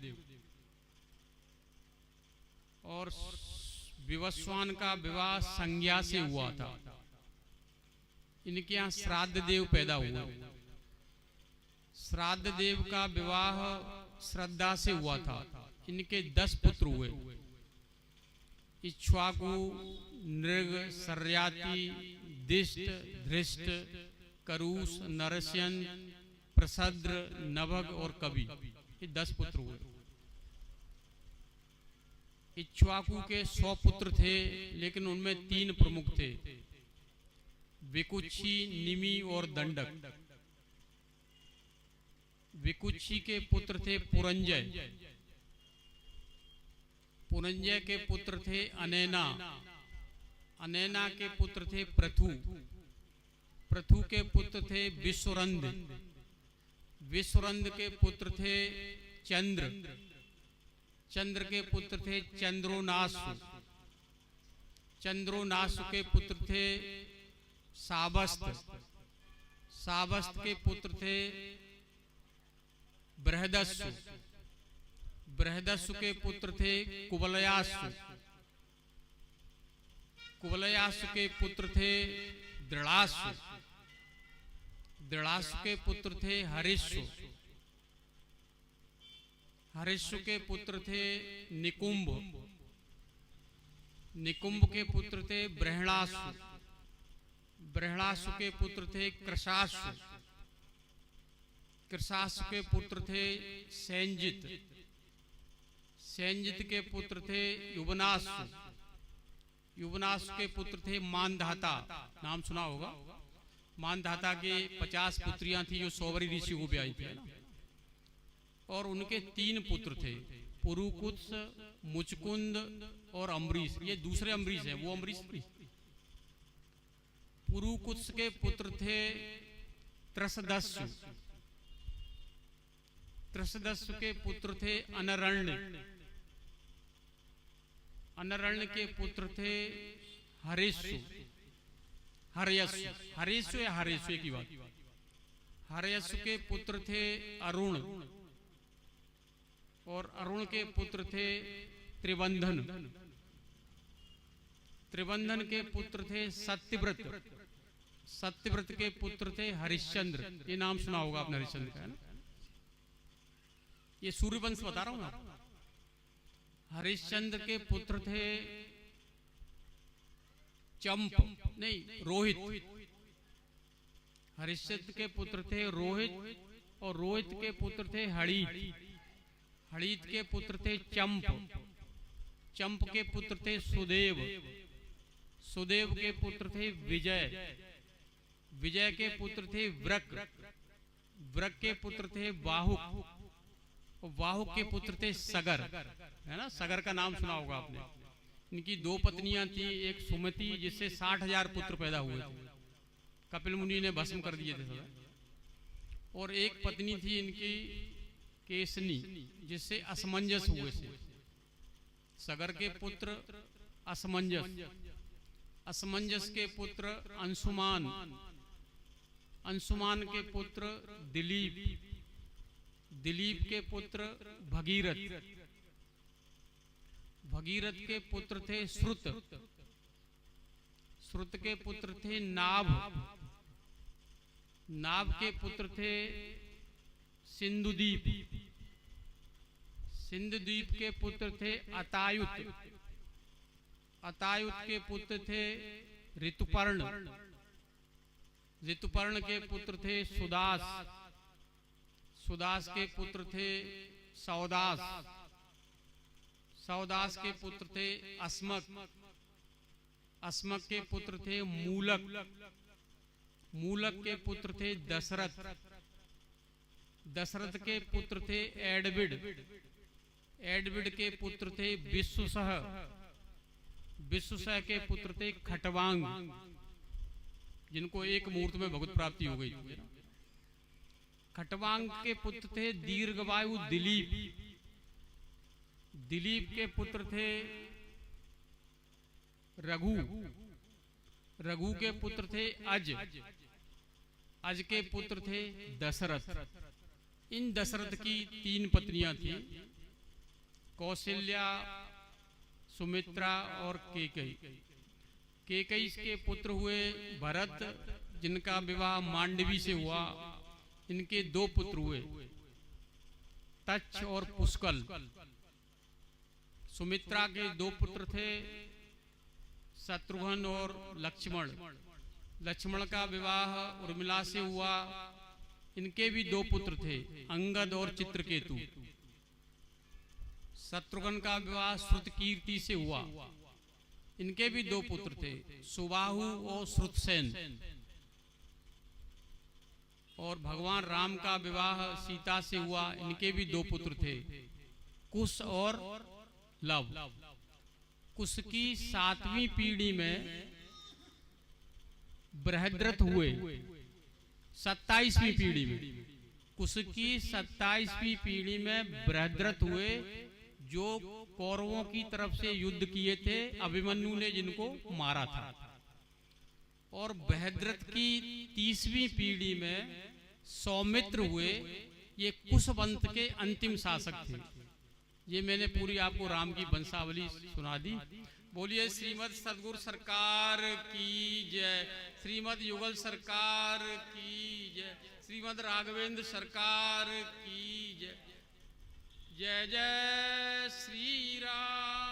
और विवस्वान का विवाह संज्ञा से हुआ था। इनके यहाँ श्राद्ध देव पैदा हुआ, श्राद्ध देव का विवाह श्रद्धा से हुआ था। इनके 10 पुत्र हुए, इक्ष्वाकु, नृग, सर्याति, दिष्ट, धृष्ट, करूस, नरस्यन, प्रसद्र, नभग और कवि, ये 10 पुत्र हुए। इक्ष्वाकु के 100 पुत्र थे, लेकिन उनमें 3 प्रमुख थे, विकुक्षी, निमि और दंडक। विकुक्षी के पुत्र थे पुरंजय, पुरंजय के पुत्र थे अनैना, अनैना के पुत्र थे पृथु, पृथु के पुत्र थे विश्वरंद, विश्वरंद के पुत्र थे चंद्र, चंद्र के पुत्र थे चंद्रोनासु, चंद्रोनासु के पुत्र थे साबस्त, साबस्त के पुत्र थे बृहदस्सु, बृहदस्सु के पुत्र थे कुवलयासु, कुवलयासु के पुत्र थे दृढ़ासु, दृढ़ासु के पुत्र थे हरिश्सु, हरिश्सु के पुत्र थे निकुंभ, निकुंभ के पुत्र थे बृहणासु, बृहणासु के पुत्र थे कृशासु, कृशासु के पुत्र थे सैंजित, सैंजित के पुत्र थे युवनासु, युवनासु के पुत्र थे मानधाता, नाम सुना होगा। मानधाता के 50 पुत्रियां थी जो सौवरी ऋषि को ब्याही थी, और उनके 3 पुत्र थे, पुरुकुत्स, मुचकुंद और अम्बरीश। ये दूसरे अम्बरीश हैं, वो अम्बरीश नहीं। पुरुकुत्स के पुत्र थे त्रसदस्सु, त्रसदस्सु के पुत्र थे अनरण्य, अनरण्य के पुत्र थे हरेशु, हरयस्सु, हरेशु या हरेशु की बात। हरयस्सु के पुत्र थे अरुण, और अरुण के पुत्र थे त्रिबंधन, त्रिबंधन के पुत्र थे सत्यव्रत, सत्यव्रत के पुत्र थे हरिश्चंद्र। ये नाम सुना होगा आपने हरिश्चंद्र का, है ना। ये सूर्यवंश बता रहा हूं ना। हरिश्चंद्र के पुत्र थे चंप, नहीं रोहित, हरिश्चंद्र के पुत्र थे रोहित, और रोहित के पुत्र थे हड़ीत, हड़ीत के पुत्र थे चंप, चंप के पुत्र थे सुदेव, सुदेव के पुत्र थे विजय, विजय के पुत्र थे व्रक, व्रक के पुत्र थे वाहुक, और वाहुक के पुत्र थे सगर, है ना। सगर का नाम सुना होगा आपने। इनकी 2 पत्नियां थी, एक सुमति जिससे 60,000 पुत्र पैदा हुए थे, कपिल मुनि ने भस्म कर दिए थे सदा। और एक पत्नी थी इनकी केसनी, जिससे असमंजस हुए थे। सगर के पुत्र असमंजस, असमंजस के पुत्र अंशुमान, अंशुमान के पुत्र दिलीप, दिलीप के पुत्र भगीरथ, भगीरथ के पुत्र थे श्रुत, श्रुत के पुत्र थे नाभ, नाभ के पुत्र थे सिंधुदीप, सिंधुदीप के पुत्र थे अतायुत, अतायुत के पुत्र थे ऋतुपर्ण, ऋतुपर्ण के पुत्र थे सुदास, सुदास के पुत्र थे सौदास, सौदास के पुत्र थे अस्मक, अस्मक के पुत्र थे मूलक, मूलक के पुत्र थे दशरथ, दशरथ के पुत्र थे एडविड, एडविड के पुत्र थे विश्वसह, विश्वसह के पुत्र थे खटवांग, जिनको एक मुहूर्त में भगवत प्राप्ति हो गई। खटवांग के पुत्र थे दीर्घवायु दिलीप, दिलीप के पुत्र थे रघु, रघु के पुत्र थे अज, अज के पुत्र थे दशरथ। इन दशरथ की 3 पत्नियां थी, कौशल्या, सुमित्रा और केकई। केकई के पुत्र हुए भरत, जिनका विवाह मांडवी से हुआ। इनके 2 पुत्र हुए, तच्छ और पुष्कल। सुमित्रा के 2 पुत्र थे, शत्रुघ्न और लक्ष्मण। लक्ष्मण का विवाह उर्मिला से हुआ। इनके भी 2 पुत्र थे, अंगद और चित्रकेतु। शत्रुघ्न का विवाह श्रुतकीर्ति से हुआ। इनके भी 2 पुत्र थे, सुबाहु और श्रुतसेन। और भगवान राम का विवाह सीता से हुआ। इनके भी 2 पुत्र थे, कुश और लव। कुश की 7वीं पीढ़ी में बृहद्रथ हुए, 27वीं पीढ़ी में। कुश की 27वीं पीढ़ी में बृहद्रथ हुए, जो कौरवों की तरफ से युद्ध किए थे, अभिमन्यु ने जिनको मारा था। और बृहद्रथ की 30वीं पीढ़ी में सौमित्र हुए। ये कुश वंश के अंतिम शासक थे। ये मैंने पूरी आपको राम की वंशावली सुना दी। बोलिए श्रीमद सदगुरु सरकार की जय, श्रीमद युगल सरकार की जय, श्रीमद राघवेंद्र सरकार की जय। जय जय श्री राम।